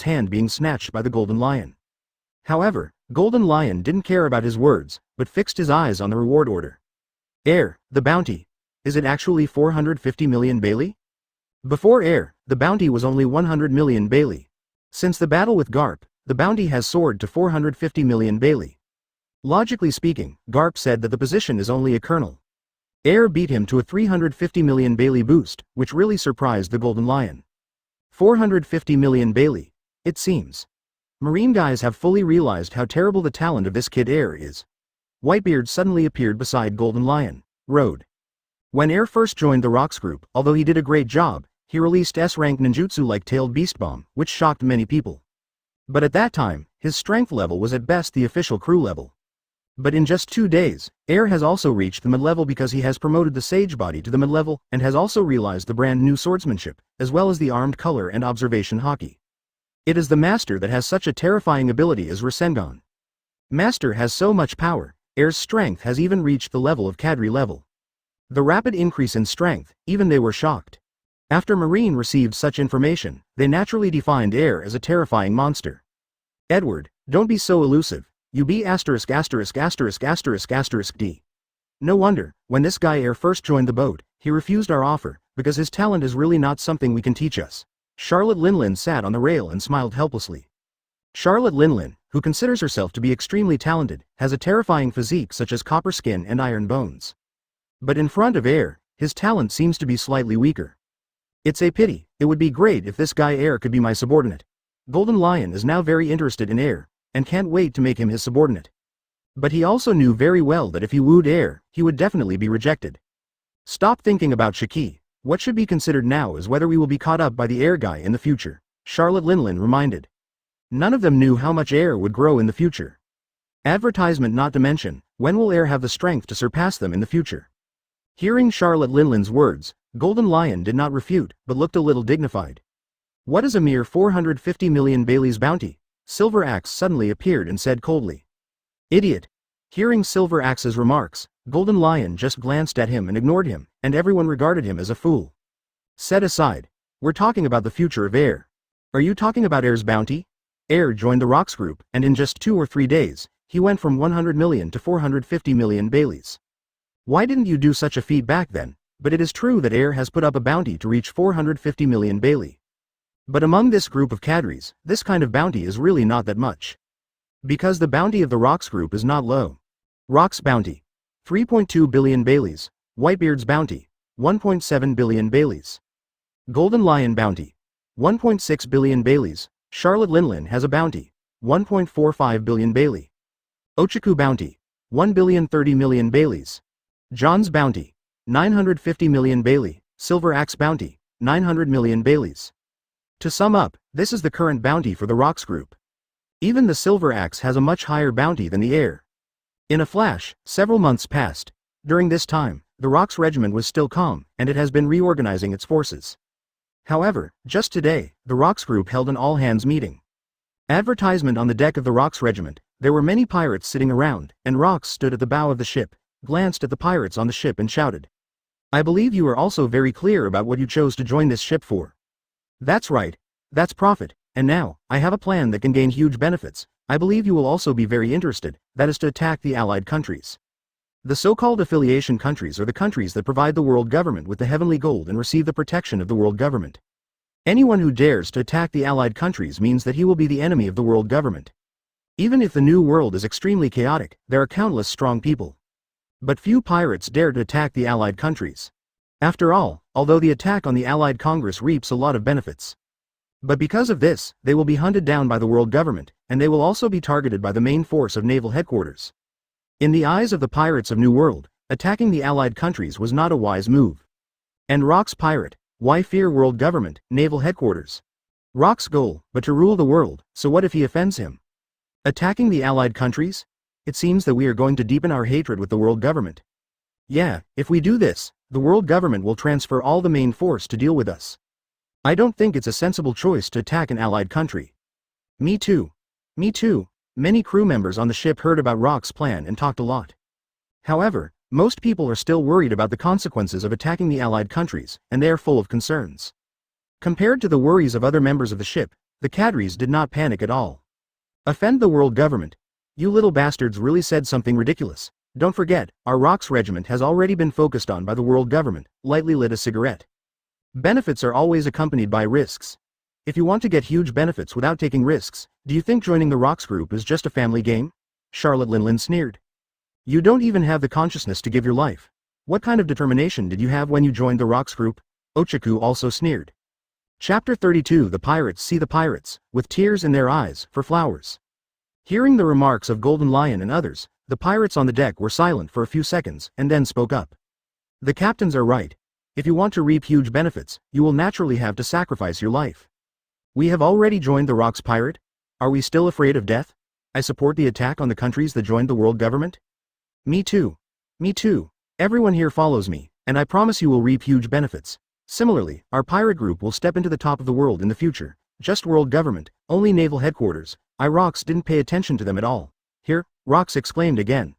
his hand being snatched by the Golden Lion. However, Golden Lion didn't care about his words, but fixed his eyes on the reward order. Heir, the bounty. Is it actually 450 million Bailey? Before Heir, the bounty was only 100 million Bailey. Since the battle with Garp, the bounty has soared to 450 million Bailey. Logically speaking, Garp said that the position is only a colonel. Heir beat him to a 350 million Bailey boost, which really surprised the Golden Lion. 450 million Bailey. It seems. Marine guys have fully realized how terrible the talent of this kid Heir is. Whitebeard suddenly appeared beside Golden Lion. Road. When Heir first joined the Rox group, although he did a great job, he released S-rank ninjutsu like Tailed Beast Bomb, which shocked many people. But at that time, his strength level was at best the official crew level. But in just 2 days, Heir has also reached the mid-level because he has promoted the Sage Body to the mid-level and has also realized the brand new swordsmanship, as well as the armed color and observation haki. It is the Master that has such a terrifying ability as Rasengan. Master has so much power, Heir's strength has even reached the level of Kadri level. The rapid increase in strength, even they were shocked. After Marine received such information, they naturally defined Heir as a terrifying monster. Edward, don't be so elusive, you be ****************** D. No wonder, when this guy Heir first joined the boat, he refused our offer, because his talent is really not something we can teach us. Charlotte Linlin sat on the rail and smiled helplessly. Charlotte Linlin, who considers herself to be extremely talented, has a terrifying physique such as copper skin and iron bones. But in front of Heir, his talent seems to be slightly weaker. It's a pity, it would be great if this guy Heir could be my subordinate. Golden Lion is now very interested in Heir, and can't wait to make him his subordinate. But he also knew very well that if he wooed Heir, he would definitely be rejected. Stop thinking about Shiki. What should be considered now is whether we will be caught up by the Heir guy in the future, Charlotte Linlin reminded. None of them knew how much Heir would grow in the future. Advertisement not to mention, when will Heir have the strength to surpass them in the future? Hearing Charlotte Linlin's words, Golden Lion did not refute, but looked a little dignified. What is a mere 450 million Bailey's bounty? Silver Axe suddenly appeared and said coldly. Idiot. Hearing Silver Axe's remarks, Golden Lion just glanced at him and ignored him, and everyone regarded him as a fool. Set aside. We're talking about the future of Heir. Are you talking about Heir's bounty? Heir joined the Rox group, and in just 2 or 3 days, he went from 100 million to 450 million Baileys. Why didn't you do such a feat back then? But it is true that Heir has put up a bounty to reach 450 million Bailey. But among this group of cadres, this kind of bounty is really not that much. Because the bounty of the Rox group is not low. Rox bounty. 3.2 billion Baileys. Whitebeard's bounty. 1.7 billion Baileys. Golden Lion bounty. 1.6 billion Baileys. Charlotte Linlin has a bounty. 1.45 billion Bailey. Ochaku bounty. 1.030 billion Baileys. John's bounty. 950 million Bailey. Silver Axe bounty. 900 million Baileys. To sum up, this is the current bounty for the Rox group. Even the Silver Axe has a much higher bounty than the Heir. In a flash, several months passed. During this time, the Rox regiment was still calm, and it has been reorganizing its forces. However, just today, the Rox group held an all-hands meeting. Advertisement on the deck of the Rox regiment, there were many pirates sitting around, and Rox stood at the bow of the ship, glanced at the pirates on the ship and shouted. I believe you are also very clear about what you chose to join this ship for. That's right. That's profit, and now, I have a plan that can gain huge benefits. I believe you will also be very interested, that is to attack the allied countries. The so-called affiliation countries are the countries that provide the world government with the heavenly gold and receive the protection of the world government. Anyone who dares to attack the allied countries means that he will be the enemy of the world government. Even if the new world is extremely chaotic, there are countless strong people. But few pirates dare to attack the allied countries. After all, although the attack on the allied Congress reaps a lot of benefits. But because of this, they will be hunted down by the world government, and they will also be targeted by the main force of naval headquarters. In the eyes of the pirates of New World, attacking the allied countries was not a wise move. And Rox Pirate, why fear world government, naval headquarters? Rox's goal, but to rule the world, so what if he offends him? Attacking the allied countries? It seems that we are going to deepen our hatred with the world government. Yeah, if we do this, the world government will transfer all the main force to deal with us. I don't think it's a sensible choice to attack an allied country. Me too. Me too. Many crew members on the ship heard about Rox's plan and talked a lot. However, most people are still worried about the consequences of attacking the allied countries, and they are full of concerns. Compared to the worries of other members of the ship, the cadres did not panic at all. Offend the world government? You little bastards really said something ridiculous. Don't forget, our Rox regiment has already been focused on by the world government. Lightly lit a cigarette. Benefits are always accompanied by risks. If you want to get huge benefits without taking risks, do you think joining the Rox group is just a family game? Charlotte Linlin sneered. You don't even have the consciousness to give your life. What kind of determination did you have when you joined the Rox group? Ochaku also sneered. Chapter 32 The Pirates see the pirates, with tears in their eyes, for flowers. Hearing the remarks of Golden Lion and others, the pirates on the deck were silent for a few seconds, and then spoke up. The captains are right. If you want to reap huge benefits, you will naturally have to sacrifice your life. We have already joined the Rox Pirate? Are we still afraid of death? I support the attack on the countries that joined the world government. Me too. Me too. Everyone here follows me, and I promise you will reap huge benefits. Similarly, our pirate group will step into the top of the world in the future. Just world government, only naval headquarters. Rox didn't pay attention to them at all. Here, Rox exclaimed again.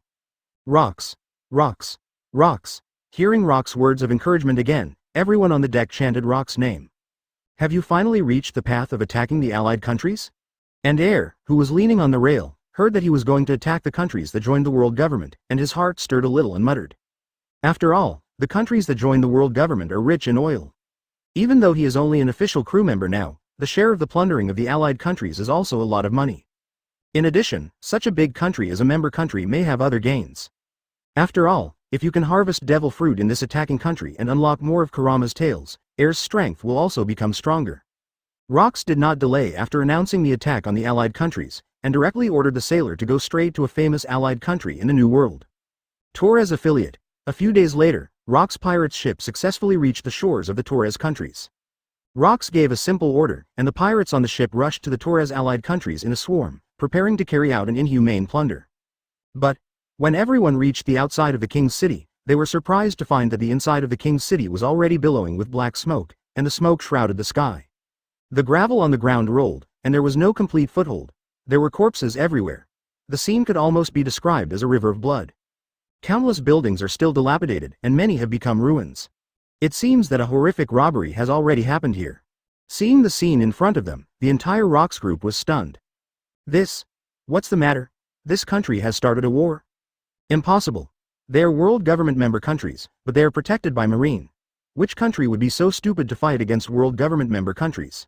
Rox. Rox. Rox. Hearing Rox's words of encouragement again, everyone on the deck chanted Rox's name. Have you finally reached the path of attacking the allied countries? And Air, who was leaning on the rail, heard that he was going to attack the countries that joined the world government, and his heart stirred a little and muttered. After all, the countries that joined the world government are rich in oil. Even though he is only an official crew member now, the share of the plundering of the allied countries is also a lot of money. In addition, such a big country as a member country may have other gains. After all, if you can harvest devil fruit in this attacking country and unlock more of Kurama's tails, Air's strength will also become stronger. Rox did not delay after announcing the attack on the allied countries, and directly ordered the sailor to go straight to a famous allied country in the New World. Torres affiliate. A few days later, Rox Pirates' ship successfully reached the shores of the Torres countries. Rox gave a simple order, and the pirates on the ship rushed to the Torres allied countries in a swarm, preparing to carry out an inhumane plunder. But, when everyone reached the outside of the king's city, they were surprised to find that the inside of the king's city was already billowing with black smoke, and the smoke shrouded the sky. The gravel on the ground rolled, and there was no complete foothold. There were corpses everywhere. The scene could almost be described as a river of blood. Countless buildings are still dilapidated, and many have become ruins. It seems that a horrific robbery has already happened here. Seeing the scene in front of them, the entire Rox group was stunned. What's the matter? This country has started a war? Impossible. They are world government member countries, but they are protected by Marine. Which country would be so stupid to fight against world government member countries?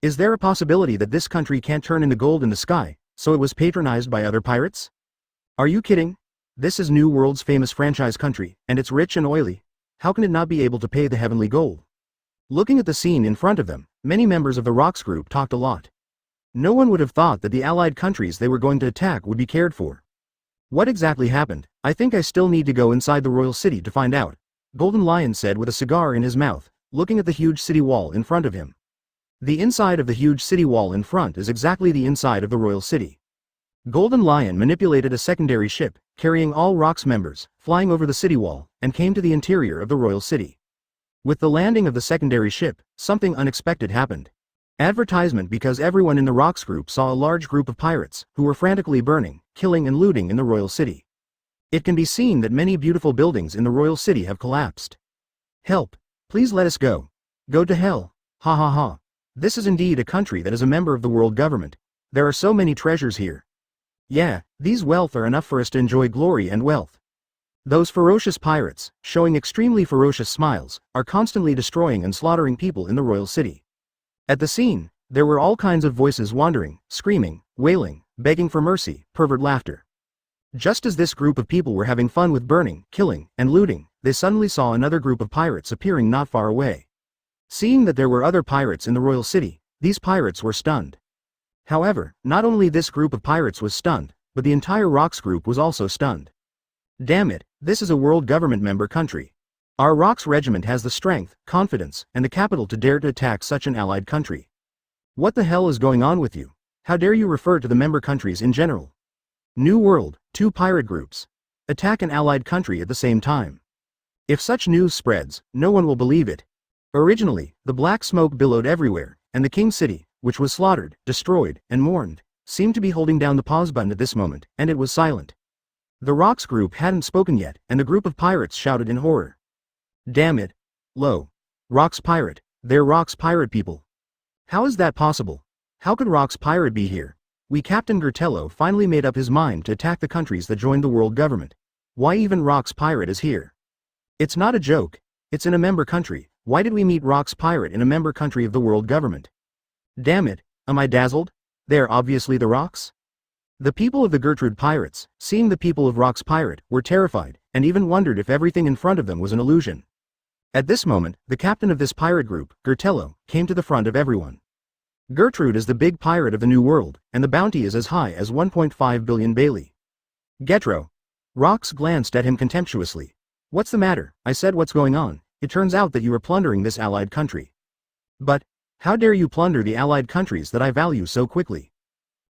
Is there a possibility that this country can't turn into gold in the sky, so it was patronized by other pirates? Are you kidding? This is New World's famous franchise country, and it's rich and oily. How can it not be able to pay the heavenly gold? Looking at the scene in front of them, many members of the Rox group talked a lot. No one would have thought that the allied countries they were going to attack would be cared for. What exactly happened? I think I still need to go inside the royal city to find out, Golden Lion said with a cigar in his mouth, looking at the huge city wall in front of him. The inside of the huge city wall in front is exactly the inside of the royal city. Golden Lion manipulated a secondary ship, carrying all Rox members, flying over the city wall, and came to the interior of the royal city. With the landing of the secondary ship, something unexpected happened. Advertisement because everyone in the Rox group saw a large group of pirates, who were frantically burning, killing and looting in the royal city. It can be seen that many beautiful buildings in the royal city have collapsed. Help! Please let us go. Go to hell. Ha ha ha. This is indeed a country that is a member of the world government. There are so many treasures here. Yeah, these wealth are enough for us to enjoy glory and wealth. Those ferocious pirates, showing extremely ferocious smiles, are constantly destroying and slaughtering people in the royal city. At the scene, there were all kinds of voices wandering, screaming, wailing, begging for mercy, pervert laughter. Just as this group of people were having fun with burning, killing, and looting, they suddenly saw another group of pirates appearing not far away. Seeing that there were other pirates in the royal city, these pirates were stunned. However, not only this group of pirates was stunned, but the entire Rox group was also stunned. Damn it, this is a world government member country. Our Rox regiment has the strength, confidence, and the capital to dare to attack such an allied country. What the hell is going on with you? How dare you refer to the member countries in general? New World, 2 pirate groups. Attack an allied country at the same time. If such news spreads, no one will believe it. Originally, the black smoke billowed everywhere, and the King City, which was slaughtered, destroyed, and mourned, seemed to be holding down the pause button at this moment, and it was silent. The Rox group hadn't spoken yet, and the group of pirates shouted in horror. Damn it. Lo. Rox Pirate. They're Rox Pirate people. How is that possible? How could Rox Pirate be here? Captain Gertello finally made up his mind to attack the countries that joined the world government. Why even Rox Pirate is here? It's not a joke. It's in a member country. Why did we meet Rox Pirate in a member country of the world government? Damn it, am I dazzled? They're obviously the Rox? The people of the Gertrude pirates, seeing the people of Rox Pirate, were terrified, and even wondered if everything in front of them was an illusion. At this moment, the captain of this pirate group, Gertello, came to the front of everyone. Gertrude is the big pirate of the New World, and the bounty is as high as 1.5 billion Bailey. Getro. Rox glanced at him contemptuously. What's the matter? I said, what's going on? It turns out that you are plundering this allied country. But, how dare you plunder the allied countries that I value so quickly?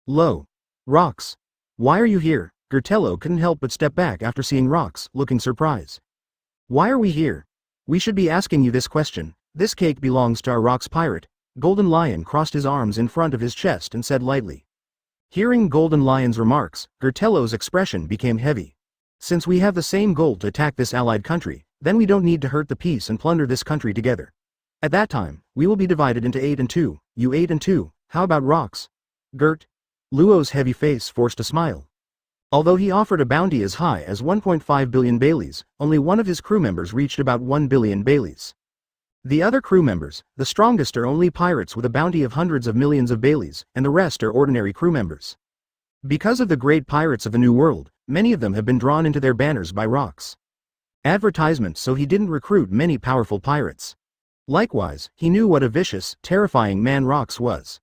Lo. Rox. Why are you here? Gertello couldn't help but step back after seeing Rox, looking surprised. Why are we here? We should be asking you this question. This cake belongs to our Rox pirate. Golden Lion crossed his arms in front of his chest and said lightly. Hearing Golden Lion's remarks, Gertello's expression became heavy. Since we have the same goal to attack this allied country, then we don't need to hurt the peace and plunder this country together. At that time, we will be divided into 8 and 2, you 8 and 2, how about Rox? Gert? Luo's heavy face forced a smile. Although he offered a bounty as high as 1.5 billion Baileys, only one of his crew members reached about 1 billion Baileys. The other crew members, the strongest, are only pirates with a bounty of hundreds of millions of Baileys, and the rest are ordinary crew members. Because of the great pirates of the New World, many of them have been drawn into their banners by Rox. Advertisements, so he didn't recruit many powerful pirates. Likewise, he knew what a vicious, terrifying man Rox was.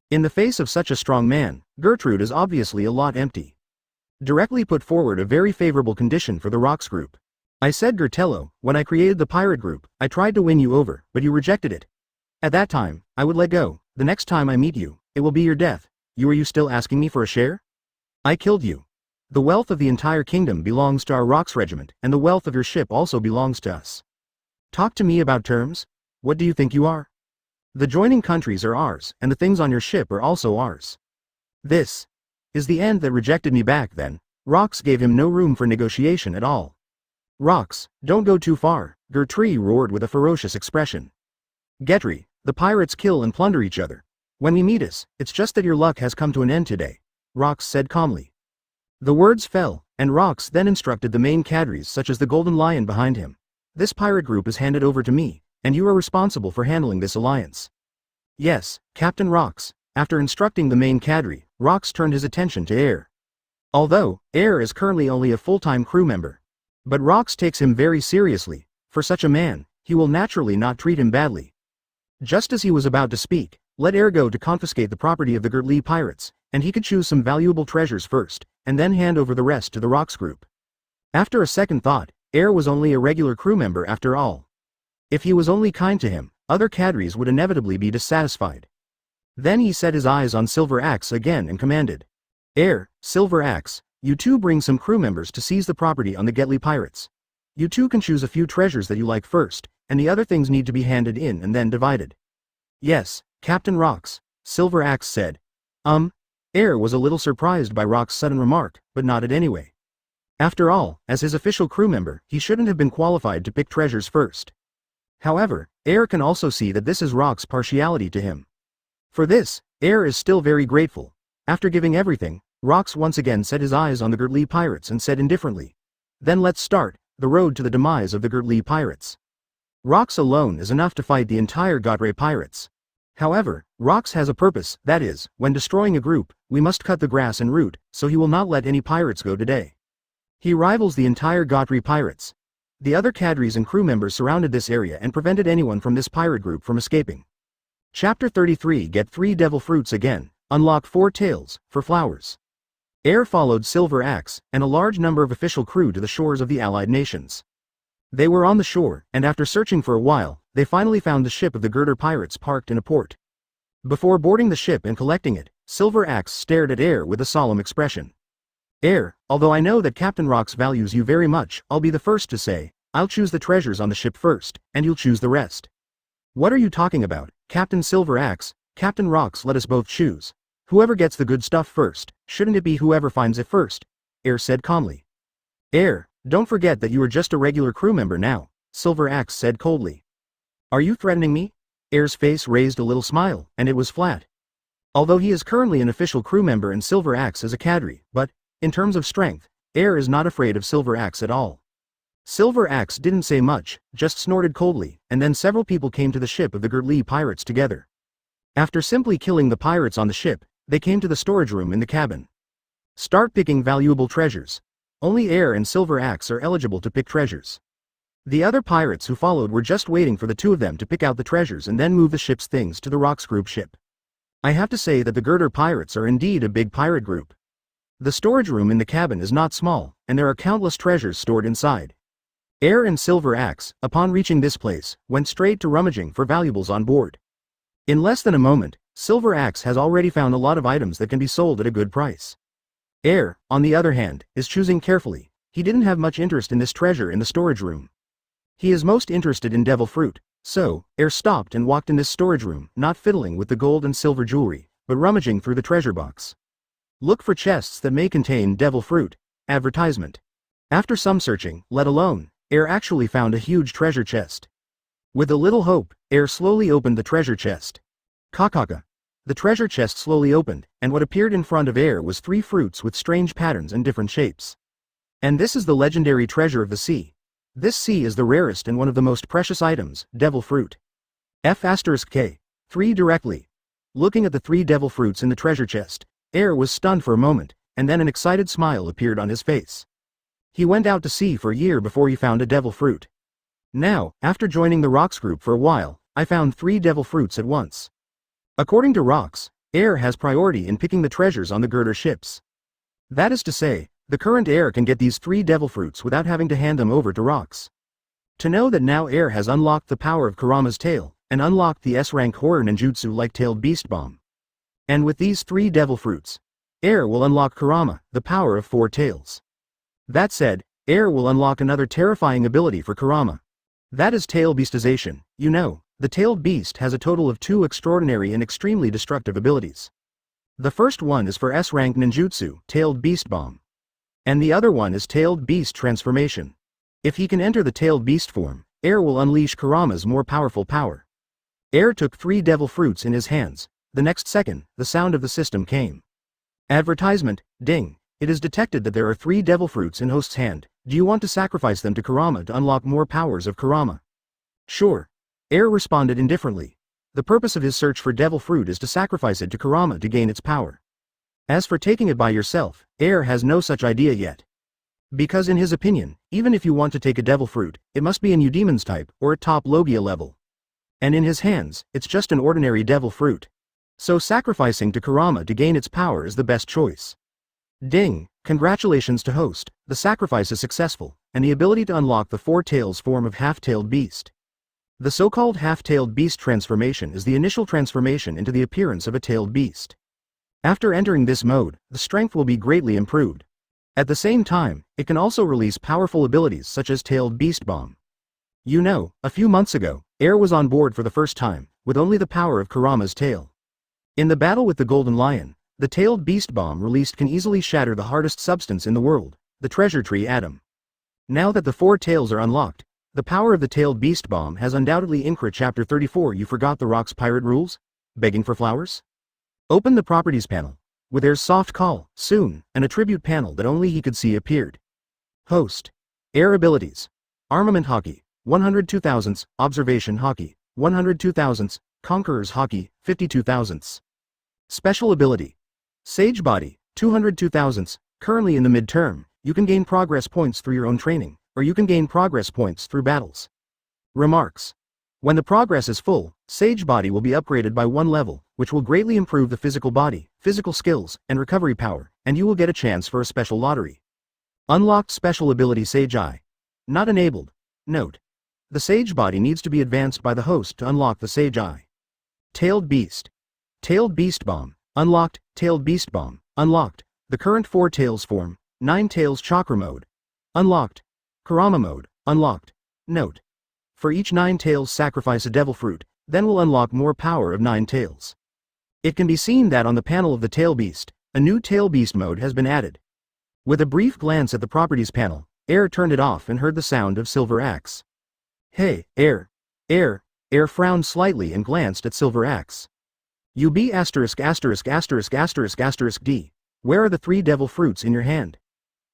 In the face of such a strong man, Gertrude is obviously a lot empty. Directly put forward a very favorable condition for the Rox group. I said, Gertello, when I created the pirate group, I tried to win you over, but you rejected it. At that time, I would let go. The next time I meet you, it will be your death. Are you still asking me for a share? I killed you. The wealth of the entire kingdom belongs to our Rox regiment, and the wealth of your ship also belongs to us. Talk to me about terms? What do you think you are? The joining countries are ours, and the things on your ship are also ours. This is the end that rejected me back then. Rox gave him no room for negotiation at all. Rox, don't go too far, Gertrude roared with a ferocious expression. Gertrude, the pirates kill and plunder each other. When we meet us, it's just that your luck has come to an end today, Rox said calmly. The words fell, and Rox then instructed the main cadres such as the Golden Lion behind him. This pirate group is handed over to me, and you are responsible for handling this alliance. Yes, Captain Rox. After instructing the main cadre, Rox turned his attention to Air. Although, Air is currently only a full-time crew member. But Rox takes him very seriously. For such a man, he will naturally not treat him badly. Just as he was about to speak, let Air go to confiscate the property of the Gertrude pirates, and he could choose some valuable treasures first, and then hand over the rest to the Rox group. After a second thought, Air was only a regular crew member after all. If he was only kind to him, other cadres would inevitably be dissatisfied. Then he set his eyes on Silver Axe again and commanded. Air, Silver Axe, you two bring some crew members to seize the property on the Gertrude pirates. You two can choose a few treasures that you like first, and the other things need to be handed in and then divided. Yes, Captain Rox, Silver Axe said. Air was a little surprised by Rox's sudden remark, but nodded anyway. After all, as his official crew member, he shouldn't have been qualified to pick treasures first. However, Air can also see that this is Rox's partiality to him. For this, Air is still very grateful. After giving everything, Rox once again set his eyes on the Gertrude pirates and said indifferently. Then let's start, the road to the demise of the Gertrude pirates. Rox alone is enough to fight the entire Gertrude pirates. However, Rox has a purpose, that is, when destroying a group, we must cut the grass and root, so he will not let any pirates go today. He rivals the entire Gertrude pirates. The other cadres and crew members surrounded this area and prevented anyone from this pirate group from escaping. Chapter 33 Get 3 Devil Fruits again, unlock 4 tails, for flowers. Air followed Silver Axe, and a large number of official crew to the shores of the allied nations. They were on the shore, and after searching for a while, they finally found the ship of the Gertrude pirates parked in a port. Before boarding the ship and collecting it, Silver Axe stared at Air with a solemn expression. Air, although I know that Captain Rox values you very much, I'll be the first to say, I'll choose the treasures on the ship first, and you'll choose the rest. What are you talking about, Captain Silver Axe? Captain Rox, let us both choose. Whoever gets the good stuff first, shouldn't it be whoever finds it first? Air said calmly. Air, don't forget that you are just a regular crew member now, Silver Axe said coldly. Are you threatening me? Air's face raised a little smile, and it was flat. Although he is currently an official crew member and Silver Axe is a cadre, but, in terms of strength, Air is not afraid of Silver Axe at all. Silver Axe didn't say much, just snorted coldly, and then several people came to the ship of the Hive Pirates together. After simply killing the pirates on the ship, they came to the storage room in the cabin. Start picking valuable treasures. Only Air and Silver Axe are eligible to pick treasures. The other pirates who followed were just waiting for the two of them to pick out the treasures and then move the ship's things to the Rox group ship. I have to say that the Gertrude pirates are indeed a big pirate group. The storage room in the cabin is not small, and there are countless treasures stored inside. Air and Silver Axe, upon reaching this place, went straight to rummaging for valuables on board. In less than a moment, Silver Axe has already found a lot of items that can be sold at a good price. Air, on the other hand, is choosing carefully. He didn't have much interest in this treasure in the storage room. He is most interested in devil fruit, so, Air stopped and walked in this storage room, not fiddling with the gold and silver jewelry, but rummaging through the treasure box. Look for chests that may contain devil fruit. Advertisement. After some searching, let alone, Air actually found a huge treasure chest. With a little hope, Air slowly opened the treasure chest. Kakaka. The treasure chest slowly opened, and what appeared in front of Air was 3 fruits with strange patterns and different shapes. And this is the legendary treasure of the sea. This sea is the rarest and one of the most precious items, devil fruit. F*K. 3 directly. Looking at the 3 devil fruits in the treasure chest, Air was stunned for a moment, and then an excited smile appeared on his face. He went out to sea for a year before he found a devil fruit. Now, after joining the Rox group for a while, I found 3 devil fruits at once. According to Rox, Air has priority in picking the treasures on the Gertrude ships. That is to say, the current Air can get these 3 devil fruits without having to hand them over to Rox. To know that now Air has unlocked the power of Kurama's tail, and unlocked the S-rank horror ninjutsu like tailed beast bomb. And with these 3 devil fruits, Air will unlock Kurama, the power of 4 tails. That said, Air will unlock another terrifying ability for Kurama. That is tail beastization. You know, the tailed beast has a total of 2 extraordinary and extremely destructive abilities. The first one is for S-rank ninjutsu, tailed beast bomb. And the other one is tailed beast transformation. If he can enter the tailed beast form, Air will unleash Kurama's more powerful power. Air took 3 devil fruits in his hands. The next second, the sound of the system came. Advertisement, ding. It is detected that there are 3 devil fruits in host's hand. Do you want to sacrifice them to Kurama to unlock more powers of Kurama? Sure. Air responded indifferently. The purpose of his search for devil fruit is to sacrifice it to Kurama to gain its power. As for taking it by yourself, Air has no such idea yet. Because in his opinion, even if you want to take a devil fruit, it must be in Eudemon's type, or at top Logia level. And in his hands, it's just an ordinary devil fruit. So sacrificing to Kurama to gain its power is the best choice. Ding, congratulations to host, the sacrifice is successful, and the ability to unlock the 4 tails form of half-tailed beast. The so-called half-tailed beast transformation is the initial transformation into the appearance of a tailed beast. After entering this mode, the strength will be greatly improved. At the same time, it can also release powerful abilities such as tailed beast bomb. You know, a few months ago, Air was on board for the first time, with only the power of Kurama's tail. In the battle with the Golden Lion, the tailed beast bomb released can easily shatter the hardest substance in the world, the treasure tree atom. Now that the 4 tails are unlocked, the power of the tailed beast bomb has undoubtedly increased. Chapter 34. You forgot the Rox Pirate rules? Begging for flowers? Open the properties panel. With Air's soft call, soon, an attribute panel that only he could see appeared. Host. Air abilities. Armament hockey, 102 thousandths, observation hockey, 102 thousandths, conqueror's hockey, 52 thousandths. Special ability. Sage body, 202 thousandths, currently in the mid-term, you can gain progress points through your own training, or you can gain progress points through battles. Remarks. When the progress is full, Sage body will be upgraded by 1 level, which will greatly improve the physical body, physical skills, and recovery power, and you will get a chance for a special lottery. Unlocked special ability Sage Eye. Not enabled. Note: the Sage body needs to be advanced by the host to unlock the Sage Eye. Tailed Beast. Tailed Beast Bomb. Unlocked. Tailed Beast Bomb. Unlocked. The current 4 tails form. 9 tails chakra mode. Unlocked. Kurama mode. Unlocked. Note: for each 9 tails sacrifice a devil fruit, then will unlock more power of 9 tails. It can be seen that on the panel of the Tail Beast, a new Tail Beast mode has been added. With a brief glance at the properties panel, Air turned it off and heard the sound of Silver Axe. Hey, Air. Air frowned slightly and glanced at Silver Axe. UB ********* D. Where are the 3 devil fruits in your hand?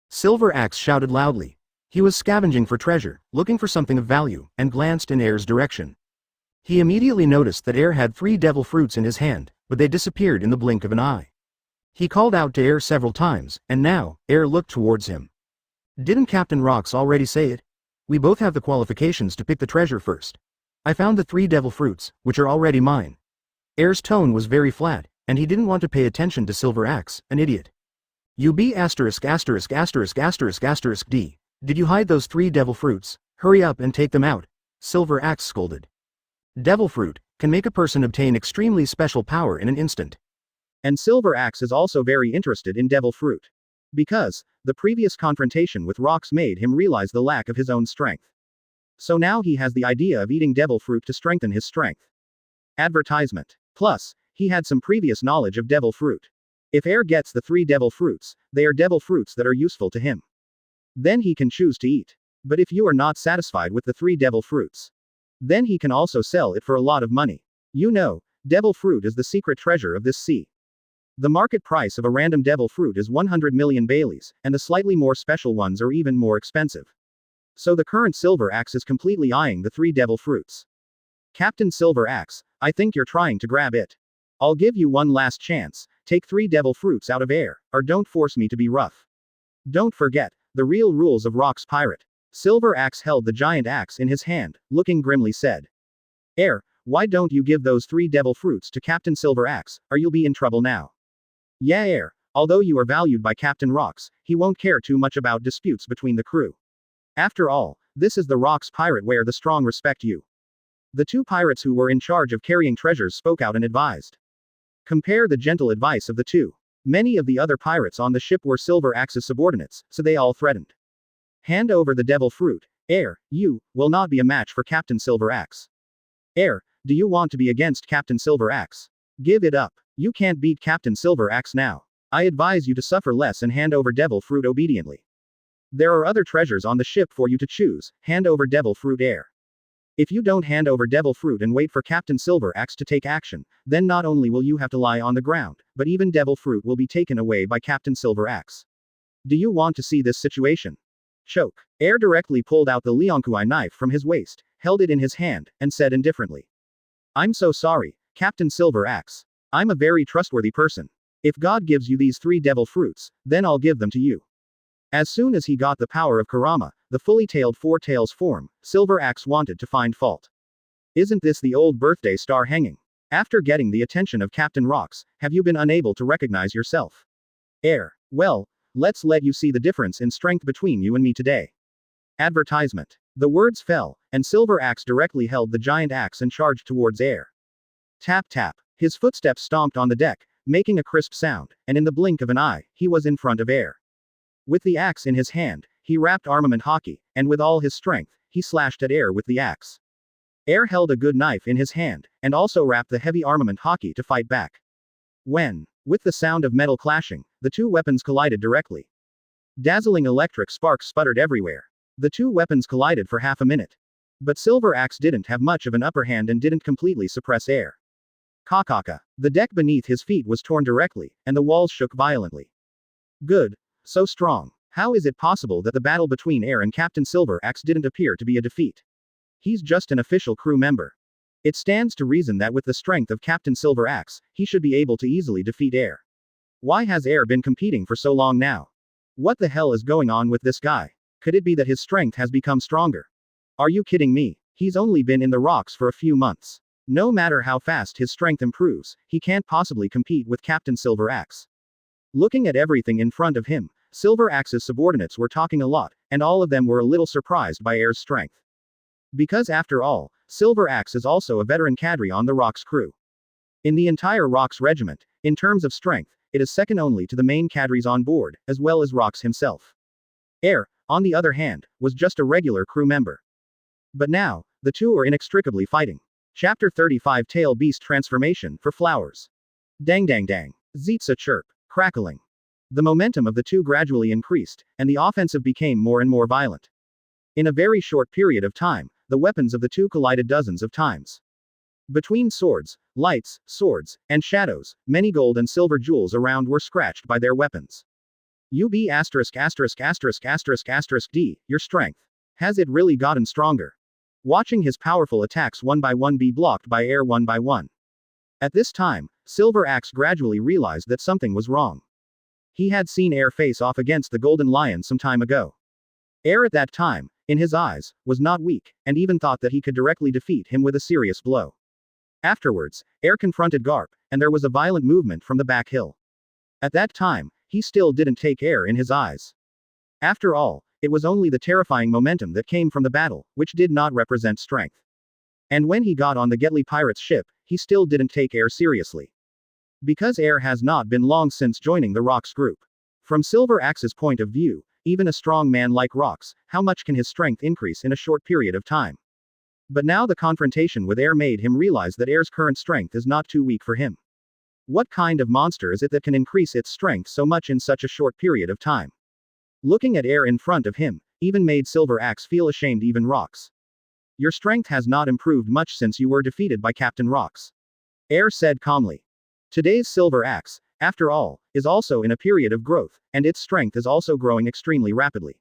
Silver Axe shouted loudly. He was scavenging for treasure, looking for something of value, and glanced in Air's direction. He immediately noticed that Air had 3 devil fruits in his hand, but they disappeared in the blink of an eye. He called out to Air several times, and now, Air looked towards him. Didn't Captain Rox already say it? We both have the qualifications to pick the treasure first. I found the 3 devil fruits, which are already mine. Air's tone was very flat, and he didn't want to pay attention to Silver Axe, an idiot. UB ******** D. Did you hide those 3 devil fruits? Hurry up and take them out, Silver Axe scolded. Devil fruit can make a person obtain extremely special power in an instant. And Silver Axe is also very interested in devil fruit. Because the previous confrontation with Rox made him realize the lack of his own strength. So now he has the idea of eating devil fruit to strengthen his strength. Advertisement. Plus, he had some previous knowledge of devil fruit. If Air gets the 3 devil fruits, they are devil fruits that are useful to him. Then he can choose to eat. But if you are not satisfied with the 3 devil fruits, then he can also sell it for a lot of money. You know, devil fruit is the secret treasure of this sea. The market price of a random devil fruit is 100 million Baileys, and the slightly more special ones are even more expensive. So the current Silver Axe is completely eyeing the 3 devil fruits. Captain Silver Axe, I think you're trying to grab it. I'll give you one last chance, take 3 devil fruits out of Air, or don't force me to be rough. Don't forget the real rules of Rox Pirate. Silver Axe held the giant axe in his hand, looking grimly said. Air, why don't you give those 3 devil fruits to Captain Silver Axe, or you'll be in trouble now. Yeah, Air, although you are valued by Captain Rox, he won't care too much about disputes between the crew. After all, this is the Rox Pirate where the strong respect you. The 2 pirates who were in charge of carrying treasures spoke out and advised. Compare the gentle advice of the 2. Many of the other pirates on the ship were Silver Axe's subordinates, so they all threatened. Hand over the devil fruit. Air, you will not be a match for Captain Silver Axe. Air, do you want to be against Captain Silver Axe? Give it up. You can't beat Captain Silver Axe now. I advise you to suffer less and hand over devil fruit obediently. There are other treasures on the ship for you to choose. Hand over devil fruit. Air. If you don't hand over devil fruit and wait for Captain Silver Axe to take action, then not only will you have to lie on the ground, but even devil fruit will be taken away by Captain Silver Axe. Do you want to see this situation? Choke. Air directly pulled out the Leonkui knife from his waist, held it in his hand, and said indifferently. I'm so sorry, Captain Silver Axe. I'm a very trustworthy person. If God gives you these 3 devil fruits, then I'll give them to you. As soon as he got the power of Kurama, the fully tailed 4 tails form, Silver Axe wanted to find fault. Isn't this the old birthday star hanging? After getting the attention of Captain Rox, have you been unable to recognize yourself? Air. Well, let's let you see the difference in strength between you and me today. Advertisement. The words fell, and Silver Axe directly held the giant axe and charged towards Air. Tap tap. His footsteps stomped on the deck, making a crisp sound, and in the blink of an eye, he was in front of Air. With the axe in his hand, he rapped armament hockey, and with all his strength, he slashed at Air with the axe. Air held a good knife in his hand, and also rapped the heavy armament hockey to fight back. With the sound of metal clashing, the 2 weapons collided directly. Dazzling electric sparks sputtered everywhere. The 2 weapons collided for half a minute. But Silver Axe didn't have much of an upper hand and didn't completely suppress Air. Kakaka. The deck beneath his feet was torn directly, and the walls shook violently. Good. So strong. How is it possible that the battle between Air and Captain Silver Axe didn't appear to be a defeat? He's just an official crew member. It stands to reason that with the strength of Captain Silver Axe, he should be able to easily defeat Air. Why has Air been competing for so long now? What the hell is going on with this guy? Could it be that his strength has become stronger? Are you kidding me? He's only been in the rocks for a few months. No matter how fast his strength improves, he can't possibly compete with Captain Silver Axe. Looking at everything in front of him, Silver Axe's subordinates were talking a lot, and all of them were a little surprised by Air's strength. Because after all, Silver Axe is also a veteran cadre on the Rox crew. In the entire Rox regiment, in terms of strength, it is second only to the main cadres on board, as well as Rox himself. Air, on the other hand, was just a regular crew member. But now, the two are inextricably fighting. Chapter 35 Tail Beast Transformation for Flowers. Dang dang dang. Zeetsa chirp. Crackling. The momentum of the two gradually increased, and the offensive became more and more violent. In a very short period of time, the weapons of the two collided dozens of times. Between swords, lights, swords, and shadows, many gold and silver jewels around were scratched by their weapons. UB asterisk asterisk asterisk asterisk asterisk D, your strength. Has it really gotten stronger? Watching his powerful attacks one by one be blocked by air one by one. At this time, Silver Axe gradually realized that something was wrong. He had seen Air face off against the Golden Lion some time ago. Air at that time, in his eyes, was not weak, and even thought that he could directly defeat him with a serious blow. Afterwards, Air confronted Garp, and there was a violent movement from the back hill. At that time, he still didn't take Air in his eyes. After all, it was only the terrifying momentum that came from the battle, which did not represent strength. And when he got on the Hive Pirates ship, he still didn't take Air seriously. Because Air has not been long since joining the Rox group. From Silver Axe's point of view, even a strong man like Rox, how much can his strength increase in a short period of time? But now the confrontation with Air made him realize that Air's current strength is not too weak for him. What kind of monster is it that can increase its strength so much in such a short period of time? Looking at Air in front of him, even made Silver Axe feel ashamed. Even Rox. Your strength has not improved much since you were defeated by Captain Rox. Air said calmly. Today's Silver Axe, after all, is also in a period of growth, and its strength is also growing extremely rapidly.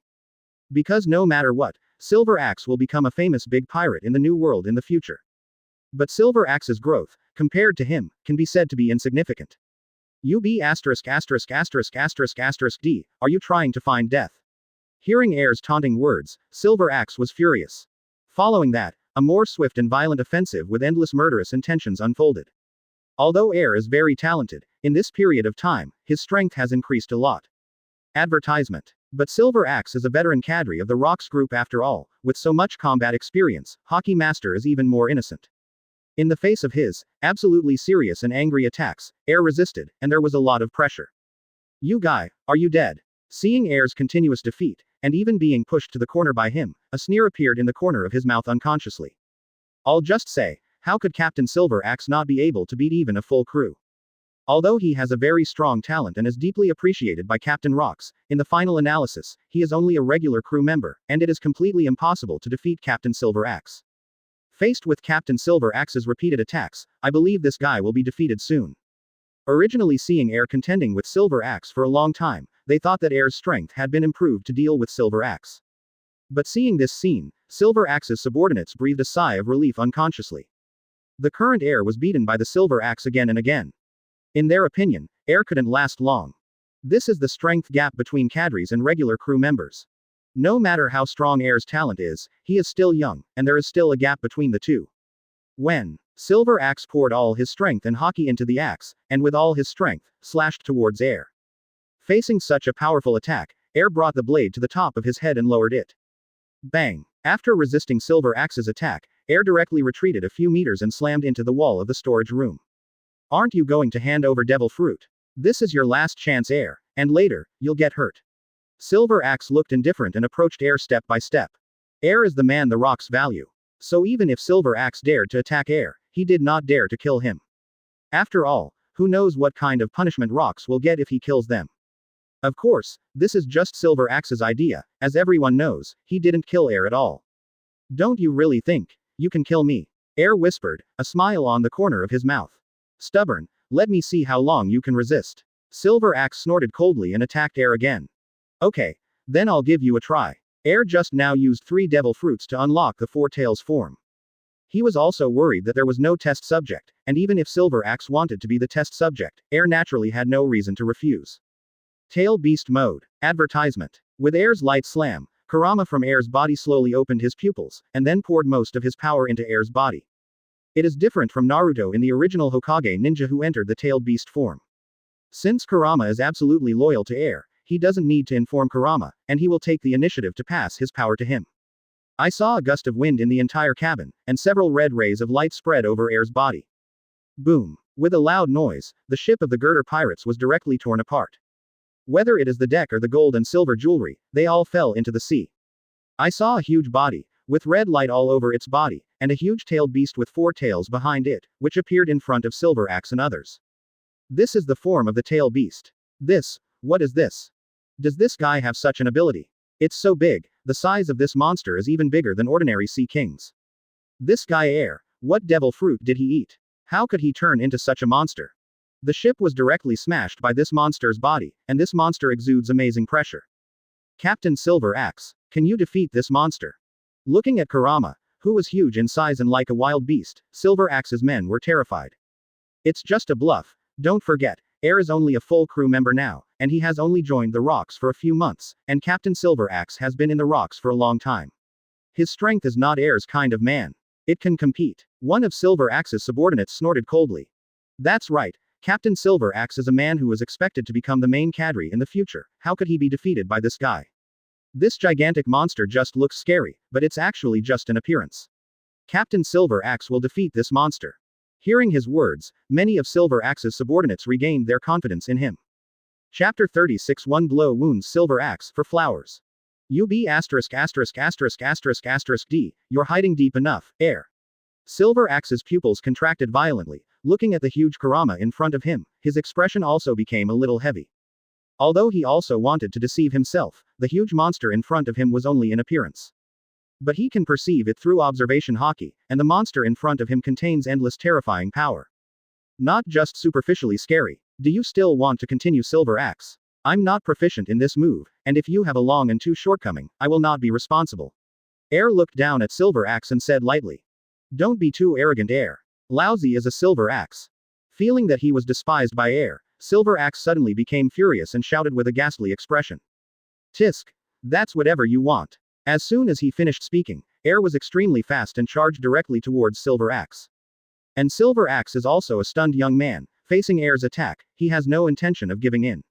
Because no matter what, Silver Axe will become a famous big pirate in the New World in the future. But Silver Axe's growth, compared to him, can be said to be insignificant. UB asterisk asterisk asterisk asterisk asterisk D, are you trying to find death? Hearing Air's taunting words, Silver Axe was furious. Following that, a more swift and violent offensive with endless murderous intentions unfolded. Although Air is very talented, in this period of time, his strength has increased a lot. Advertisement. But Silver Axe is a veteran cadre of the Rox group after all, with so much combat experience, Hockey Master is even more innocent. In the face of his, absolutely serious and angry attacks, Air resisted, and there was a lot of pressure. You guy, are you dead? Seeing Air's continuous defeat, and even being pushed to the corner by him, a sneer appeared in the corner of his mouth unconsciously. I'll just say, how could Captain Silver Axe not be able to beat even a full crew? Although he has a very strong talent and is deeply appreciated by Captain Rox, in the final analysis, he is only a regular crew member, and it is completely impossible to defeat Captain Silver Axe. Faced with Captain Silver Axe's repeated attacks, I believe this guy will be defeated soon. Originally seeing Air contending with Silver Axe for a long time, they thought that Air's strength had been improved to deal with Silver Axe. But seeing this scene, Silver Axe's subordinates breathed a sigh of relief unconsciously. The current Air was beaten by the Silver Axe again and again. In their opinion, Air couldn't last long. This is the strength gap between cadres and regular crew members. No matter how strong Air's talent is, he is still young, and there is still a gap between the two. When Silver Axe poured all his strength and hockey into the axe, and with all his strength, slashed towards Air. Facing such a powerful attack, Air brought the blade to the top of his head and lowered it. Bang! After resisting Silver Axe's attack, Air directly retreated a few meters and slammed into the wall of the storage room. Aren't you going to hand over devil fruit? This is your last chance, Air, and later, you'll get hurt. Silver Axe looked indifferent and approached Air step by step. Air is the man the Rox value. So even if Silver Axe dared to attack Air, he did not dare to kill him. After all, who knows what kind of punishment Rox will get if he kills them. Of course, this is just Silver Axe's idea, as everyone knows, he didn't kill Air at all. Don't you really think you can kill me? Air whispered, a smile on the corner of his mouth. Stubborn, let me see how long you can resist. Silver Axe snorted coldly and attacked Air again. Okay, then I'll give you a try. Air just now used 3 devil fruits to unlock the Four Tails form. He was also worried that there was no test subject, and even if Silver Axe wanted to be the test subject, Air naturally had no reason to refuse. Tail Beast Mode. Advertisement. With Air's light slam, Kurama from Air's body slowly opened his pupils, and then poured most of his power into Air's body. It is different from Naruto in the original Hokage ninja who entered the tailed beast form. Since Kurama is absolutely loyal to Air, he doesn't need to inform Kurama, and he will take the initiative to pass his power to him. I saw a gust of wind in the entire cabin, and several red rays of light spread over Air's body. Boom. With a loud noise, the ship of the Gertrude pirates was directly torn apart. Whether it is the deck or the gold and silver jewelry, they all fell into the sea. I saw a huge body, with red light all over its body, and a huge-tailed beast with 4 tails behind it, which appeared in front of Silver Axe and others. This is the form of the tail beast. What is this? Does this guy have such an ability? It's so big, the size of this monster is even bigger than ordinary sea kings. This guy Air, what devil fruit did he eat? How could he turn into such a monster? The ship was directly smashed by this monster's body, and this monster exudes amazing pressure. Captain Silver Axe, can you defeat this monster? Looking at Kurama, who was huge in size and like a wild beast, Silver Axe's men were terrified. It's just a bluff, don't forget, Air is only a full crew member now, and he has only joined the Rox for a few months, and Captain Silver Axe has been in the Rox for a long time. His strength is not Air's kind of man. It can compete. One of Silver Axe's subordinates snorted coldly. That's right, Captain Silver Axe is a man who is expected to become the main cadre in the future. How could he be defeated by this guy? This gigantic monster just looks scary, but it's actually just an appearance. Captain Silver Axe will defeat this monster. Hearing his words, many of Silver Axe's subordinates regained their confidence in him. Chapter 36 One blow wounds Silver Axe for flowers. UB ********D, you're hiding deep enough, Air. Silver Axe's pupils contracted violently, looking at the huge kurama in front of him, his expression also became a little heavy. Although he also wanted to deceive himself, the huge monster in front of him was only in appearance. But he can perceive it through observation hockey, and the monster in front of him contains endless terrifying power. Not just superficially scary. Do you still want to continue, Silver Axe? I'm not proficient in this move, and if you have a long and too shortcoming, I will not be responsible. Air looked down at Silver Axe and said lightly. Don't be too arrogant, Air. Lousy is a Silver Axe. Feeling that he was despised by Air, Silver Axe suddenly became furious and shouted with a ghastly expression. Tisk. That's whatever you want. As soon as he finished speaking, Air was extremely fast and charged directly towards Silver Axe. And Silver Axe is also a stunned young man, facing Air's attack, he has no intention of giving in.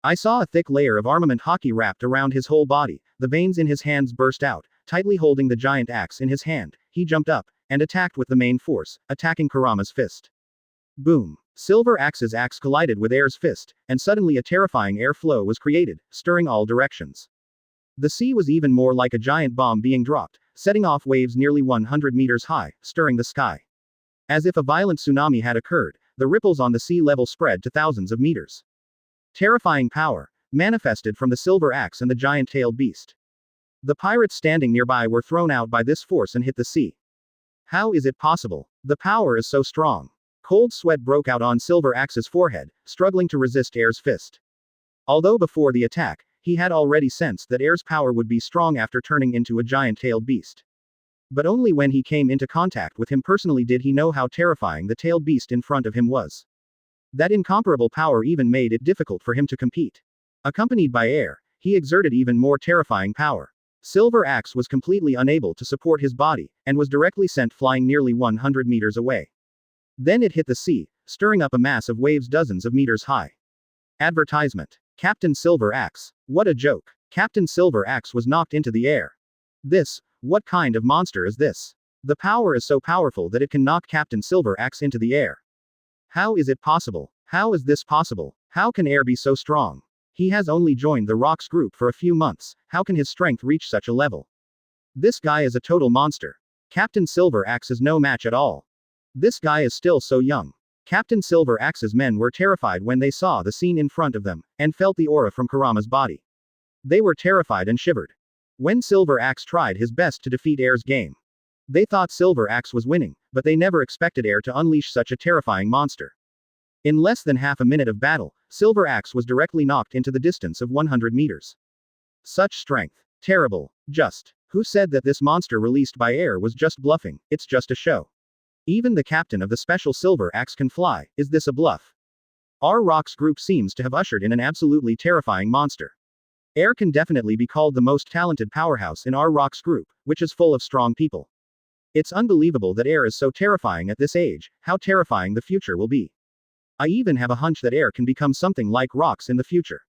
I saw a thick layer of armament hockey wrapped around his whole body, the veins in his hands burst out, tightly holding the giant axe in his hand, he jumped up, and attacked with the main force, attacking Kurama's fist. Boom. Silver Axe's axe collided with Air's fist, and suddenly a terrifying air flow was created, stirring all directions. The sea was even more like a giant bomb being dropped, setting off waves nearly 100 meters high, stirring the sky. As if a violent tsunami had occurred, the ripples on the sea level spread to thousands of meters. Terrifying power manifested from the Silver Axe and the giant-tailed beast. The pirates standing nearby were thrown out by this force and hit the sea. How is it possible? The power is so strong. Cold sweat broke out on Silver Axe's forehead, struggling to resist Air's fist. Although before the attack, he had already sensed that Air's power would be strong after turning into a giant-tailed beast. But only when he came into contact with him personally did he know how terrifying the tailed beast in front of him was. That incomparable power even made it difficult for him to compete. Accompanied by Air, he exerted even more terrifying power. Silver Axe was completely unable to support his body, and was directly sent flying nearly 100 meters away. Then it hit the sea, stirring up a mass of waves dozens of meters high. Advertisement. Captain Silver Axe. What a joke. Captain Silver Axe was knocked into the air. What kind of monster is this? The power is so powerful that it can knock Captain Silver Axe into the air. How is it possible? How is this possible? How can Air be so strong? He has only joined the Rox group for a few months, how can his strength reach such a level? This guy is a total monster. Captain Silver Axe is no match at all. This guy is still so young. Captain Silver Axe's men were terrified when they saw the scene in front of them, and felt the aura from Kurama's body. They were terrified and shivered. When Silver Axe tried his best to defeat Air's game. They thought Silver Axe was winning, but they never expected Air to unleash such a terrifying monster. In less than half a minute of battle, Silver Axe was directly knocked into the distance of 100 meters. Such strength. Terrible. Just. Who said that this monster released by Air was just bluffing? It's just a show. Even the captain of the special Silver Axe can fly. Is this a bluff? Our Rox group seems to have ushered in an absolutely terrifying monster. Air can definitely be called the most talented powerhouse in our Rox group, which is full of strong people. It's unbelievable that Air is so terrifying at this age, how terrifying the future will be. I even have a hunch that Air can become something like Rox in the future.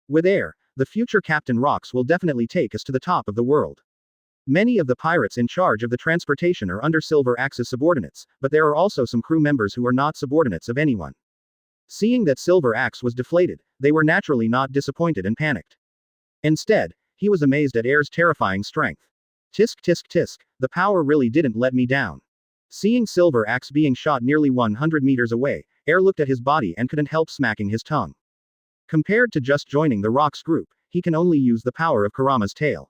With Air, the future Captain Rox will definitely take us to the top of the world. Many of the pirates in charge of the transportation are under Silver Axe's subordinates, but there are also some crew members who are not subordinates of anyone. Seeing that Silver Axe was deflated, they were naturally not disappointed and panicked. Instead, he was amazed at Air's terrifying strength. Tisk tisk tisk, the power really didn't let me down. Seeing Silver Axe being shot nearly 100 meters away, Air looked at his body and couldn't help smacking his tongue. Compared to just joining the Rox group, he can only use the power of Kurama's tail.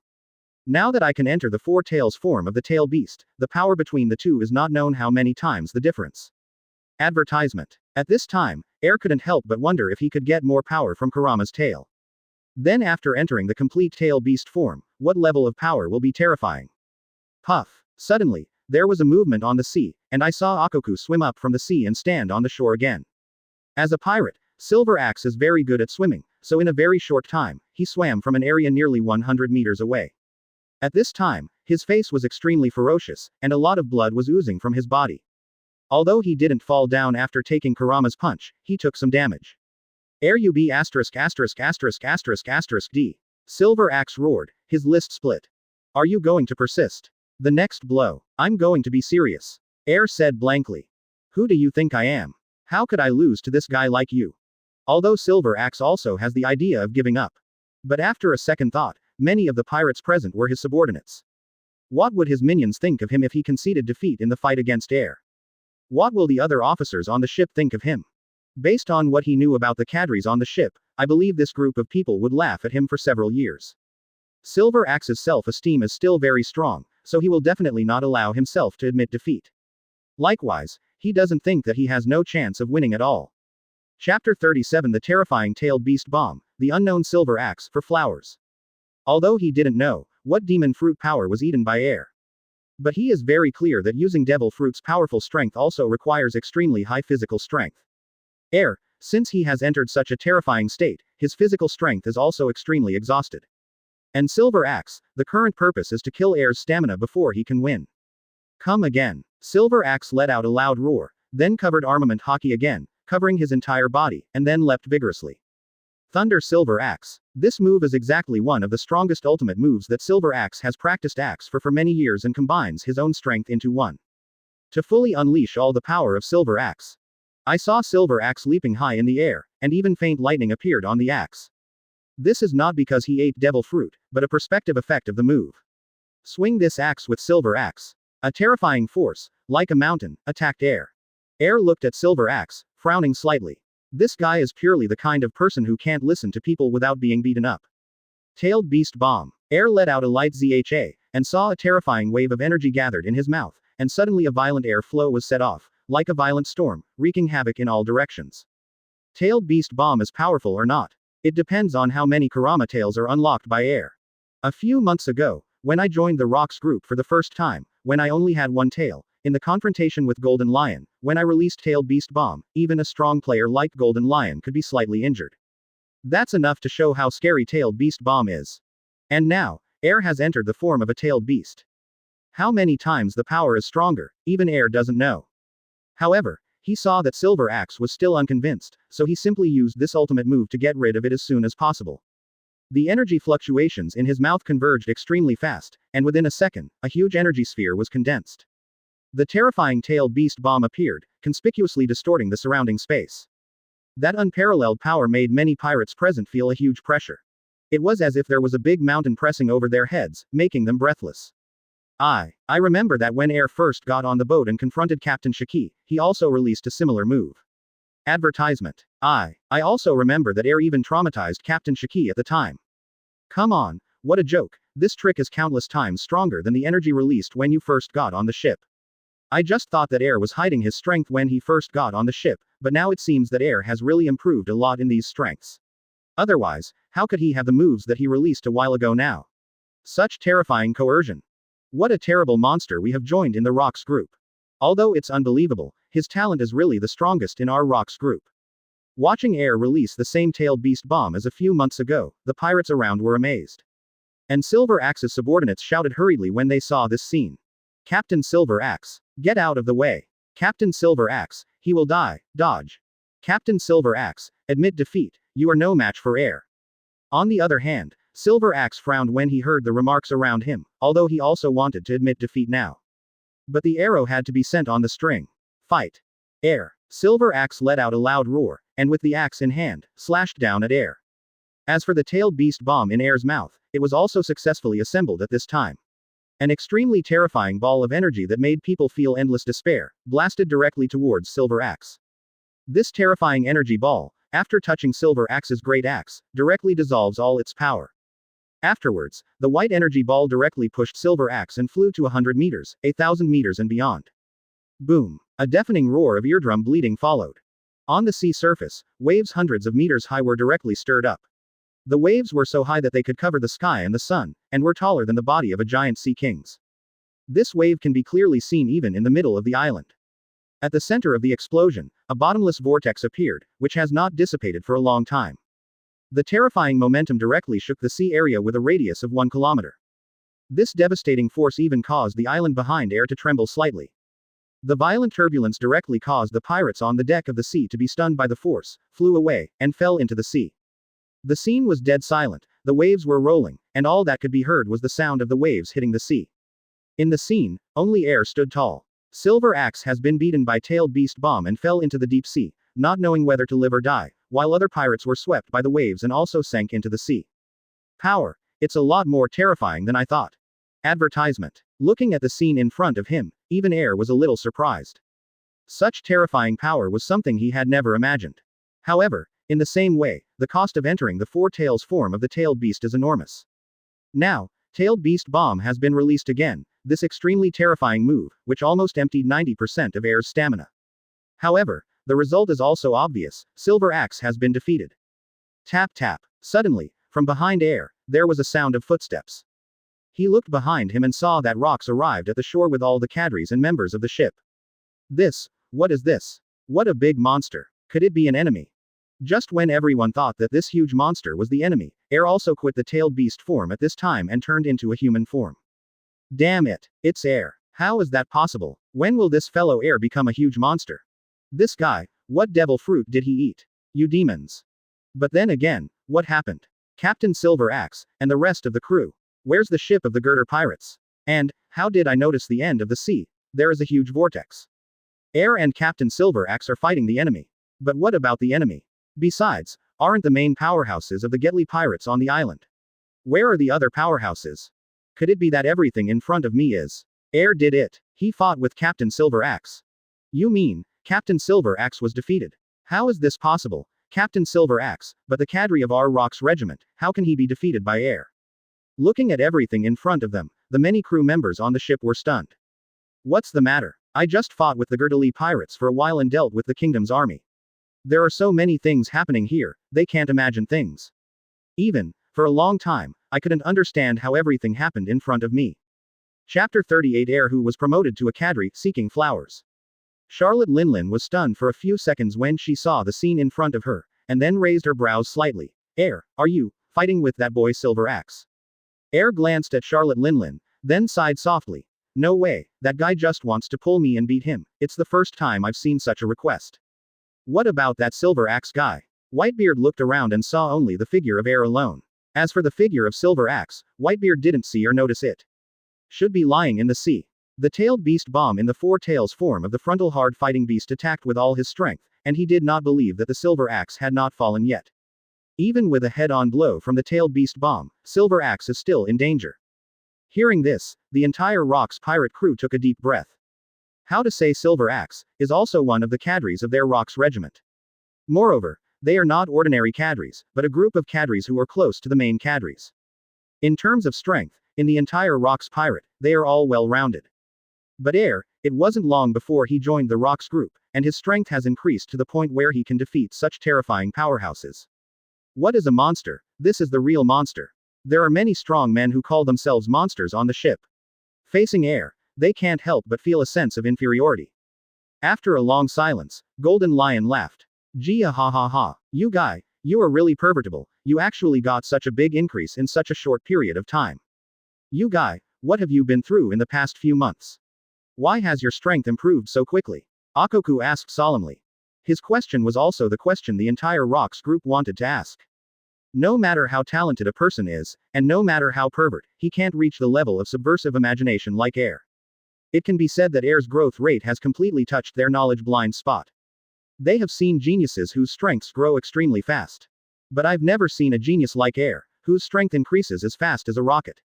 Now that I can enter the four tails form of the tail beast, the power between the two is not known how many times the difference. Advertisement. At this time, Air couldn't help but wonder if he could get more power from Kurama's tail. Then after entering the complete tail beast form, what level of power will be terrifying? Puff. Suddenly, there was a movement on the sea, and I saw Akoku swim up from the sea and stand on the shore again. As a pirate, Silver Axe is very good at swimming, so in a very short time, he swam from an area nearly 100 meters away. At this time, his face was extremely ferocious, and a lot of blood was oozing from his body. Although he didn't fall down after taking Kurama's punch, he took some damage. Air UB ******** D. Silver Axe roared, his list split. Are you going to persist? The next blow. I'm going to be serious. Air said blankly. Who do you think I am? How could I lose to this guy like you? Although Silver Axe also has the idea of giving up. But after a second thought, many of the pirates present were his subordinates. What would his minions think of him if he conceded defeat in the fight against Air? What will the other officers on the ship think of him? Based on what he knew about the cadres on the ship, I believe this group of people would laugh at him for several years. Silver Axe's self-esteem is still very strong, so he will definitely not allow himself to admit defeat. Likewise, he doesn't think that he has no chance of winning at all. Chapter 37 The Terrifying Tailed Beast Bomb, the Unknown Silver Axe, for Flowers. Although he didn't know what demon fruit power was eaten by Air. But he is very clear that using devil fruit's powerful strength also requires extremely high physical strength. Air, since he has entered such a terrifying state, his physical strength is also extremely exhausted. And Silver Axe, the current purpose is to kill Air's stamina before he can win. Come again. Silver Axe let out a loud roar, then covered armament hockey again, covering his entire body, and then leapt vigorously. Thunder Silver Axe. This move is exactly one of the strongest ultimate moves that Silver Axe has practiced Axe for many years and combines his own strength into one. To fully unleash all the power of Silver Axe. I saw Silver Axe leaping high in the air, and even faint lightning appeared on the axe. This is not because he ate devil fruit, but a perspective effect of the move. Swing this axe with Silver Axe. A terrifying force, like a mountain, attacked Air. Air looked at Silver Axe, frowning slightly. This guy is purely the kind of person who can't listen to people without being beaten up. Tailed Beast Bomb. Air let out a light ZHA, and saw a terrifying wave of energy gathered in his mouth, and suddenly a violent air flow was set off, like a violent storm, wreaking havoc in all directions. Tailed Beast Bomb is powerful or not. It depends on how many Kurama tails are unlocked by Air. A few months ago, when I joined the Rox group for the first time, when I only had one tail, in the confrontation with Golden Lion, when I released Tailed Beast Bomb, even a strong player like Golden Lion could be slightly injured. That's enough to show how scary Tailed Beast Bomb is. And now, Air has entered the form of a tailed beast. How many times the power is stronger, even Air doesn't know. However, he saw that Silver Axe was still unconvinced, so he simply used this ultimate move to get rid of it as soon as possible. The energy fluctuations in his mouth converged extremely fast, and within a second, a huge energy sphere was condensed. The terrifying Tailed Beast Bomb appeared, conspicuously distorting the surrounding space. That unparalleled power made many pirates present feel a huge pressure. It was as if there was a big mountain pressing over their heads, making them breathless. I remember that when Air first got on the boat and confronted Captain Shiki, he also released a similar move. Advertisement. I also remember that Air even traumatized Captain Shiki at the time. Come on, what a joke, this trick is countless times stronger than the energy released when you first got on the ship. I just thought that Air was hiding his strength when he first got on the ship, but now it seems that Air has really improved a lot in these strengths. Otherwise, how could he have the moves that he released a while ago now? Such terrifying coercion. What a terrible monster we have joined in the Rox group. Although it's unbelievable, his talent is really the strongest in our Rox group. Watching Air release the same Tailed Beast Bomb as a few months ago, the pirates around were amazed. And Silver Axe's subordinates shouted hurriedly when they saw this scene. Captain Silver Axe, get out of the way. Captain Silver Axe, he will die, dodge. Captain Silver Axe, admit defeat, you are no match for Air. On the other hand, Silver Axe frowned when he heard the remarks around him, although he also wanted to admit defeat now. But the arrow had to be sent on the string. Fight. Air. Silver Axe let out a loud roar, and with the axe in hand, slashed down at Air. As for the tailed beast bomb in Air's mouth, it was also successfully assembled at this time. An extremely terrifying ball of energy that made people feel endless despair, blasted directly towards Silver Axe. This terrifying energy ball, after touching Silver Axe's great axe, directly dissolves all its power. Afterwards, the white energy ball directly pushed Silver Axe and flew to 100 meters, 1,000 meters and beyond. Boom! A deafening roar of eardrum bleeding followed. On the sea surface, waves hundreds of meters high were directly stirred up. The waves were so high that they could cover the sky and the sun, and were taller than the body of a giant sea king's. This wave can be clearly seen even in the middle of the island. At the center of the explosion, a bottomless vortex appeared, which has not dissipated for a long time. The terrifying momentum directly shook the sea area with a radius of 1 kilometer. This devastating force even caused the island behind Air to tremble slightly. The violent turbulence directly caused the pirates on the deck of the sea to be stunned by the force, flew away, and fell into the sea. The scene was dead silent, the waves were rolling, and all that could be heard was the sound of the waves hitting the sea. In the scene, only Air stood tall. Silver Axe has been beaten by tailed beast bomb and fell into the deep sea, not knowing whether to live or die, while other pirates were swept by the waves and also sank into the sea. Power. It's a lot more terrifying than I thought. Advertisement. Looking at the scene in front of him, even Air was a little surprised. Such terrifying power was something he had never imagined. However, in the same way, the cost of entering the four tails form of the tailed beast is enormous. Now, tailed beast bomb has been released again, this extremely terrifying move, which almost emptied 90% of Air's stamina. However, the result is also obvious, Silver Axe has been defeated. Tap tap. Suddenly, from behind Air, there was a sound of footsteps. He looked behind him and saw that Rox arrived at the shore with all the cadres and members of the ship. What is this? What a big monster. Could it be an enemy? Just when everyone thought that this huge monster was the enemy, Air also quit the tailed beast form at this time and turned into a human form. Damn it, it's Air. How is that possible? When will this fellow Air become a huge monster? This guy, what devil fruit did he eat? You demons. But then again, what happened? Captain Silver Axe, and the rest of the crew. Where's the ship of the Gertrude Pirates? And, how did I notice the end of the sea? There is a huge vortex. Air and Captain Silver Axe are fighting the enemy. But what about the enemy? Besides, aren't the main powerhouses of the Gertrude Pirates on the island? Where are the other powerhouses? Could it be that everything in front of me is? Air did it. He fought with Captain Silver Axe. You mean, Captain Silver Axe was defeated? How is this possible? Captain Silver Axe, but the cadre of our Rox regiment, how can he be defeated by Air? Looking at everything in front of them, the many crew members on the ship were stunned. What's the matter? I just fought with the Gertrude Pirates for a while and dealt with the kingdom's army. There are so many things happening here, they can't imagine things. Even, for a long time, I couldn't understand how everything happened in front of me. Chapter 38 Air who was promoted to a cadre, seeking flowers. Charlotte Linlin was stunned for a few seconds when she saw the scene in front of her, and then raised her brows slightly. Air, are you fighting with that boy Silver Axe? Air glanced at Charlotte Linlin, then sighed softly. No way, that guy just wants to pull me and beat him, it's the first time I've seen such a request. What about that Silver Axe guy? Whitebeard looked around and saw only the figure of Air alone. As for the figure of Silver Axe, Whitebeard didn't see or notice it. Should be lying in the sea. The tailed beast bomb in the four tails form of the frontal hard fighting beast attacked with all his strength, and he did not believe that the Silver Axe had not fallen yet. Even with a head-on blow from the tailed beast bomb, Silver Axe is still in danger. Hearing this, the entire Rox pirate crew took a deep breath. How to say Silver Axe is also one of the cadres of their Rox regiment. Moreover, they are not ordinary cadres, but a group of cadres who are close to the main cadres. In terms of strength, in the entire Rox pirate, they are all well-rounded. But Air, it wasn't long before he joined the Rox group, and his strength has increased to the point where he can defeat such terrifying powerhouses. What is a monster? This is the real monster. There are many strong men who call themselves monsters on the ship. Facing Air, they can't help but feel a sense of inferiority. After a long silence, Golden Lion laughed. Gee ha ha ha. You guy, you are really pervertible, you actually got such a big increase in such a short period of time. You guy, what have you been through in the past few months? Why has your strength improved so quickly? Akoku asked solemnly. His question was also the question the entire Rox group wanted to ask. No matter how talented a person is, and no matter how pervert, he can't reach the level of subversive imagination like air. It can be said that air's growth rate has completely touched their knowledge blind spot. They have seen geniuses whose strengths grow extremely fast. But I've never seen a genius like air, whose strength increases as fast as a rocket.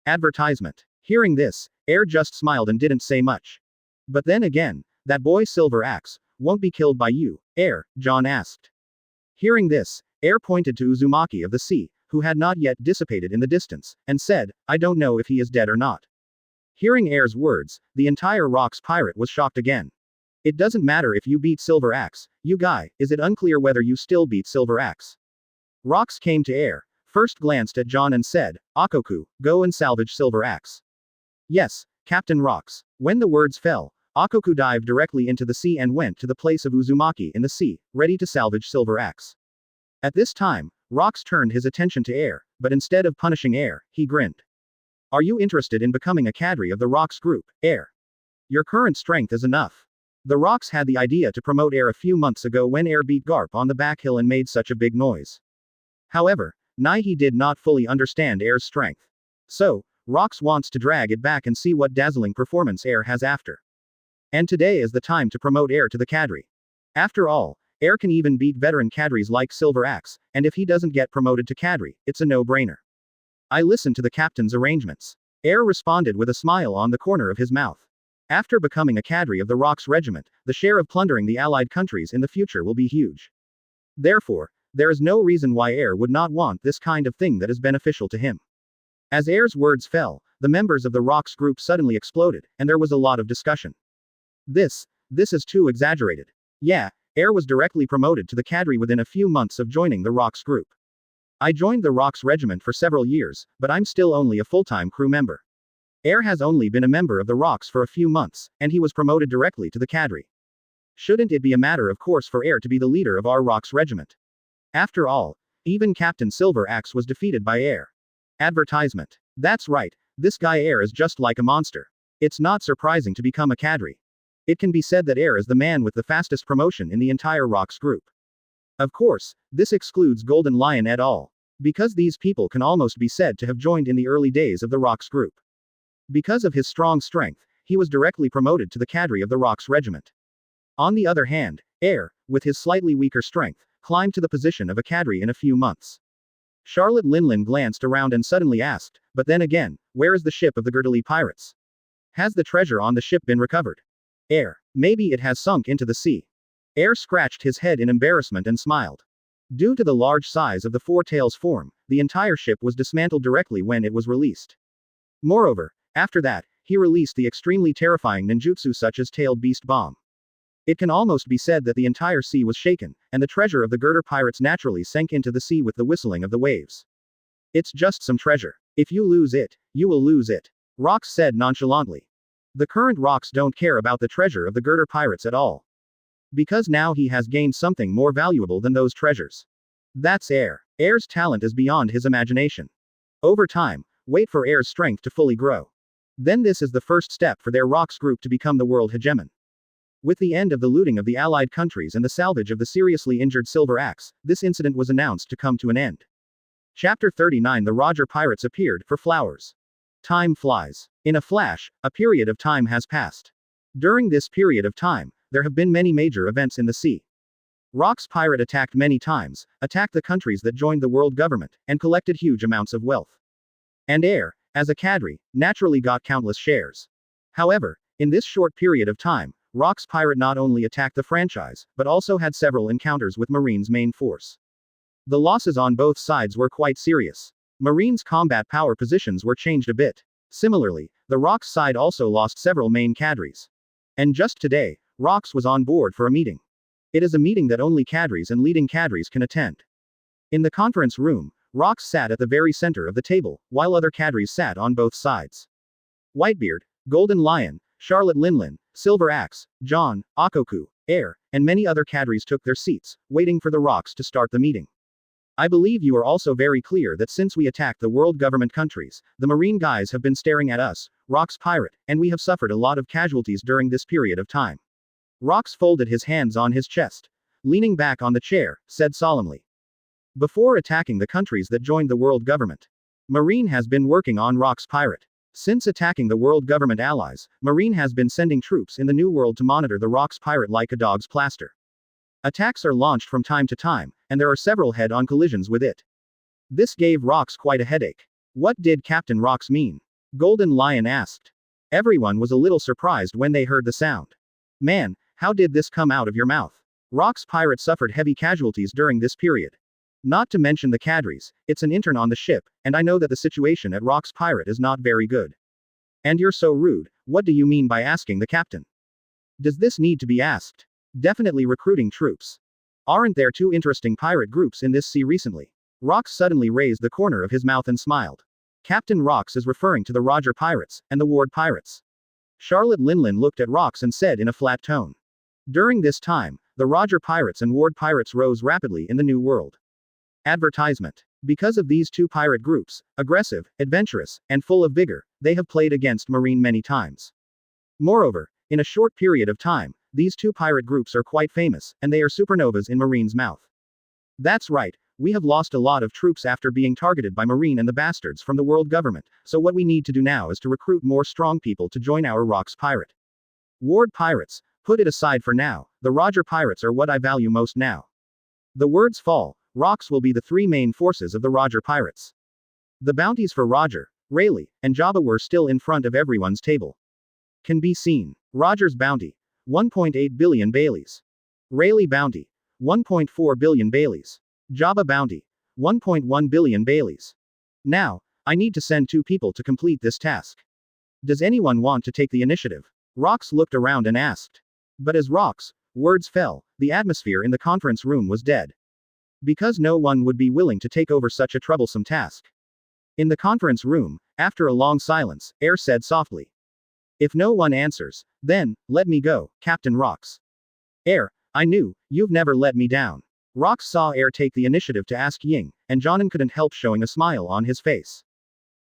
Advertisement. Hearing this, air just smiled and didn't say much. But then again, that boy Silver Axe won't be killed by you, air, John asked. Hearing this, air pointed to Uzumaki of the sea, who had not yet dissipated in the distance, and said, I don't know if he is dead or not. Hearing air's words, the entire Rox Pirate was shocked again. It doesn't matter if you beat Silver Axe, you guy, is it unclear whether you still beat Silver Axe? Rox came to air, first glanced at John and said, Akoku, go and salvage Silver Axe. Yes, Captain Rox. When the words fell, Akoku dived directly into the sea and went to the place of Uzumaki in the sea, ready to salvage Silver Axe. At this time, Rox turned his attention to air, but instead of punishing air, he grinned. Are you interested in becoming a cadre of the Rox group, air? Your current strength is enough. The Rox had the idea to promote air a few months ago when air beat Garp on the back hill and made such a big noise. However, Naihi did not fully understand air's strength. So, Rox wants to drag it back and see what dazzling performance air has after. And today is the time to promote air to the cadre. After all, air can even beat veteran cadres like Silver Axe, and if he doesn't get promoted to cadre, it's a no-brainer. I listened to the captain's arrangements. Air responded with a smile on the corner of his mouth. After becoming a cadre of the Rox regiment, the share of plundering the allied countries in the future will be huge. Therefore, there is no reason why Air would not want this kind of thing that is beneficial to him. As Air's words fell, the members of the Rox group suddenly exploded, and there was a lot of discussion. This is too exaggerated. Yeah, Air was directly promoted to the cadre within a few months of joining the Rox group. I joined the Rox regiment for several years, but I'm still only a full-time crew member. Air has only been a member of the Rox for a few months, and he was promoted directly to the cadre. Shouldn't it be a matter of course for Air to be the leader of our Rox regiment? After all, even Captain Silver Axe was defeated by Air. Advertisement. That's right, this guy Air is just like a monster. It's not surprising to become a cadre. It can be said that Air is the man with the fastest promotion in the entire Rox group. Of course, this excludes Golden Lion et al. Because these people can almost be said to have joined in the early days of the Rox group. Because of his strong strength, he was directly promoted to the cadre of the Rox regiment. On the other hand, Air, with his slightly weaker strength, climbed to the position of a cadre in a few months. Charlotte Linlin glanced around and suddenly asked, but then again, where is the ship of the Gertrude Pirates? Has the treasure on the ship been recovered? Air, maybe it has sunk into the sea. Air scratched his head in embarrassment and smiled. Due to the large size of the Four Tails form, the entire ship was dismantled directly when it was released. Moreover, after that, he released the extremely terrifying ninjutsu such as Tailed Beast Bomb. It can almost be said that the entire sea was shaken, and the treasure of the Gertrude Pirates naturally sank into the sea with the whistling of the waves. It's just some treasure. If you lose it, you will lose it. Rox said nonchalantly. The current Rox don't care about the treasure of the Gertrude Pirates at all. Because now he has gained something more valuable than those treasures. That's Air. Air's talent is beyond his imagination. Over time, wait for Air's strength to fully grow. Then this is the first step for their Rox group to become the world hegemon. With the end of the looting of the allied countries and the salvage of the seriously injured Silver Axe, this incident was announced to come to an end. Chapter 39. The Roger Pirates appeared for flowers. Time flies. In a flash, a period of time has passed. During this period of time, there have been many major events in the sea. Rox Pirate attacked many times, attacked the countries that joined the world government, and collected huge amounts of wealth. And Air, as a cadre, naturally got countless shares. However, in this short period of time, Rox Pirate not only attacked the franchise, but also had several encounters with Marine's main force. The losses on both sides were quite serious. Marine's combat power positions were changed a bit. Similarly, the Rox side also lost several main cadres. And just today, Rox was on board for a meeting. It is a meeting that only cadres and leading cadres can attend. In the conference room, Rox sat at the very center of the table, while other cadres sat on both sides. Whitebeard, Golden Lion, Charlotte Linlin, Silver Axe, John, Akoku, Air, and many other cadres took their seats, waiting for the Rox to start the meeting. I believe you are also very clear that since we attacked the world government countries, the Marine guys have been staring at us, Rox Pirate, and we have suffered a lot of casualties during this period of time. Rox folded his hands on his chest. Leaning back on the chair, said solemnly. before attacking the countries that joined the world government. Marine has been working on Rox Pirate. Since attacking the world government allies, Marine has been sending troops in the New World to monitor the Rox Pirate like a dog's plaster. Attacks are launched from time to time, and there are several head-on collisions with it. This gave Rox quite a headache. What did Captain Rox mean? Golden Lion asked. Everyone was a little surprised when they heard the sound. Man, how did this come out of your mouth? Rox Pirate suffered heavy casualties during this period. Not to mention the cadres, it's an intern on the ship, and I know that the situation at Rox Pirate is not very good. And you're so rude, what do you mean by asking the captain? Does this need to be asked? Definitely recruiting troops. Aren't there two interesting pirate groups in this sea recently? Rox suddenly raised the corner of his mouth and smiled. Captain Rox is referring to the Roger Pirates, and the Ward Pirates. Charlotte Linlin looked at Rox and said in a flat tone. During this time, the Roger Pirates and Ward Pirates rose rapidly in the New World. Advertisement. Because of these two pirate groups, aggressive, adventurous, and full of vigor, they have played against Marine many times. Moreover, in a short period of time, these two pirate groups are quite famous, and they are supernovas in Marine's mouth. That's right, we have lost a lot of troops after being targeted by Marine and the bastards from the world government, so what we need to do now is to recruit more strong people to join our Rox Pirate. Ward Pirates, put it aside for now, the Roger Pirates are what I value most now. The words fall, Rox will be the three main forces of the Roger Pirates. The bounties for Roger, Rayleigh, and Jabba were still in front of everyone's table. Can be seen. Roger's bounty, 1.8 billion Baileys. Rayleigh bounty, 1.4 billion Baileys. Jabba bounty, 1.1 billion Baileys. Now, I need to send two people to complete this task. Does anyone want to take the initiative? Rox looked around and asked. But as Rox, words fell, the atmosphere in the conference room was dead. Because no one would be willing to take over such a troublesome task. In the conference room, after a long silence, Air said softly. If no one answers, then, let me go, Captain Rox. Air, I knew, you've never let me down. Rox saw Air take the initiative to ask Ying, and Jonan couldn't help showing a smile on his face.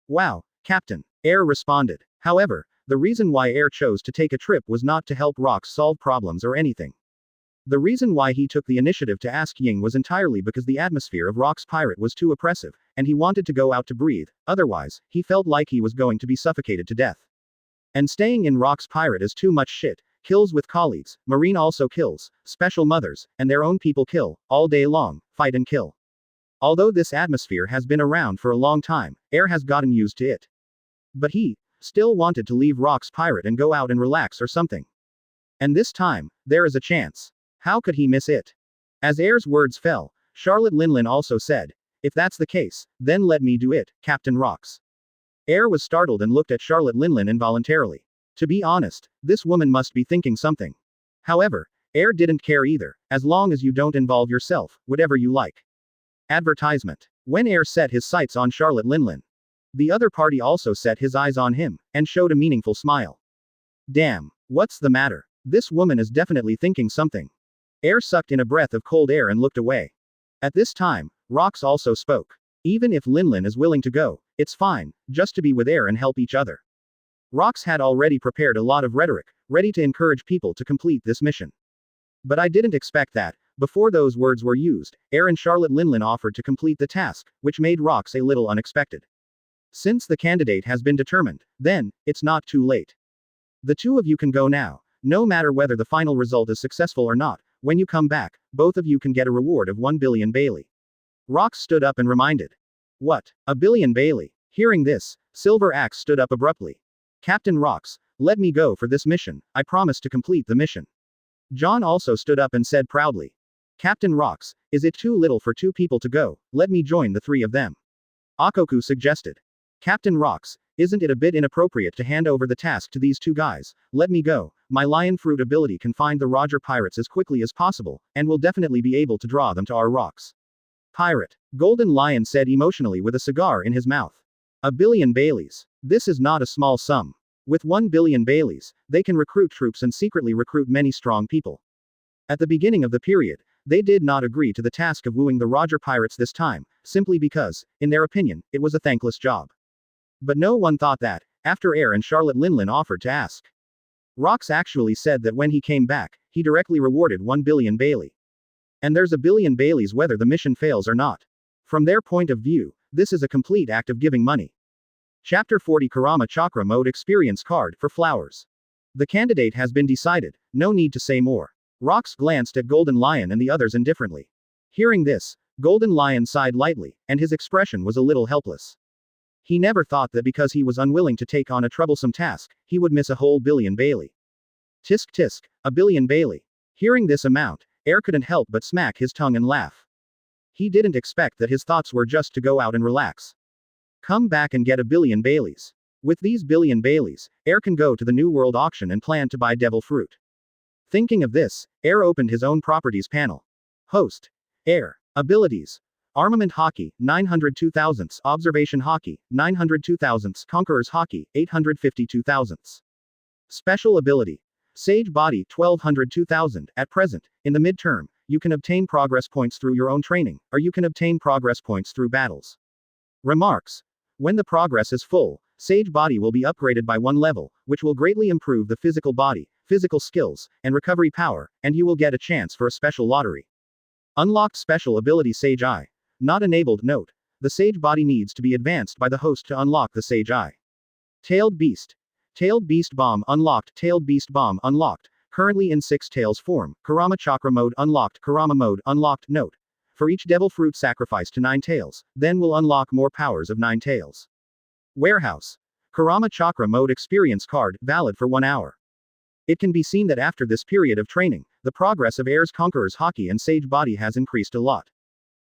Wow, Captain, Air responded. However, the reason why Air chose to take a trip was not to help Rox solve problems or anything. The reason why he took the initiative to ask Ying was entirely because the atmosphere of Rox Pirate was too oppressive, and he wanted to go out to breathe, otherwise, he felt like he was going to be suffocated to death. And staying in Rox Pirate is too much shit, kills with colleagues, Marine also kills, special mothers, and their own people kill, all day long, fight and kill. Although this atmosphere has been around for a long time, Air has gotten used to it. But he still wanted to leave Rox Pirate and go out and relax or something. And this time, there is a chance. How could he miss it? As Air's words fell, Charlotte Linlin also said, if that's the case, then let me do it, Captain Rox. Air was startled and looked at Charlotte Linlin involuntarily. To be honest, this woman must be thinking something. However, Air didn't care either, as long as you don't involve yourself, whatever you like. Advertisement. When Air set his sights on Charlotte Linlin, the other party also set his eyes on him, and showed a meaningful smile. Damn, what's the matter? This woman is definitely thinking something. Air sucked in a breath of cold air and looked away. At this time, Rox also spoke. Even if Linlin is willing to go, it's fine, just to be with Air and help each other. Rox had already prepared a lot of rhetoric, ready to encourage people to complete this mission. But I didn't expect that, before those words were used, Air and Charlotte Linlin offered to complete the task, which made Rox a little unexpected. Since the candidate has been determined, then, it's not too late. The two of you can go now, no matter whether the final result is successful or not. When you come back, both of you can get a reward of 1 billion Bailey. Rox stood up and reminded. What? A billion Bailey? Hearing this, Silver Axe stood up abruptly. Captain Rox, let me go for this mission, I promise to complete the mission. John also stood up and said proudly. Captain Rox, is it too little for two people to go? Let me join the three of them. Akoku suggested. Captain Rox, isn't it a bit inappropriate to hand over the task to these two guys? Let me go. My lion fruit ability can find the Roger Pirates as quickly as possible, and will definitely be able to draw them to our Rox Pirate. Golden Lion said emotionally with a cigar in his mouth. A billion Baileys. This is not a small sum. With 1 billion Baileys, they can recruit troops and secretly recruit many strong people. At the beginning of the period, they did not agree to the task of wooing the Roger Pirates this time, simply because, in their opinion, it was a thankless job. But no one thought that, after Air and Charlotte Linlin offered to ask. Rox actually said that when he came back, he directly rewarded 1 billion Bailey. And there's a billion Baileys whether the mission fails or not. From their point of view, this is a complete act of giving money. Chapter 40 Kurama Chakra Mode Experience Card for Flowers. The candidate has been decided, no need to say more. Rox glanced at Golden Lion and the others indifferently. Hearing this, Golden Lion sighed lightly, and his expression was a little helpless. He never thought that because he was unwilling to take on a troublesome task, he would miss a whole billion Bailey. Tisk tisk, a billion Bailey. Hearing this amount, Air couldn't help but smack his tongue and laugh. He didn't expect that his thoughts were just to go out and relax. Come back and get a billion Baileys. With these billion Baileys, Air can go to the New World auction and plan to buy devil fruit. Thinking of this, Air opened his own properties panel. Host. Air. Abilities. Armament Hockey, 902 thousandths. Observation Hockey, 902 thousandths. Conqueror's Hockey, 852 thousandths. Special Ability. Sage Body, 1202 thousand. At present, in the midterm, you can obtain progress points through your own training, or you can obtain progress points through battles. Remarks. When the progress is full, Sage Body will be upgraded by 1 level, which will greatly improve the physical body, physical skills, and recovery power, and you will get a chance for a special lottery. Unlocked Special Ability Sage Eye. Not enabled. Note. The Sage Body needs to be advanced by the host to unlock the Sage Eye. Tailed Beast. Tailed Beast Bomb unlocked. Tailed Beast Bomb unlocked. Currently in 6 tails form. Kurama Chakra Mode unlocked. Kurama Mode unlocked. Note. For each devil fruit sacrificed to 9 tails, then will unlock more powers of 9 tails. Warehouse. Kurama Chakra Mode Experience Card, valid for 1 hour. It can be seen that after this period of training, the progress of Air's Conqueror's Hockey and Sage Body has increased a lot.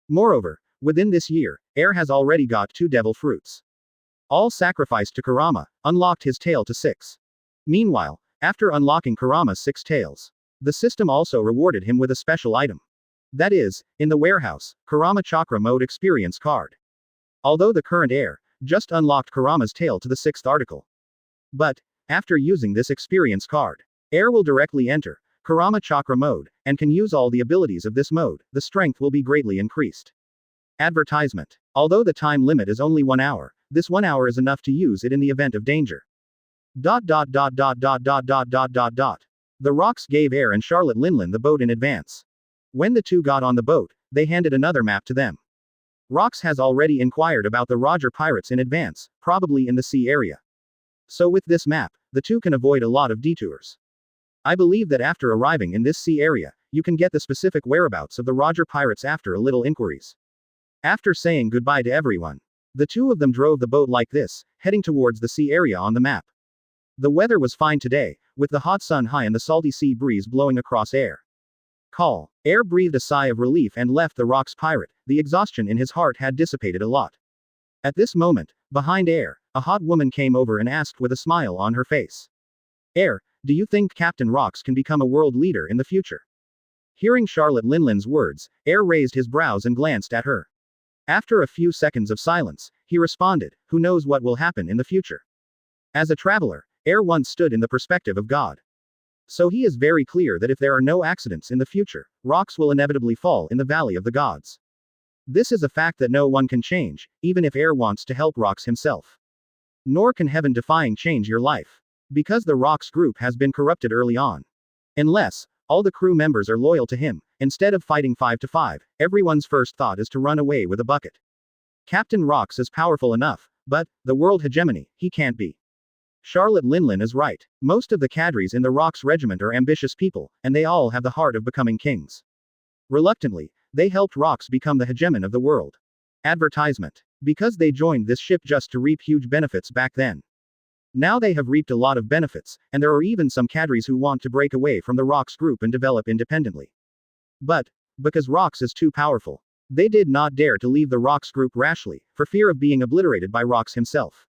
Moreover, within this year, Air has already got 2 devil fruits. All sacrificed to Kurama, unlocked his tail to 6. Meanwhile, after unlocking Kurama's 6 tails, the system also rewarded him with a special item. That is, in the warehouse, Kurama Chakra Mode Experience Card. Although the current Air just unlocked Kurama's tail to the 6th article. But, after using this experience card, Air will directly enter Kurama Chakra Mode, and can use all the abilities of this mode. The strength will be greatly increased. Advertisement. Although the time limit is only 1 hour, this 1 hour is enough to use it in the event of danger. The Rox gave Air and Charlotte Linlin the boat in advance. When the two got on the boat, they handed another map to them. Rox has already inquired about the Roger Pirates in advance, probably in the sea area. So with this map, the two can avoid a lot of detours. I believe that after arriving in this sea area, you can get the specific whereabouts of the Roger Pirates after a little inquiries. After saying goodbye to everyone, the two of them drove the boat like this, heading towards the sea area on the map. The weather was fine today, with the hot sun high and the salty sea breeze blowing across Air. Air breathed a sigh of relief and left the Rox Pirate. The exhaustion in his heart had dissipated a lot. At this moment, behind Air, a hot woman came over and asked with a smile on her face. Air, do you think Captain Rox can become a world leader in the future? Hearing Charlotte Linlin's words, Air raised his brows and glanced at her. After a few seconds of silence, he responded, who knows what will happen in the future? As a traveler, Air once stood in the perspective of God. So he is very clear that if there are no accidents in the future, Rox will inevitably fall in the Valley of the Gods. This is a fact that no one can change, even if Air wants to help Rox himself. Nor can heaven-defying change your life. Because the Rox group has been corrupted early on. Unless all the crew members are loyal to him, instead of fighting 5-5, everyone's first thought is to run away with a bucket. Captain Rox is powerful enough, but, the world hegemony, he can't be. Charlotte Linlin is right. Most of the cadres in the Rox regiment are ambitious people, and they all have the heart of becoming kings. Reluctantly, they helped Rox become the hegemon of the world. Advertisement. Because they joined this ship just to reap huge benefits back then. Now they have reaped a lot of benefits, and there are even some cadres who want to break away from the Rox group and develop independently. But, because Rox is too powerful, they did not dare to leave the Rox group rashly, for fear of being obliterated by Rox himself.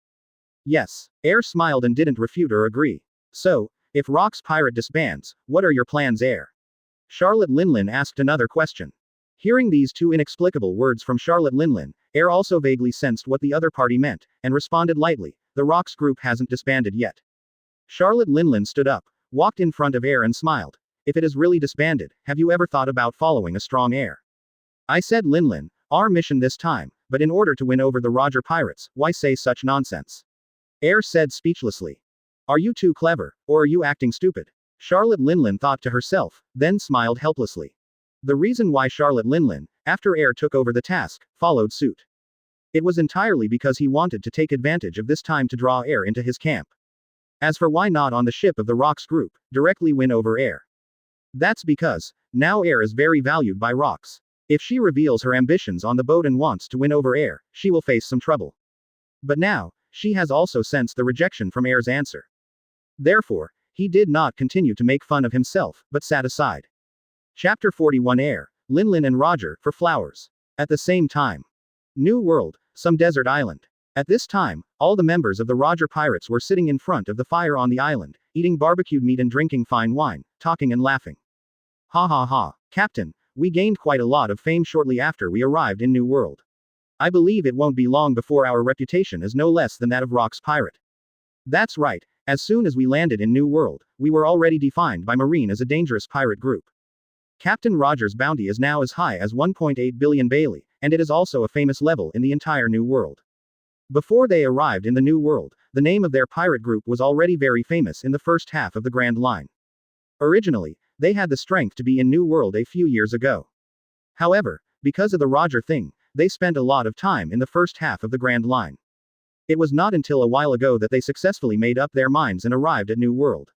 Yes, Air smiled and didn't refute or agree. So, if Rox Pirate disbands, what are your plans, Air? Charlotte Linlin asked another question. Hearing these two inexplicable words from Charlotte Linlin, Air also vaguely sensed what the other party meant, and responded lightly, the Rox group hasn't disbanded yet. Charlotte Linlin stood up, walked in front of Air and smiled. If it is really disbanded, have you ever thought about following a strong Air? I said Linlin, our mission this time, but in order to win over the Roger Pirates, why say such nonsense? Air said speechlessly. Are you too clever, or are you acting stupid? Charlotte Linlin thought to herself, then smiled helplessly. The reason why Charlotte Linlin after Air took over the task, followed suit. It was entirely because he wanted to take advantage of this time to draw Air into his camp. As for why not on the ship of the Rox group, directly win over Air. That's because, now Air is very valued by Rox. If she reveals her ambitions on the boat and wants to win over Air, she will face some trouble. But now, she has also sensed the rejection from Air's answer. Therefore, he did not continue to make fun of himself, but sat aside. Chapter 41 Air, Linlin and Roger, for flowers. At the same time. New World, some desert island. At this time, all the members of the Roger Pirates were sitting in front of the fire on the island, eating barbecued meat and drinking fine wine, talking and laughing. Ha ha ha, Captain, we gained quite a lot of fame shortly after we arrived in New World. I believe it won't be long before our reputation is no less than that of Rox Pirate. That's right, as soon as we landed in New World, we were already defined by Marine as a dangerous pirate group. Captain Roger's bounty is now as high as 1.8 billion Bailey, and it is also a famous level in the entire New World. Before they arrived in the New World, the name of their pirate group was already very famous in the first half of the Grand Line. Originally, they had the strength to be in New World a few years ago. However, because of the Roger thing, they spent a lot of time in the first half of the Grand Line. It was not until a while ago that they successfully made up their minds and arrived at New World.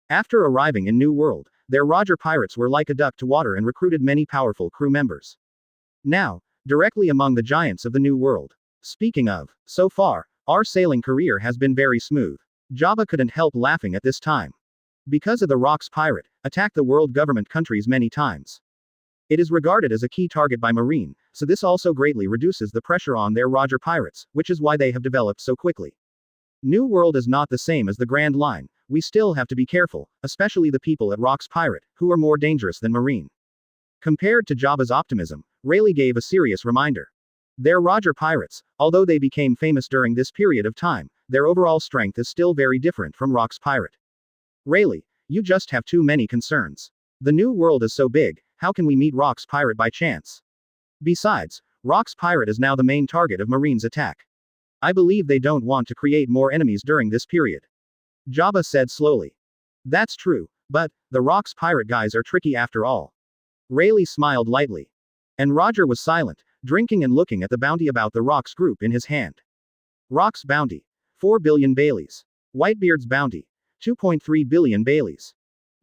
After arriving in New World, their Roger Pirates were like a duck to water and recruited many powerful crew members. Now, directly among the giants of the New World. Speaking of, so far, our sailing career has been very smooth. Jabba couldn't help laughing at this time. Because of the Rox Pirate, attacked the world government countries many times. It is regarded as a key target by Marine, so this also greatly reduces the pressure on their Roger Pirates, which is why they have developed so quickly. New World is not the same as the Grand Line, we still have to be careful, especially the people at Rox Pirate, who are more dangerous than Marine. Compared to Jabba's optimism, Rayleigh gave a serious reminder. Their Roger Pirates, although they became famous during this period of time, their overall strength is still very different from Rox Pirate. Rayleigh, you just have too many concerns. The New World is so big, how can we meet Rox Pirate by chance? Besides, Rox Pirate is now the main target of Marine's attack. I believe they don't want to create more enemies during this period. Jabba said slowly. That's true, but, the Rox Pirate guys are tricky after all. Rayleigh smiled lightly. And Roger was silent, drinking and looking at the bounty about the Rox group in his hand. Rox bounty. 4 billion Baileys. Whitebeard's bounty. 2.3 billion Baileys.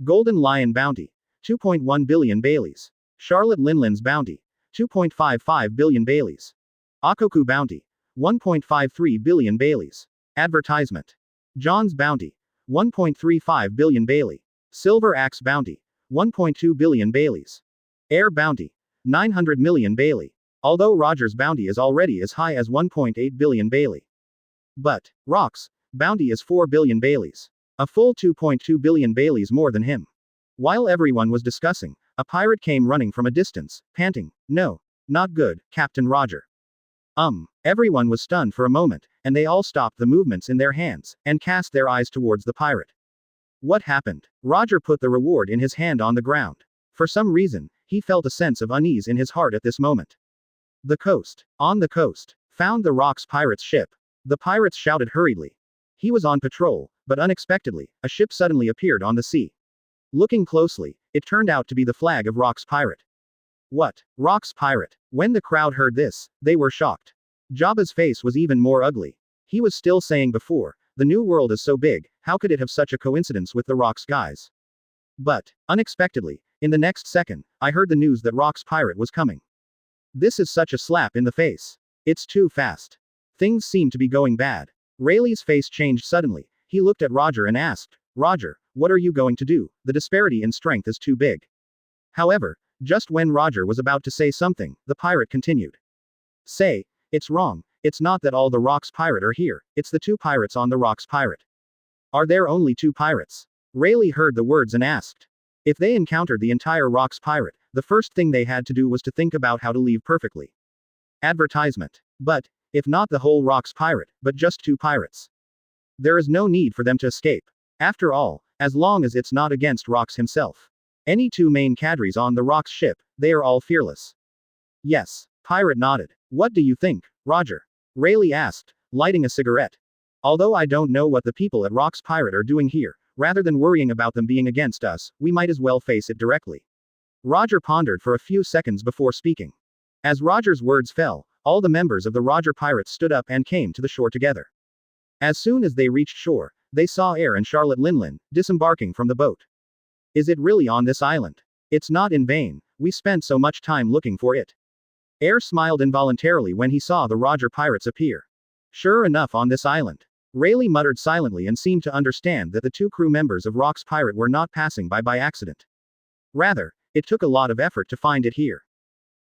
Golden Lion bounty. 2.1 billion Baileys. Charlotte Linlin's bounty. 2.55 billion Baileys. Akoku bounty. 1.53 billion Baileys. Advertisement. John's bounty. 1.35 billion Bailey. Silver Axe bounty. 1.2 billion Baileys. Air bounty. 900 million Bailey. Although Roger's bounty is already as high as 1.8 billion Bailey. But, Rox, bounty is 4 billion Baileys. A full 2.2 billion Baileys more than him. While everyone was discussing, a pirate came running from a distance, panting, "No, not good, Captain Roger." Everyone was stunned for a moment, and they all stopped the movements in their hands, and cast their eyes towards the pirate. What happened? Roger put the reward in his hand on the ground. For some reason, he felt a sense of unease in his heart at this moment. The coast. On the coast. Found the Rox Pirates ship. The pirates shouted hurriedly. He was on patrol, but unexpectedly, a ship suddenly appeared on the sea. Looking closely, it turned out to be the flag of Rox Pirate. What? Rox Pirate? When the crowd heard this, they were shocked. Jabba's face was even more ugly. He was still saying before, the New World is so big, how could it have such a coincidence with the Rox guys? But, unexpectedly, in the next second, I heard the news that Rox Pirate was coming. This is such a slap in the face. It's too fast. Things seem to be going bad. Rayleigh's face changed suddenly. He looked at Roger and asked, "Roger, what are you going to do? The disparity in strength is too big." However, just when Roger was about to say something, the pirate continued. "Say, it's wrong. It's not that all the Rox Pirate are here, it's the 2 pirates on the Rox Pirate." "Are there only 2 pirates?" Rayleigh heard the words and asked. If they encountered the entire Rox Pirate, the first thing they had to do was to think about how to leave perfectly. Advertisement. But, if not the whole Rox Pirate, but just 2 pirates. There is no need for them to escape. After all, as long as it's not against Rox himself. Any 2 main cadres on the Rox ship, they are all fearless. Yes. Pirate nodded. What do you think, Roger? Rayleigh asked, lighting a cigarette. Although I don't know what the people at Rox Pirate are doing here, rather than worrying about them being against us, we might as well face it directly. Roger pondered for a few seconds before speaking. As Roger's words fell, all the members of the Roger Pirates stood up and came to the shore together. As soon as they reached shore, they saw Air and Charlotte Linlin, disembarking from the boat. Is it really on this island? It's not in vain, we spent so much time looking for it. Air smiled involuntarily when he saw the Roger Pirates appear. Sure enough, on this island. Rayleigh muttered silently and seemed to understand that the two crew members of Rox Pirate were not passing by accident. Rather, it took a lot of effort to find it here.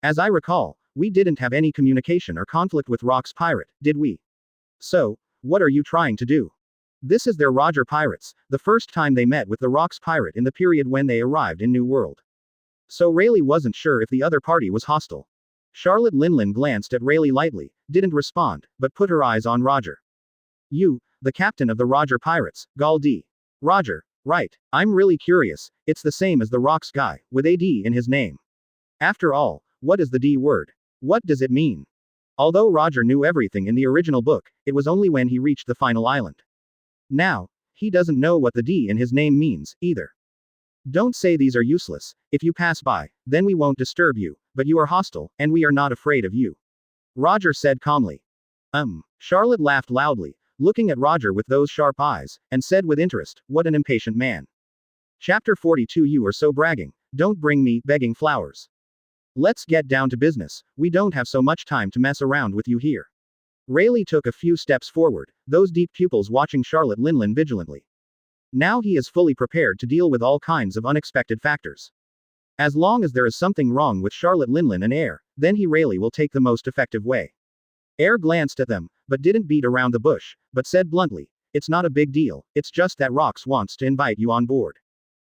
As I recall, we didn't have any communication or conflict with Rox Pirate, did we? So, what are you trying to do? This is their Roger Pirates, the first time they met with the Rox Pirate in the period when they arrived in New World. So Rayleigh wasn't sure if the other party was hostile. Charlotte Linlin glanced at Rayleigh lightly, didn't respond, but put her eyes on Roger. You, the captain of the Roger Pirates, Gall D. Roger, right, I'm really curious, it's the same as the Rox guy, with a D in his name. After all, what is the D word? What does it mean? Although Roger knew everything in the original book, it was only when he reached the final island. Now, he doesn't know what the D in his name means, either. Don't say these are useless, if you pass by, then we won't disturb you, but you are hostile, and we are not afraid of you. Roger said calmly. Charlotte laughed loudly, looking at Roger with those sharp eyes, and said with interest, what an impatient man. Chapter 42. You are so bragging, don't bring me begging flowers. Let's get down to business, we don't have so much time to mess around with you here. Rayleigh took a few steps forward, those deep pupils watching Charlotte Linlin vigilantly. Now he is fully prepared to deal with all kinds of unexpected factors. As long as there is something wrong with Charlotte Linlin and Air, then Rayleigh will take the most effective way. Air glanced at them, but didn't beat around the bush, but said bluntly, it's not a big deal, it's just that Rox wants to invite you on board.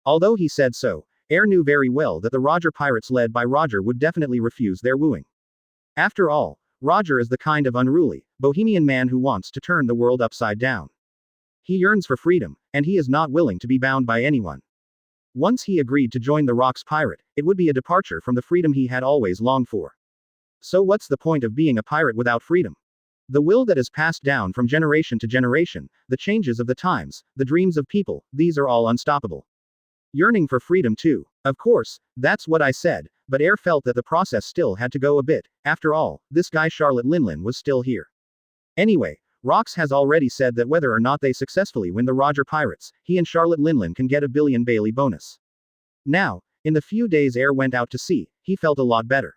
Although he said so, Air knew very well that the Roger Pirates led by Roger would definitely refuse their wooing. After all, Roger is the kind of unruly, bohemian man who wants to turn the world upside down. He yearns for freedom, and he is not willing to be bound by anyone. Once he agreed to join the Rox Pirate, it would be a departure from the freedom he had always longed for. So what's the point of being a pirate without freedom? The will that is passed down from generation to generation, the changes of the times, the dreams of people, these are all unstoppable. Yearning for freedom too. Of course, that's what I said, but Air felt that the process still had to go a bit. After all, this guy Charlotte Linlin was still here. Anyway, Rox has already said that whether or not they successfully win the Roger Pirates, he and Charlotte Linlin can get a billion Bailey bonus. Now, in the few days Air went out to sea, he felt a lot better.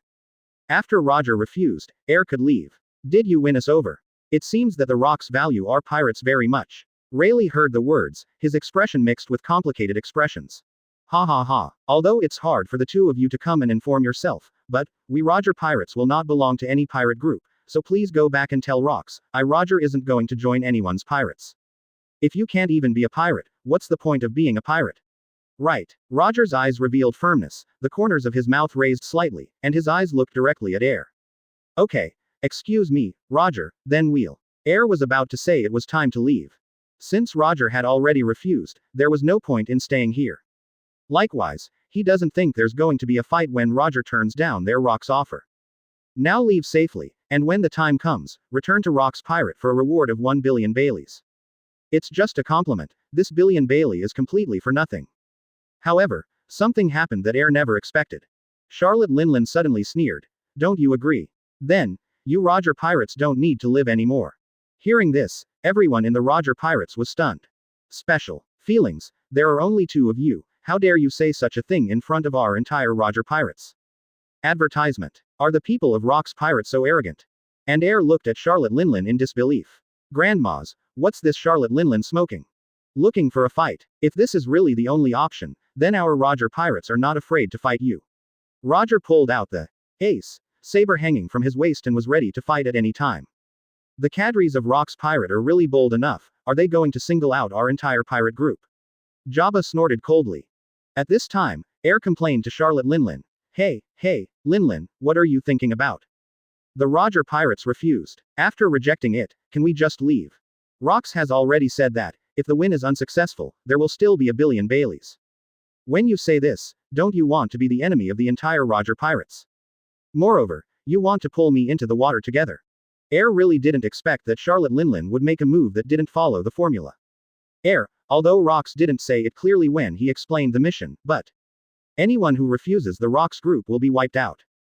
After Roger refused, Air could leave. Did you win us over? It seems that the Rox value our pirates very much. Rayleigh heard the words, his expression mixed with complicated expressions. Ha ha ha. Although it's hard for the two of you to come and inform yourself, but, we Roger Pirates will not belong to any pirate group, so please go back and tell Rox, Roger isn't going to join anyone's pirates. If you can't even be a pirate, what's the point of being a pirate? Right. Roger's eyes revealed firmness, the corners of his mouth raised slightly, and his eyes looked directly at Air. Okay. Excuse me, Roger, then we'll. Air was about to say it was time to leave. Since Roger had already refused, there was no point in staying here. Likewise, he doesn't think there's going to be a fight when Roger turns down their Rox offer. Now leave safely, and when the time comes, return to Rox Pirate for a reward of 1 billion Baileys. It's just a compliment, this billion Bailey is completely for nothing. However, something happened that Air never expected. Charlotte Linlin suddenly sneered. Don't you agree? Then, you Roger Pirates don't need to live anymore. Hearing this, everyone in the Roger Pirates was stunned. Special feelings, there are only two of you, how dare you say such a thing in front of our entire Roger Pirates? Advertisement. Are the people of Rox Pirates so arrogant? And Air looked at Charlotte Linlin in disbelief. Grandmas, what's this Charlotte Linlin smoking? Looking for a fight? If this is really the only option, then our Roger Pirates are not afraid to fight you. Roger pulled out the ace saber hanging from his waist and was ready to fight at any time. The cadres of Rox Pirate are really bold enough, are they going to single out our entire pirate group? Jabba snorted coldly. At this time, Air complained to Charlotte Linlin. Hey, Linlin, what are you thinking about? The Roger Pirates refused. After rejecting it, can we just leave? Rox has already said that, if the win is unsuccessful, there will still be a billion Baileys. When you say this, don't you want to be the enemy of the entire Roger Pirates? Moreover, you want to pull me into the water together. Air really didn't expect that Charlotte Linlin would make a move that didn't follow the formula. Air, although Rox didn't say it clearly when he explained the mission, but anyone who refuses the Rox group will be wiped out.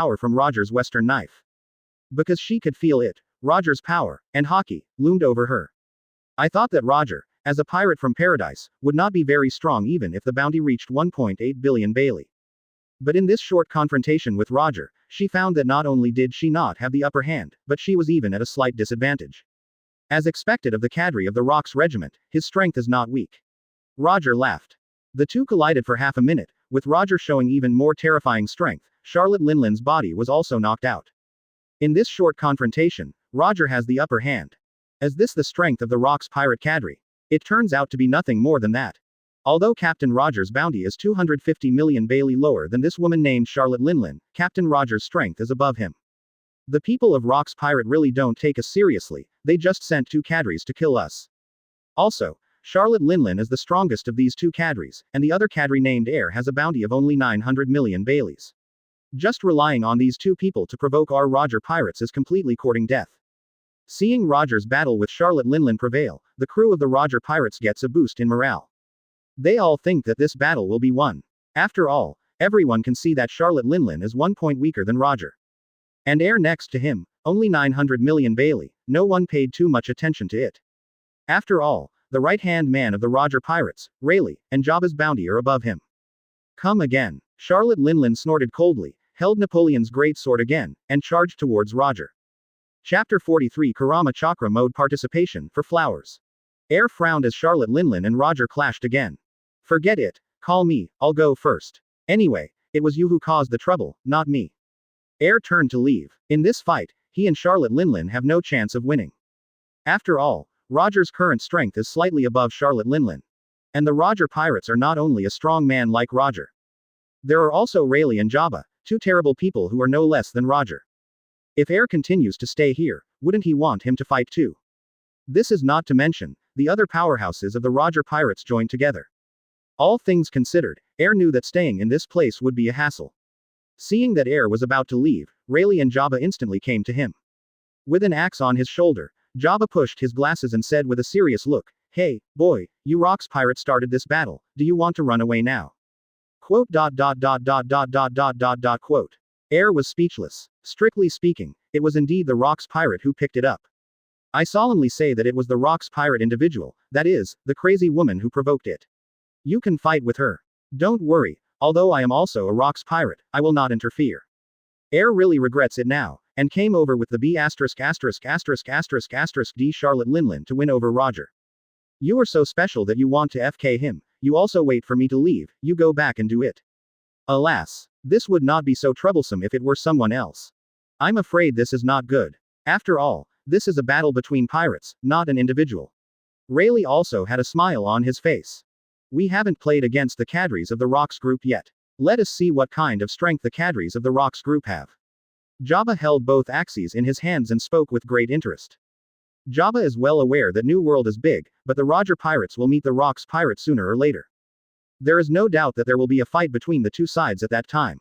power from Roger's Western knife. Because she could feel it, Roger's power, and haki, loomed over her. I thought that Roger, as a pirate from paradise, would not be very strong even if the bounty reached 1.8 billion Bailey. But in this short confrontation with Roger, she found that not only did she not have the upper hand, but she was even at a slight disadvantage. As expected of the cadre of the Rox regiment, his strength is not weak. Roger laughed. The two collided for half a minute, with Roger showing even more terrifying strength. Charlotte Linlin's body was also knocked out. In this short confrontation, Roger has the upper hand. Is this the strength of the Rox pirate cadre? It turns out to be nothing more than that. Although Captain Roger's bounty is 250 million Bailey lower than this woman named Charlotte Linlin, Captain Roger's strength is above him. The people of Rox Pirate really don't take us seriously, they just sent two cadres to kill us. Also, Charlotte Linlin is the strongest of these two cadres, and the other cadre named Air has a bounty of only 900 million Baileys. Just relying on these two people to provoke our Roger Pirates is completely courting death. Seeing Roger's battle with Charlotte Linlin prevail, the crew of the Roger Pirates gets a boost in morale. They all think that this battle will be won. After all, everyone can see that Charlotte Linlin is 1 point weaker than Roger. And Air next to him, only 900 million Bailey, no one paid too much attention to it. After all, the right-hand man of the Roger Pirates, Rayleigh, and Jabba's bounty are above him. Come again. Charlotte Linlin snorted coldly, held Napoleon's great sword again, and charged towards Roger. Chapter 43 Kurama Chakra Mode Participation for Flowers. Air frowned as Charlotte Linlin and Roger clashed again. Forget it, call me, I'll go first. Anyway, it was you who caused the trouble, not me. Air turned to leave. In this fight, he and Charlotte Linlin have no chance of winning. After all, Roger's current strength is slightly above Charlotte Linlin. And the Roger Pirates are not only a strong man like Roger. There are also Rayleigh and Jabba, two terrible people who are no less than Roger. If Air continues to stay here, wouldn't he want him to fight too? This is not to mention, the other powerhouses of the Roger Pirates joined together. All things considered, Air knew that staying in this place would be a hassle. Seeing that Air was about to leave, Rayleigh and Jabba instantly came to him. With an axe on his shoulder, Jabba pushed his glasses and said with a serious look, "Hey, boy, you Rox pirate started this battle, do you want to run away now?" Quote. Air was speechless. Strictly speaking, it was indeed the Rox pirate who picked it up. I solemnly say that it was the Rox pirate individual, that is, the crazy woman who provoked it. You can fight with her. Don't worry, although I am also a Rox pirate, I will not interfere. Air really regrets it now, and came over with the B***************** D Charlotte Linlin to win over Roger. You are so special that you want to FK him, you also wait for me to leave, you go back and do it. Alas, this would not be so troublesome if it were someone else. I'm afraid this is not good. After all, this is a battle between pirates, not an individual. Rayleigh also had a smile on his face. We haven't played against the cadres of the Rox group yet. Let us see what kind of strength the cadres of the Rox group have. Jabba held both axes in his hands and spoke with great interest. Jabba is well aware that New World is big, but the Roger Pirates will meet the Rox Pirates sooner or later. There is no doubt that there will be a fight between the two sides at that time.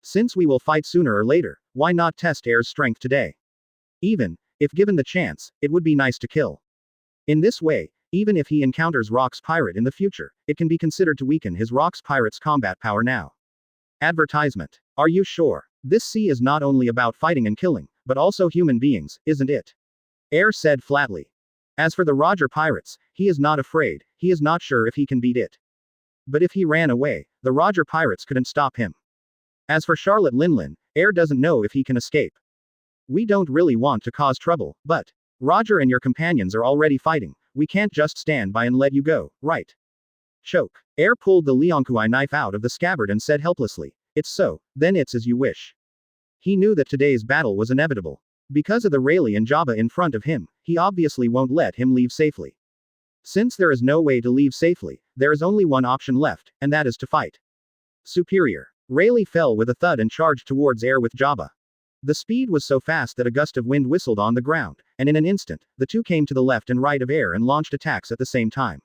Since we will fight sooner or later, why not test Air's strength today? Even, if given the chance, it would be nice to kill. In this way, even if he encounters Rox Pirate in the future, it can be considered to weaken his Rox Pirate's combat power now. Advertisement. Are you sure? This sea is not only about fighting and killing, but also human beings, isn't it? Air said flatly. As for the Roger Pirates, he is not afraid, he is not sure if he can beat it. But if he ran away, the Roger Pirates couldn't stop him. As for Charlotte Linlin, Air doesn't know if he can escape. We don't really want to cause trouble, but Roger and your companions are already fighting, we can't just stand by and let you go, right? Choke. Air pulled the Liankui knife out of the scabbard and said helplessly, it's so, then it's as you wish. He knew that today's battle was inevitable. Because of the Rayleigh and Jabba in front of him, he obviously won't let him leave safely. Since there is no way to leave safely, there is only one option left, and that is to fight. Superior. Rayleigh fell with a thud and charged towards Air with Jabba. The speed was so fast that a gust of wind whistled on the ground, and in an instant, the two came to the left and right of Air and launched attacks at the same time.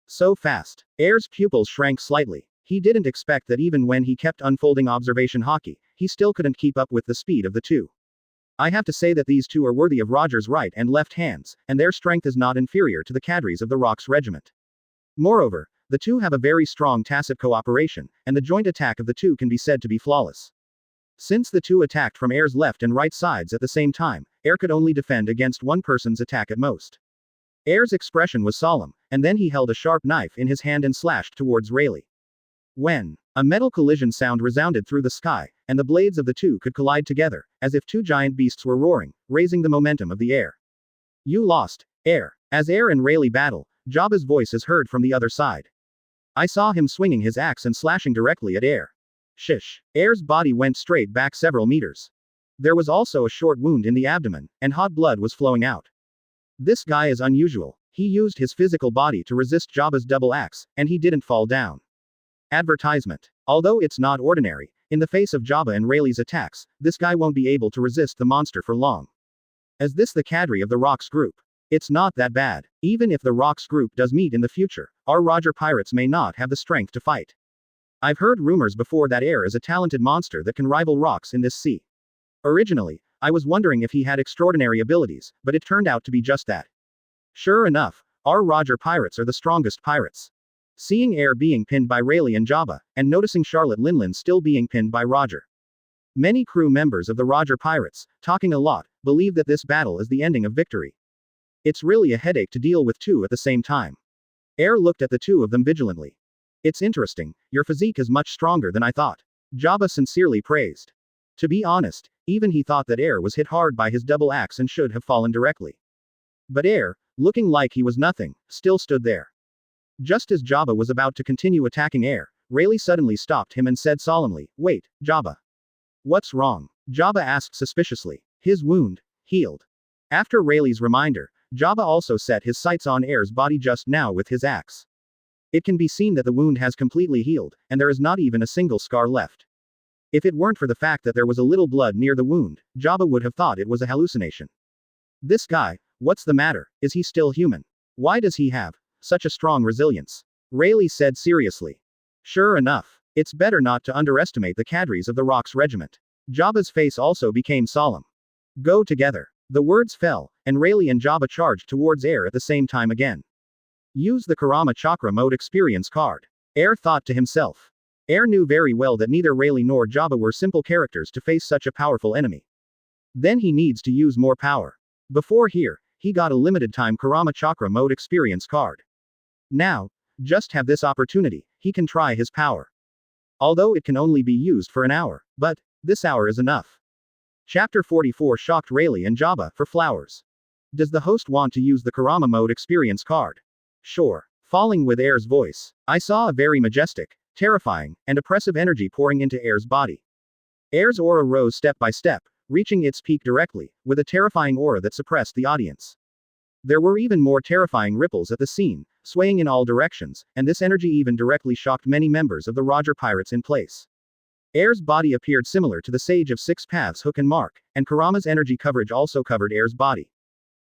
So fast. Air's pupils shrank slightly. He didn't expect that even when he kept unfolding observation hockey, he still couldn't keep up with the speed of the two. I have to say that these two are worthy of Roger's right and left hands, and their strength is not inferior to the cadres of the Rox regiment. Moreover, the two have a very strong tacit cooperation, and the joint attack of the two can be said to be flawless. Since the two attacked from Air's left and right sides at the same time, Air could only defend against one person's attack at most. Air's expression was solemn, and then he held a sharp knife in his hand and slashed towards Rayleigh. When a metal collision sound resounded through the sky, and the blades of the two could collide together, as if two giant beasts were roaring, raising the momentum of the air. You lost, Air. As Air and Rayleigh battle, Jabba's voice is heard from the other side. I saw him swinging his axe and slashing directly at Air. Shish. Air's body went straight back several meters. There was also a short wound in the abdomen, and hot blood was flowing out. This guy is unusual. He used his physical body to resist Jabba's double axe, and he didn't fall down. Advertisement. Although it's not ordinary, in the face of Jabba and Rayleigh's attacks, this guy won't be able to resist the monster for long. Is this the cadre of the Rox group? It's not that bad. Even if the Rox group does meet in the future, our Roger Pirates may not have the strength to fight. I've heard rumors before that Air is a talented monster that can rival Rox in this sea. Originally, I was wondering if he had extraordinary abilities, but it turned out to be just that. Sure enough, our Roger Pirates are the strongest pirates. Seeing Air being pinned by Rayleigh and Jabba, and noticing Charlotte Linlin still being pinned by Roger. Many crew members of the Roger Pirates, talking a lot, believe that this battle is the ending of victory. It's really a headache to deal with two at the same time. Air looked at the two of them vigilantly. It's interesting, your physique is much stronger than I thought. Jabba sincerely praised. To be honest, even he thought that Air was hit hard by his double axe and should have fallen directly. But Air, looking like he was nothing, still stood there. Just as Jabba was about to continue attacking Air, Rayleigh suddenly stopped him and said solemnly, Wait, Jabba. What's wrong? Jabba asked suspiciously. His wound, healed. After Rayleigh's reminder, Jabba also set his sights on Air's body just now with his axe. It can be seen that the wound has completely healed, and there is not even a single scar left. If it weren't for the fact that there was a little blood near the wound, Jabba would have thought it was a hallucination. This guy, what's the matter? Is he still human? Why does he have such a strong resilience? Rayleigh said seriously. Sure enough, it's better not to underestimate the cadres of the Rox regiment. Jabba's face also became solemn. Go together. The words fell, and Rayleigh and Jabba charged towards Air at the same time again. Use the Kurama chakra mode experience card. Air thought to himself. Air knew very well that neither Rayleigh nor Jabba were simple characters to face such a powerful enemy. Then he needs to use more power. Before here, he got a limited time Kurama chakra mode experience card. Now, just have this opportunity, he can try his power. Although it can only be used for an hour, but this hour is enough. Chapter 44 shocked Rayleigh and Jabba for flowers. Does the host want to use the Kurama mode experience card? Sure. Falling with Air's voice. I saw a very majestic, terrifying, and oppressive energy pouring into Air's body. Air's aura rose step by step, reaching its peak directly, with a terrifying aura that suppressed the audience. There were even more terrifying ripples at the scene, swaying in all directions, and this energy even directly shocked many members of the Roger Pirates in place. Air's body appeared similar to the Sage of Six Paths hook and mark, and Kurama's energy coverage also covered Air's body.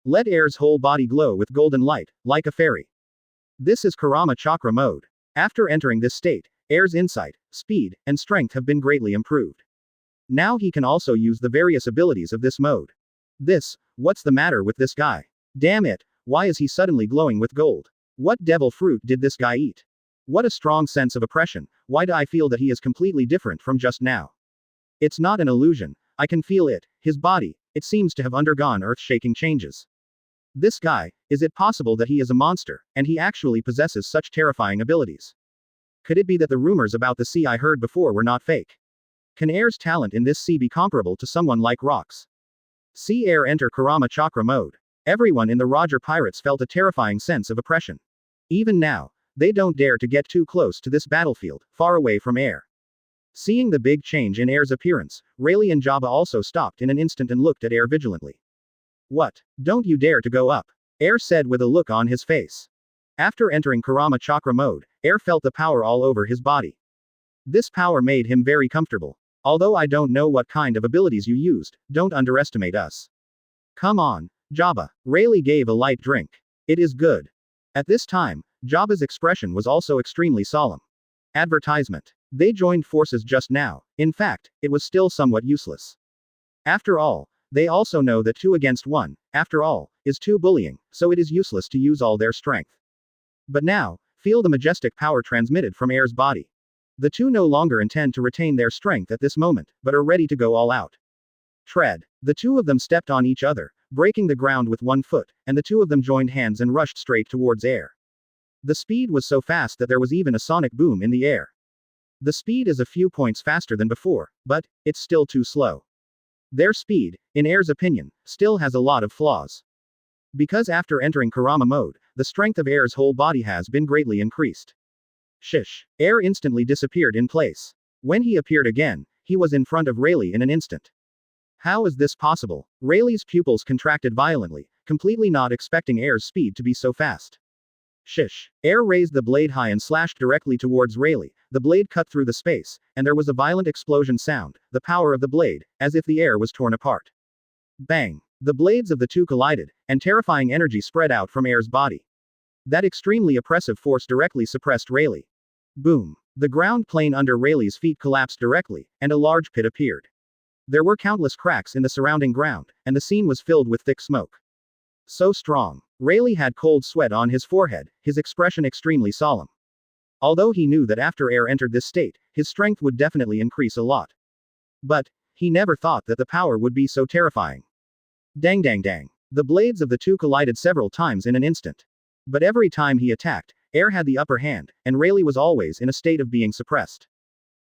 Let Air's whole body glow with golden light, like a fairy. This is Kurama chakra mode. After entering this state, Air's insight, speed, and strength have been greatly improved. Now he can also use the various abilities of this mode. What's the matter with this guy? Damn it, why is he suddenly glowing with gold? What devil fruit did this guy eat? What a strong sense of oppression, why do I feel that he is completely different from just now? It's not an illusion, I can feel it, his body, it seems to have undergone earth-shaking changes. This guy, is it possible that he is a monster, and he actually possesses such terrifying abilities? Could it be that the rumors about the sea I heard before were not fake? Can Air's talent in this sea be comparable to someone like Rox? See Air enter Kurama chakra mode. Everyone in the Roger Pirates felt a terrifying sense of oppression. Even now, they don't dare to get too close to this battlefield, far away from Air. Seeing the big change in Air's appearance, Rayleigh and Jabba also stopped in an instant and looked at Air vigilantly. What? Don't you dare to go up, Air said with a look on his face. After entering Kurama chakra mode, Air felt the power all over his body. This power made him very comfortable. Although I don't know what kind of abilities you used, don't underestimate us. Come on, Jabba. Rayleigh gave a light drink. It is good. At this time, Jabba's expression was also extremely solemn. Advertisement. They joined forces just now, in fact, it was still somewhat useless. After all, they also know that 2 against 1, after all, is too bullying, so it is useless to use all their strength. But now, feel the majestic power transmitted from Air's body. The 2 no longer intend to retain their strength at this moment, but are ready to go all out. Tread. The 2 of them stepped on each other, breaking the ground with 1 foot, and the 2 of them joined hands and rushed straight towards Air. The speed was so fast that there was even a sonic boom in the air. The speed is a few points faster than before, but it's still too slow. Their speed, in Air's opinion, still has a lot of flaws. Because after entering Kurama mode, the strength of Air's whole body has been greatly increased. Shish. Air instantly disappeared in place. When he appeared again, he was in front of Rayleigh in an instant. How is this possible? Rayleigh's pupils contracted violently, completely not expecting Air's speed to be so fast. Shish. Air raised the blade high and slashed directly towards Rayleigh. The blade cut through the space, and there was a violent explosion sound, the power of the blade, as if the air was torn apart. Bang. The blades of the 2 collided, and terrifying energy spread out from Air's body. That extremely oppressive force directly suppressed Rayleigh. Boom. The ground plane under Rayleigh's feet collapsed directly, and a large pit appeared. There were countless cracks in the surrounding ground, and the scene was filled with thick smoke. So strong. Rayleigh had cold sweat on his forehead, his expression extremely solemn. Although he knew that after Air entered this state, his strength would definitely increase a lot. But, he never thought that the power would be so terrifying. Dang dang dang. The blades of the 2 collided several times in an instant. But every time he attacked, Air had the upper hand, and Rayleigh was always in a state of being suppressed.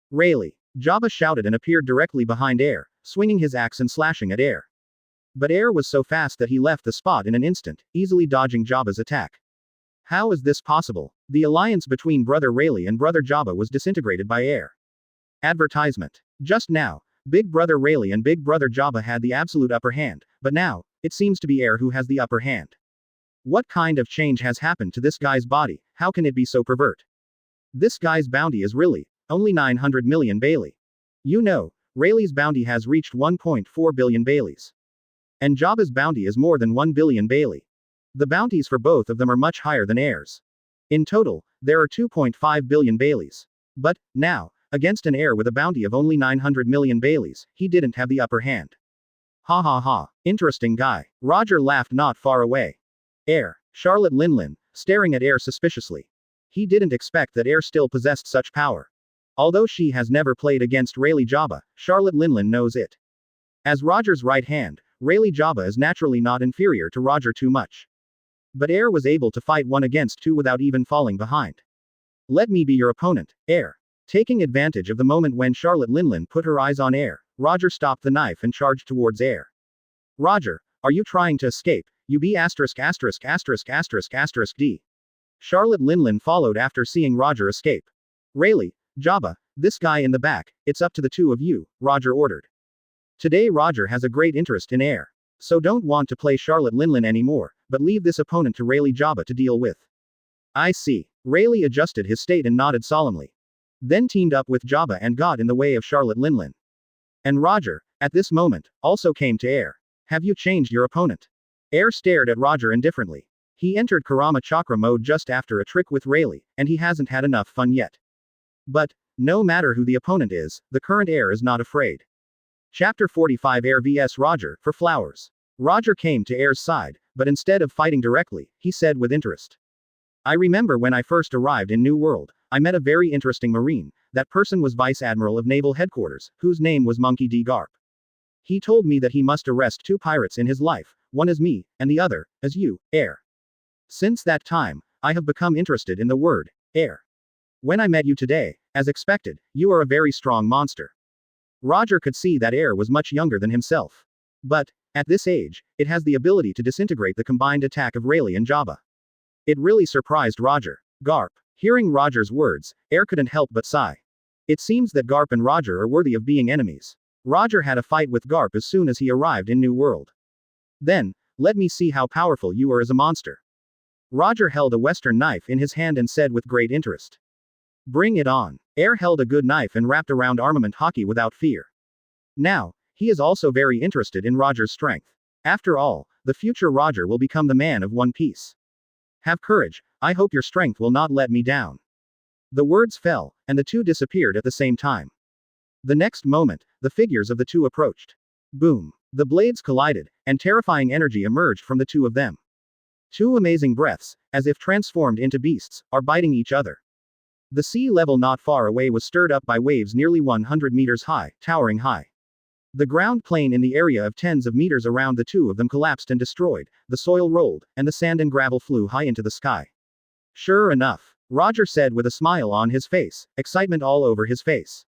Rayleigh. Jabba shouted and appeared directly behind Air, swinging his axe and slashing at Air. But Air was so fast that he left the spot in an instant, easily dodging Jabba's attack. How is this possible? The alliance between Brother Rayleigh and Brother Jabba was disintegrated by Air. Advertisement. Just now, Big Brother Rayleigh and Big Brother Jabba had the absolute upper hand, but now, it seems to be Air who has the upper hand. What kind of change has happened to this guy's body? How can it be so pervert? This guy's bounty is really only 900 million Bailey. You know, Rayleigh's bounty has reached 1.4 billion Baileys. And Jabba's bounty is more than 1 billion Bailey. The bounties for both of them are much higher than Air's. In total, there are 2.5 billion Baileys. But, now, against an Air with a bounty of only 900 million Baileys, he didn't have the upper hand. Ha ha ha, interesting guy. Roger laughed not far away. Air. Charlotte Linlin, staring at Air suspiciously. He didn't expect that Air still possessed such power. Although she has never played against Rayleigh Jabba, Charlotte Linlin knows it. As Roger's right hand, Rayleigh Jabba is naturally not inferior to Roger too much. But Air was able to fight 1 against 2 without even falling behind. Let me be your opponent, Air. Taking advantage of the moment when Charlotte Linlin put her eyes on Air, Roger stopped the knife and charged towards Air. Roger, are you trying to escape? You be asterisk asterisk asterisk asterisk asterisk D. Charlotte Linlin followed after seeing Roger escape. Rayleigh, Jabba, this guy in the back, it's up to the 2 of you, Roger ordered. Today Roger has a great interest in Air. So don't want to play Charlotte Linlin anymore, but leave this opponent to Rayleigh Jabba to deal with. I see. Rayleigh adjusted his state and nodded solemnly. Then teamed up with Jabba and got in the way of Charlotte Linlin. And Roger, at this moment, also came to Air. Have you changed your opponent? Air stared at Roger indifferently. He entered Kurama chakra mode just after a trick with Rayleigh, and he hasn't had enough fun yet. But, no matter who the opponent is, the current Air is not afraid. Chapter 45 Air vs Roger, for flowers. Roger came to Air's side, but instead of fighting directly, he said with interest. I remember when I first arrived in New World, I met a very interesting Marine. That person was Vice Admiral of Naval Headquarters, whose name was Monkey D. Garp. He told me that he must arrest 2 pirates in his life, one as me, and the other, as you, Air. Since that time, I have become interested in the word, Air. When I met you today, as expected, you are a very strong monster. Roger could see that Air was much younger than himself. But, at this age, it has the ability to disintegrate the combined attack of Rayleigh and Jabba. It really surprised Roger. Garp. Hearing Roger's words, Air couldn't help but sigh. It seems that Garp and Roger are worthy of being enemies. Roger had a fight with Garp as soon as he arrived in New World. Then, let me see how powerful you are as a monster. Roger held a western knife in his hand and said with great interest. Bring it on. Air held a good knife and wrapped around armament hockey without fear. Now, he is also very interested in Roger's strength. After all, the future Roger will become the man of One Piece. Have courage, I hope your strength will not let me down. The words fell, and the two disappeared at the same time. The next moment, the figures of the two approached. Boom. The blades collided, and terrifying energy emerged from the two of them. 2 amazing breaths, as if transformed into beasts, are biting each other. The sea level not far away was stirred up by waves nearly 100 meters high, towering high. The ground plane in the area of tens of meters around the two of them collapsed and destroyed, the soil rolled, and the sand and gravel flew high into the sky. Sure enough, Roger said with a smile on his face, excitement all over his face.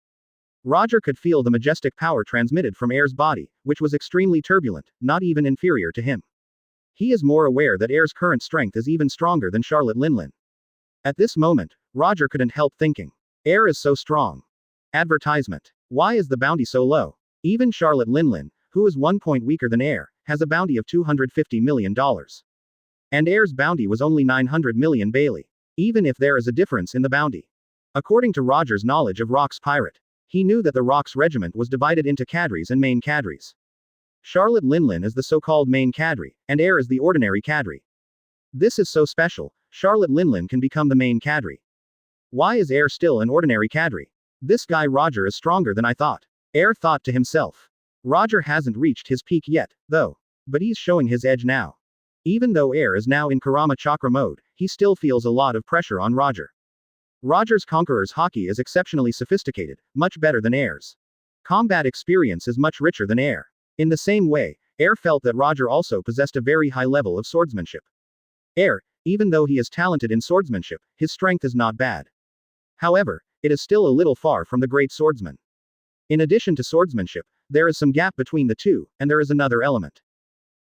Roger could feel the majestic power transmitted from Air's body, which was extremely turbulent, not even inferior to him. He is more aware that Air's current strength is even stronger than Charlotte Linlin. At this moment, Roger couldn't help thinking. Air is so strong. Advertisement. Why is the bounty so low? Even Charlotte Linlin, who is 1 point weaker than Air, has a bounty of $250 million. And Air's bounty was only 900 million Bailey. Even if there is a difference in the bounty. According to Roger's knowledge of Rox Pirate, he knew that the Rox regiment was divided into cadres and main cadres. Charlotte Linlin is the so-called main cadre, and Air is the ordinary cadre. This is so special, Charlotte Linlin can become the main cadre. Why is Air still an ordinary cadre? This guy Roger is stronger than I thought. Air thought to himself. Roger hasn't reached his peak yet, though. But he's showing his edge now. Even though Air is now in Kurama chakra mode, he still feels a lot of pressure on Roger. Roger's Conqueror's hockey is exceptionally sophisticated, much better than Air's. Combat experience is much richer than Air. In the same way, Air felt that Roger also possessed a very high level of swordsmanship. Air, even though he is talented in swordsmanship, his strength is not bad. However, it is still a little far from the great swordsman. In addition to swordsmanship, there is some gap between the two, and there is another element.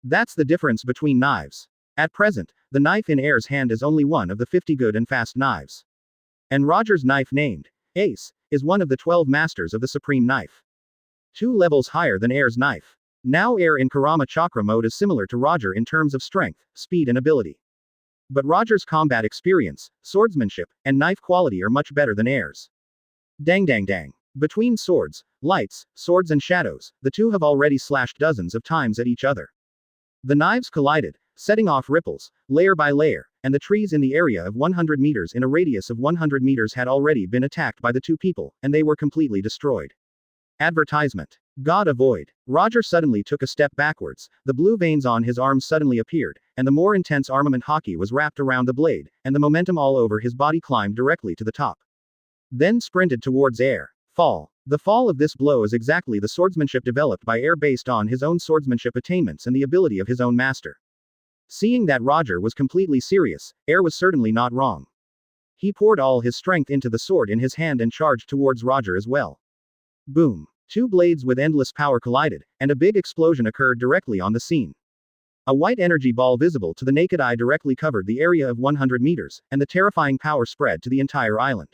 That's the difference between knives. At present, the knife in Air's hand is only one of the 50 good and fast knives. And Roger's knife named Ace is one of the 12 masters of the supreme knife. 2 levels higher than Air's knife. Now Air in Kurama chakra mode is similar to Roger in terms of strength, speed and ability. But Roger's combat experience, swordsmanship, and knife quality are much better than Air's. Dang dang dang. Between swords, lights, swords and shadows, the two have already slashed dozens of times at each other. The knives collided, setting off ripples, layer by layer, and the trees in the area of 100 meters in a radius of 100 meters had already been attacked by the two people, and they were completely destroyed. Advertisement. God avoid. Roger suddenly took a step backwards, the blue veins on his arms suddenly appeared, and the more intense armament hockey was wrapped around the blade, and the momentum all over his body climbed directly to the top. Then sprinted towards Air. Fall. The fall of this blow is exactly the swordsmanship developed by Air based on his own swordsmanship attainments and the ability of his own master. Seeing that Roger was completely serious, Air was certainly not wrong. He poured all his strength into the sword in his hand and charged towards Roger as well. Boom. 2 blades with endless power collided, and a big explosion occurred directly on the scene. A white energy ball visible to the naked eye directly covered the area of 100 meters, and the terrifying power spread to the entire island.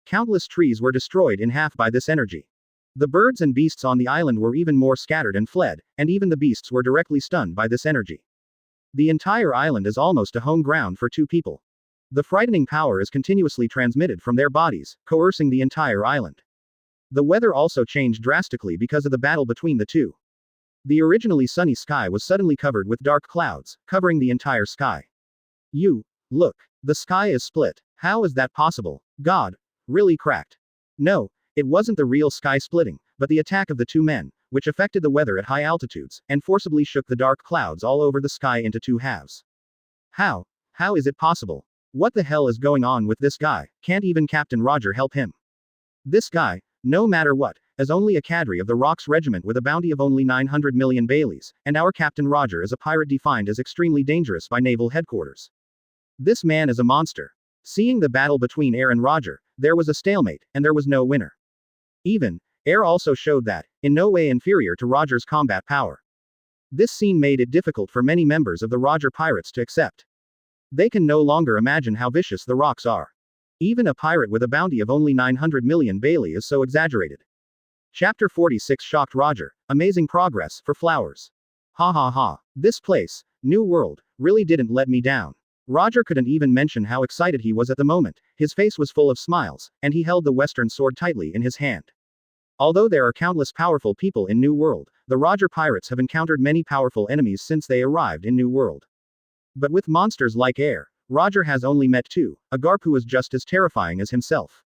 Countless trees were destroyed in half by this energy. The birds and beasts on the island were even more scattered and fled, and even the beasts were directly stunned by this energy. The entire island is almost a home ground for two people. The frightening power is continuously transmitted from their bodies, coercing the entire island. The weather also changed drastically because of the battle between the two. The originally sunny sky was suddenly covered with dark clouds, covering the entire sky. Look. The sky is split. How is that possible? God. Really cracked. No, it wasn't the real sky splitting, but the attack of the two men, which affected the weather at high altitudes, and forcibly shook the dark clouds all over the sky into two halves. How? How is it possible? What the hell is going on with this guy? Can't even Captain Roger help him? This guy, no matter what, is only a cadre of the Rox regiment with a bounty of only 900 million Baileys, and our Captain Roger is a pirate defined as extremely dangerous by naval headquarters. This man is a monster. Seeing the battle between Air and Roger, there was a stalemate, and there was no winner. Even, Air also showed that, in no way inferior to Roger's combat power. This scene made it difficult for many members of the Roger Pirates to accept. They can no longer imagine how vicious the Rox are. Even a pirate with a bounty of only 900 million Bailey is so exaggerated. Chapter 46 shocked Roger. Amazing progress for flowers. Ha ha ha. This place, New World, really didn't let me down. Roger couldn't even mention how excited he was at the moment. His face was full of smiles, and he held the Western sword tightly in his hand. Although there are countless powerful people in New World, the Roger Pirates have encountered many powerful enemies since they arrived in New World. But with monsters like Air, Roger has only met two, a Garp who is just as terrifying as himself.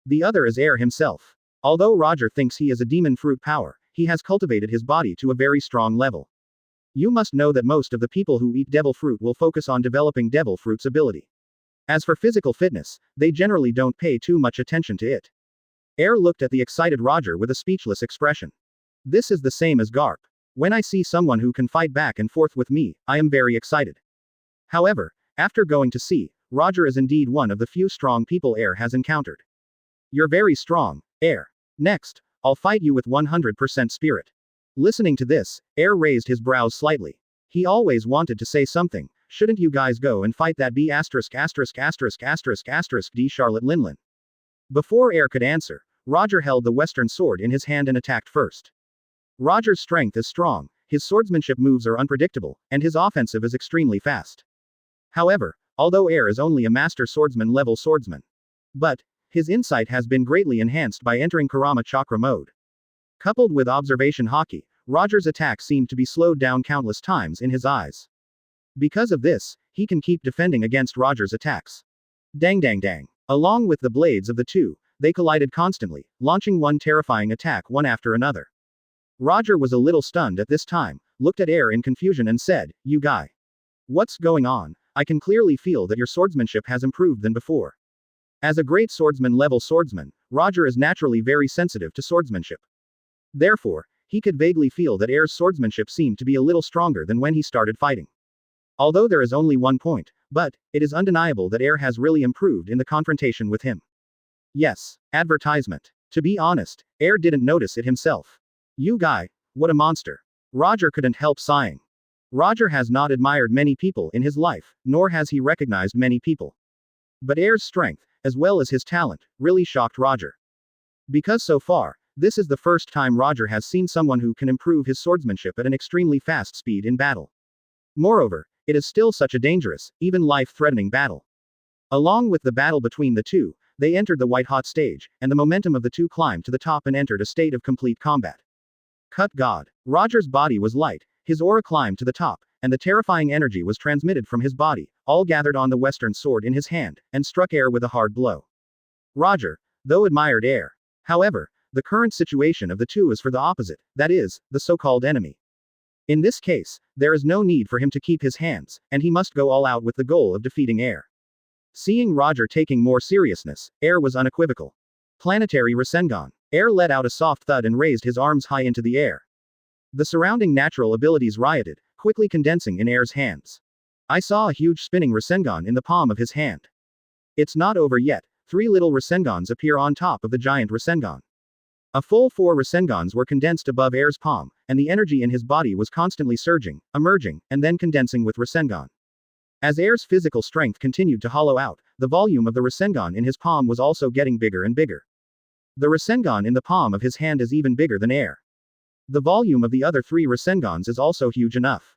The other is Air himself. Although Roger thinks he is a demon fruit power, he has cultivated his body to a very strong level. You must know that most of the people who eat devil fruit will focus on developing devil fruit's ability. As for physical fitness, they generally don't pay too much attention to it. Air looked at the excited Roger with a speechless expression. This is the same as Garp. When I see someone who can fight back and forth with me, I am very excited. However, after going to see, Roger is indeed one of the few strong people Air has encountered. You're very strong, Air. Next, I'll fight you with 100% spirit. Listening to this, Air raised his brows slightly. He always wanted to say something. Shouldn't you guys go and fight that B**************** D Charlotte Linlin? Before Air could answer, Roger held the Western sword in his hand and attacked first. Roger's strength is strong, his swordsmanship moves are unpredictable, and his offensive is extremely fast. However, although Air is only a master swordsman level swordsman, but his insight has been greatly enhanced by entering kurama chakra mode. Coupled with observation haki, Roger's attack seemed to be slowed down countless times in his eyes. Because of this, he can keep defending against Roger's attacks. Dang dang dang. Along with the blades of the two, they collided constantly, launching one terrifying attack one after another. Roger was a little stunned at this time, looked at Air in confusion and said, "You guy. What's going on? I can clearly feel that your swordsmanship has improved than before." As a great swordsman level swordsman, Roger is naturally very sensitive to swordsmanship. Therefore, he could vaguely feel that Air's swordsmanship seemed to be a little stronger than when he started fighting. Although there is only one point, but it is undeniable that Air has really improved in the confrontation with him. Yes, advertisement. To be honest, Air didn't notice it himself. You guy, what a monster. Roger couldn't help sighing. Roger has not admired many people in his life, nor has he recognized many people. But Air's strength, as well as his talent, really shocked Roger. Because so far, this is the first time Roger has seen someone who can improve his swordsmanship at an extremely fast speed in battle. Moreover, it is still such a dangerous, even life-threatening battle. Along with the battle between the two, they entered the white-hot stage, and the momentum of the two climbed to the top and entered a state of complete combat. Cut God. Roger's body was light, his aura climbed to the top, and the terrifying energy was transmitted from his body, all gathered on the Western sword in his hand, and struck Air with a hard blow. Roger, though admired Air. However, the current situation of the two is for the opposite, that is, the so-called enemy. In this case, there is no need for him to keep his hands, and he must go all out with the goal of defeating Air. Seeing Roger taking more seriousness, Air was unequivocal. Planetary Rasengan. Air let out a soft thud and raised his arms high into the air. The surrounding natural abilities rioted, quickly condensing in Air's hands. I saw a huge spinning Rasengan in the palm of his hand. It's not over yet. 3 little Rasengans appear on top of the giant Rasengan. A full 4 Rasengans were condensed above Air's palm, and the energy in his body was constantly surging, emerging, and then condensing with Rasengan. As Air's physical strength continued to hollow out, the volume of the Rasengan in his palm was also getting bigger and bigger. The Rasengan in the palm of his hand is even bigger than Air. The volume of the other 3 Rasengans is also huge enough.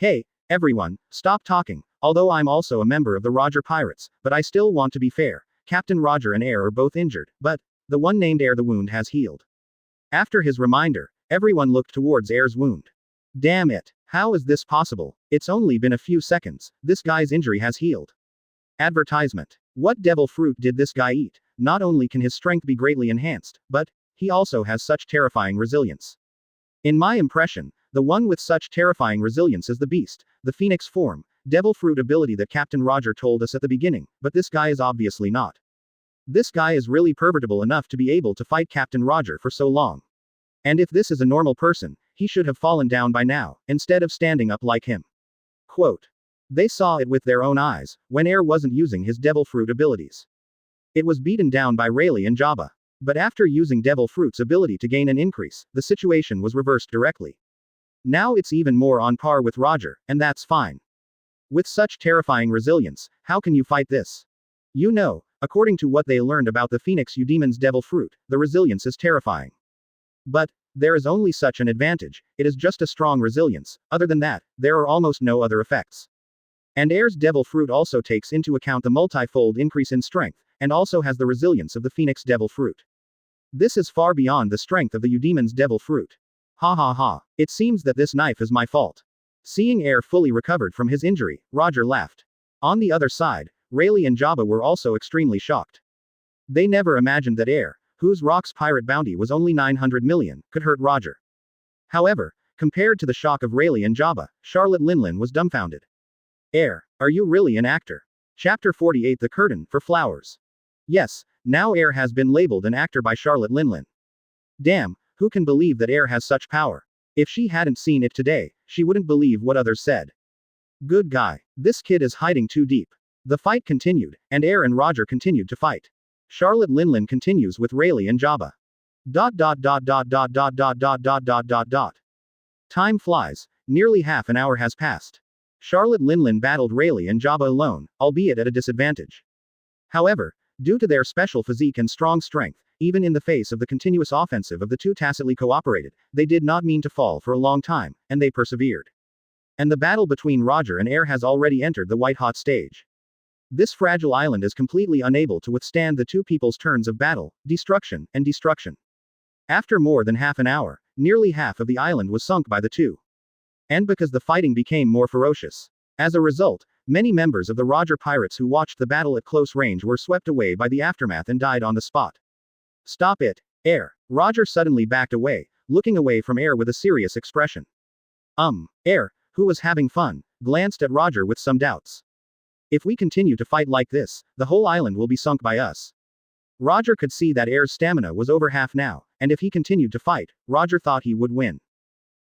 Hey, everyone, stop talking. Although I'm also a member of the Roger Pirates, but I still want to be fair. Captain Roger and Air are both injured, but the one named Air the wound has healed. After his reminder, everyone looked towards Air's wound. Damn it. How is this possible? It's only been a few seconds. This guy's injury has healed. Advertisement. What devil fruit did this guy eat? Not only can his strength be greatly enhanced, but he also has such terrifying resilience. In my impression, the one with such terrifying resilience is the beast, the phoenix form. Devil fruit ability that Captain Roger told us at the beginning, but this guy is obviously not. This guy is really pervertible enough to be able to fight Captain Roger for so long. And if this is a normal person, he should have fallen down by now, instead of standing up like him. Quote. They saw it with their own eyes, when Air wasn't using his devil fruit abilities. It was beaten down by Rayleigh and Jabba. But after using devil fruit's ability to gain an increase, the situation was reversed directly. Now it's even more on par with Roger, and that's fine. With such terrifying resilience, how can you fight this? You know, according to what they learned about the Phoenix Eudemon's devil fruit, the resilience is terrifying. But, there is only such an advantage, it is just a strong resilience, other than that, there are almost no other effects. And Air's devil fruit also takes into account the multi-fold increase in strength, and also has the resilience of the Phoenix devil fruit. This is far beyond the strength of the Eudemon's devil fruit. Ha ha ha, it seems that this knife is my fault. Seeing Air fully recovered from his injury, Roger laughed. On the other side, Rayleigh and Jabba were also extremely shocked. They never imagined that Air, whose Rox pirate bounty was only 900 million, could hurt Roger. However, compared to the shock of Rayleigh and Jabba, Charlotte Linlin was dumbfounded. Air, are you really an actor? Chapter 48 The Curtain for Flowers. Yes, now Air has been labeled an actor by Charlotte Linlin. Damn, who can believe that Air has such power? If she hadn't seen it today, she wouldn't believe what others said. Good guy. This kid is hiding too deep. The fight continued, and Air and Roger continued to fight. Charlotte Linlin continues with Rayleigh and Jabba. ... Time flies. Nearly half an hour has passed. Charlotte Linlin battled Rayleigh and Jabba alone, albeit at a disadvantage. However, due to their special physique and strong strength, even in the face of the continuous offensive of the two tacitly cooperated, they did not mean to fall for a long time, and they persevered. And the battle between Roger and Air has already entered the white-hot stage. This fragile island is completely unable to withstand the two people's turns of battle, destruction, and destruction. After more than half an hour, nearly half of the island was sunk by the two. And because the fighting became more ferocious. As a result, many members of the Roger Pirates who watched the battle at close range were swept away by the aftermath and died on the spot. Stop it, Air. Roger suddenly backed away, looking away from Air with a serious expression. Air, who was having fun, glanced at Roger with some doubts. If we continue to fight like this, the whole island will be sunk by us. Roger could see that Air's stamina was over half now, and if he continued to fight, Roger thought he would win.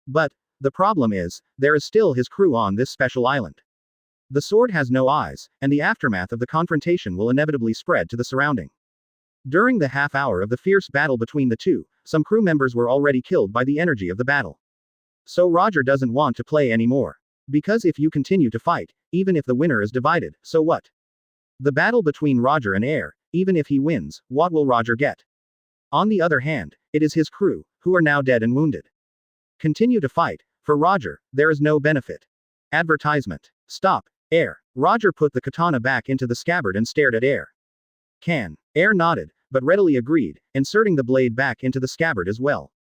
But, the problem is, there is still his crew on this special island. The sword has no eyes, and the aftermath of the confrontation will inevitably spread to the surrounding. During the half hour of the fierce battle between the two, some crew members were already killed by the energy of the battle. So Roger doesn't want to play anymore. Because if you continue to fight, even if the winner is divided, so what? The battle between Roger and Air, even if he wins, what will Roger get? On the other hand, it is his crew, who are now dead and wounded. Continue to fight. For Roger, there is no benefit. Advertisement. Stop, Air. Roger put the katana back into the scabbard and stared at Air. Can. Air nodded, but readily agreed, inserting the blade back into the scabbard as well.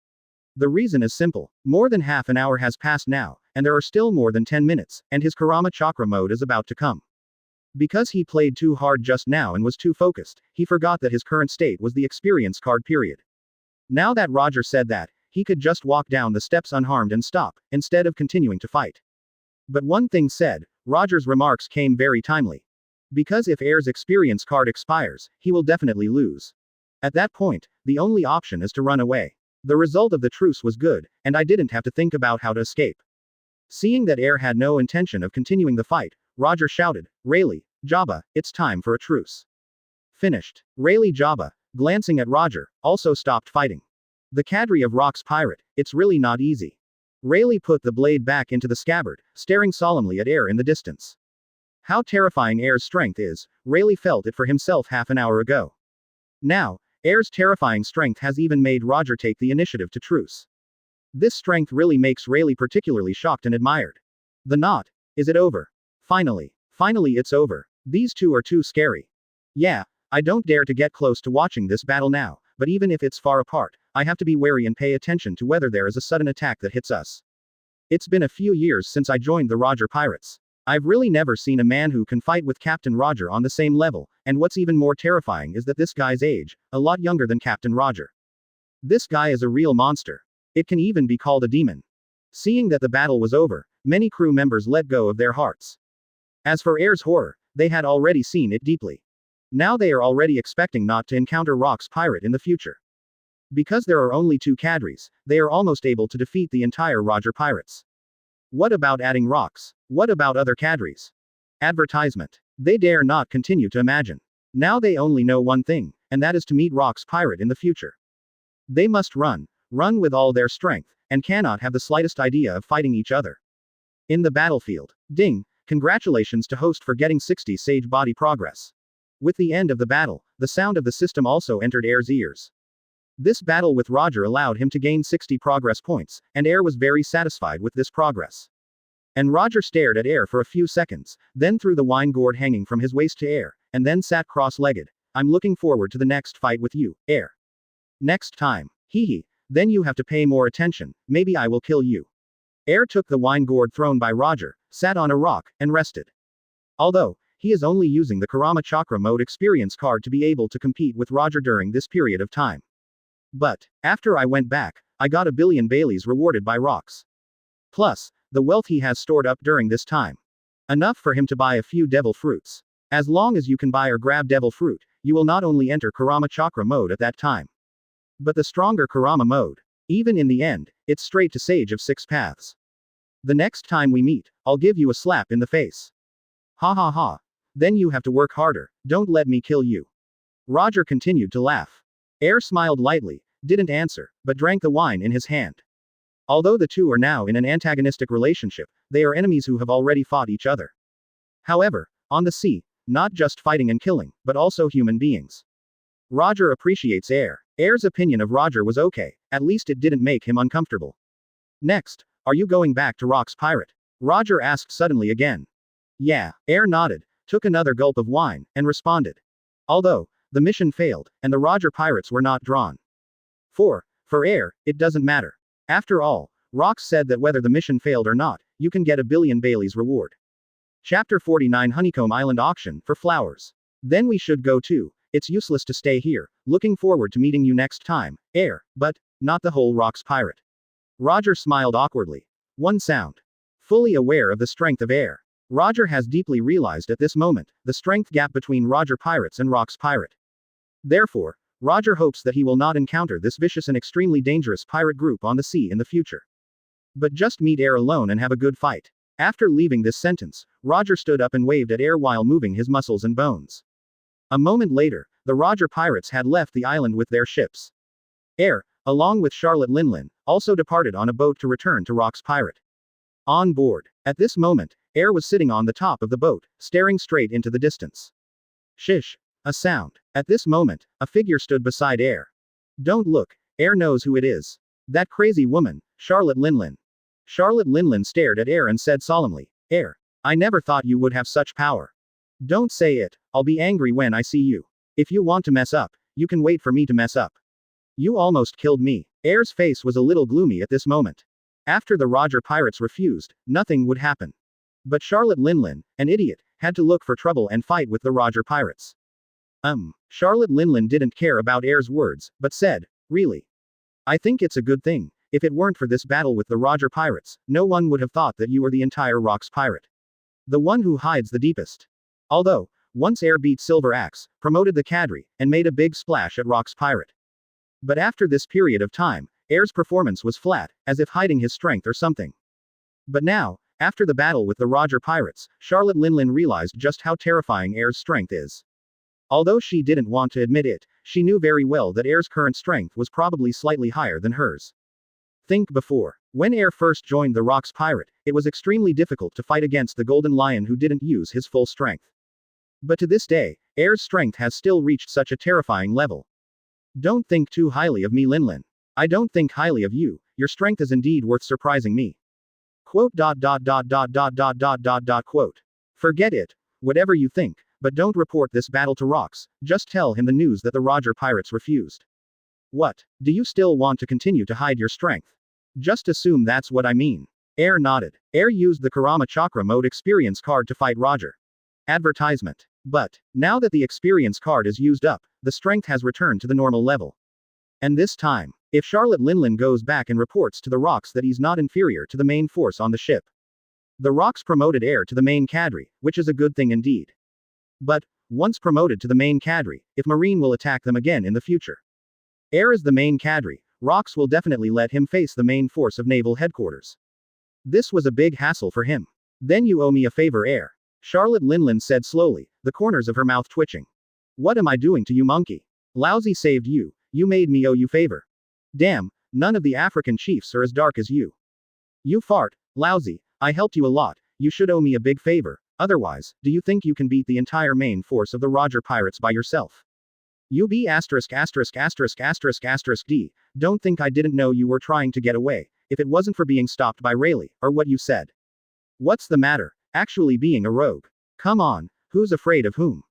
The reason is simple. More than half an hour has passed now, and there are still more than 10 minutes, and his kurama chakra mode is about to come. Because he played too hard just now and was too focused, he forgot that his current state was the experience card period. Now that Roger said that, he could just walk down the steps unharmed and stop, instead of continuing to fight. But one thing said, Roger's remarks came very timely. Because if Air's experience card expires, he will definitely lose. At that point, the only option is to run away. The result of the truce was good, and I didn't have to think about how to escape. Seeing that Air had no intention of continuing the fight, Roger shouted, Rayleigh, Jabba, it's time for a truce. Finished. Rayleigh Jabba, glancing at Roger, also stopped fighting. The cadre of Rox Pirate, it's really not easy. Rayleigh put the blade back into the scabbard, staring solemnly at Air in the distance. How terrifying Air's strength is, Rayleigh felt it for himself half an hour ago. Now, Air's terrifying strength has even made Roger take the initiative to truce. This strength really makes Rayleigh particularly shocked and admired. The knot. Is it over? Finally. Finally it's over. These two are too scary. Yeah, I don't dare to get close to watching this battle now, but even if it's far apart, I have to be wary and pay attention to whether there is a sudden attack that hits us. It's been a few years since I joined the Roger Pirates. I've really never seen a man who can fight with Captain Roger on the same level, and what's even more terrifying is that this guy's age, a lot younger than Captain Roger. This guy is a real monster. It can even be called a demon. Seeing that the battle was over, many crew members let go of their hearts. As for Air's horror, they had already seen it deeply. Now they are already expecting not to encounter Rox Pirate in the future. Because there are only 2 cadres, they are almost able to defeat the entire Roger Pirates. What about adding Rox? What about other cadres? Advertisement. They dare not continue to imagine. Now they only know one thing, and that is to meet Rox Pirate in the future. They must run with all their strength, and cannot have the slightest idea of fighting each other. In the battlefield. Ding, congratulations to host for getting 60 Sage Body progress. With the end of the battle, the sound of the system also entered Air's ears. This battle with Roger allowed him to gain 60 progress points, and Air was very satisfied with this progress. And Roger stared at Air for a few seconds, then threw the wine gourd hanging from his waist to Air, and then sat cross-legged. I'm looking forward to the next fight with you, Air. Next time. Hee. Then you have to pay more attention, maybe I will kill you. Air took the wine gourd thrown by Roger, sat on a rock, and rested. Although, he is only using the Kurama Chakra mode experience card to be able to compete with Roger during this period of time. But, after I went back, I got a billion Baileys rewarded by Rox. Plus, the wealth he has stored up during this time. Enough for him to buy a few devil fruits. As long as you can buy or grab devil fruit, you will not only enter Kurama Chakra mode at that time, but the stronger Kurama mode. Even in the end, it's straight to Sage of 6 Paths. The next time we meet, I'll give you a slap in the face. Ha ha ha. Then you have to work harder, don't let me kill you. Roger continued to laugh. Air smiled lightly, didn't answer, but drank the wine in his hand. Although the two are now in an antagonistic relationship, they are enemies who have already fought each other. However, on the sea, not just fighting and killing, but also human beings. Roger appreciates Air. Air's opinion of Roger was okay, at least it didn't make him uncomfortable. Next, are you going back to Rox Pirate? Roger asked suddenly again. Yeah, Air nodded, took another gulp of wine, and responded. Although, the mission failed, and the Roger Pirates were not drawn. For Air, it doesn't matter. After all, Rox said that whether the mission failed or not, you can get a billion Baileys reward. Chapter 49 Honeycomb Island Auction for Flowers. Then we should go too. It's useless to stay here, looking forward to meeting you next time, Air, but not the whole Rox Pirate. Roger smiled awkwardly. One sound. Fully aware of the strength of Air. Roger has deeply realized at this moment, the strength gap between Roger Pirates and Rox Pirate. Therefore, Roger hopes that he will not encounter this vicious and extremely dangerous pirate group on the sea in the future. But just meet Air alone and have a good fight. After leaving this sentence, Roger stood up and waved at Air while moving his muscles and bones. A moment later, the Roger Pirates had left the island with their ships. Air, along with Charlotte Linlin, also departed on a boat to return to Rox Pirate. On board. At this moment, Air was sitting on the top of the boat, staring straight into the distance. Shish. A sound. At this moment, a figure stood beside Air. Don't look. Air knows who it is. That crazy woman, Charlotte Linlin. Charlotte Linlin stared at Air and said solemnly, Air, I never thought you would have such power. Don't say it, I'll be angry when I see you. If you want to mess up, you can wait for me to mess up. You almost killed me. Air's face was a little gloomy at this moment. After the Roger Pirates refused, nothing would happen. But Charlotte Linlin, an idiot, had to look for trouble and fight with the Roger Pirates. Charlotte Linlin didn't care about Air's words, but said, really? I think it's a good thing. If it weren't for this battle with the Roger Pirates, no one would have thought that you were the entire Rox Pirate. The one who hides the deepest. Although, once Air beat Silver Axe, promoted the cadre, and made a big splash at Rox Pirate. But after this period of time, Air's performance was flat, as if hiding his strength or something. But now, after the battle with the Roger Pirates, Charlotte Linlin realized just how terrifying Air's strength is. Although she didn't want to admit it, she knew very well that Air's current strength was probably slightly higher than hers. Think before. When Air first joined the Rox Pirate, it was extremely difficult to fight against the Golden Lion who didn't use his full strength. But to this day, Air's strength has still reached such a terrifying level. Don't think too highly of me, Linlin. I don't think highly of you, your strength is indeed worth surprising me. Quote. Forget it. Whatever you think, but don't report this battle to Rox, just tell him the news that the Roger Pirates refused. What? Do you still want to continue to hide your strength? Just assume that's what I mean. Air nodded. Air used the Kurama Chakra mode experience card to fight Roger. Advertisement. But, now that the experience card is used up, the strength has returned to the normal level. And this time, if Charlotte Linlin goes back and reports to the Rox that he's not inferior to the main force on the ship, The Rox promoted Air to the main cadre, which is a good thing indeed. But, once promoted to the main cadre, if Marine will attack them again in the future. Air is the main cadre, Rox will definitely let him face the main force of naval headquarters. This was a big hassle for him. Then you owe me a favor, Air. Charlotte Linlin said slowly, the corners of her mouth twitching. What am I doing to you, monkey? Lousy saved you, you made me owe you favor. Damn, none of the African chiefs are as dark as you. You fart, Lousy, I helped you a lot, you should owe me a big favor, otherwise, do you think you can beat the entire main force of the Roger Pirates by yourself? You be asterisk asterisk asterisk asterisk asterisk D, don't think I didn't know you were trying to get away, if it wasn't for being stopped by Rayleigh, or what you said. What's the matter? Actually being a rogue. Come on, who's afraid of whom?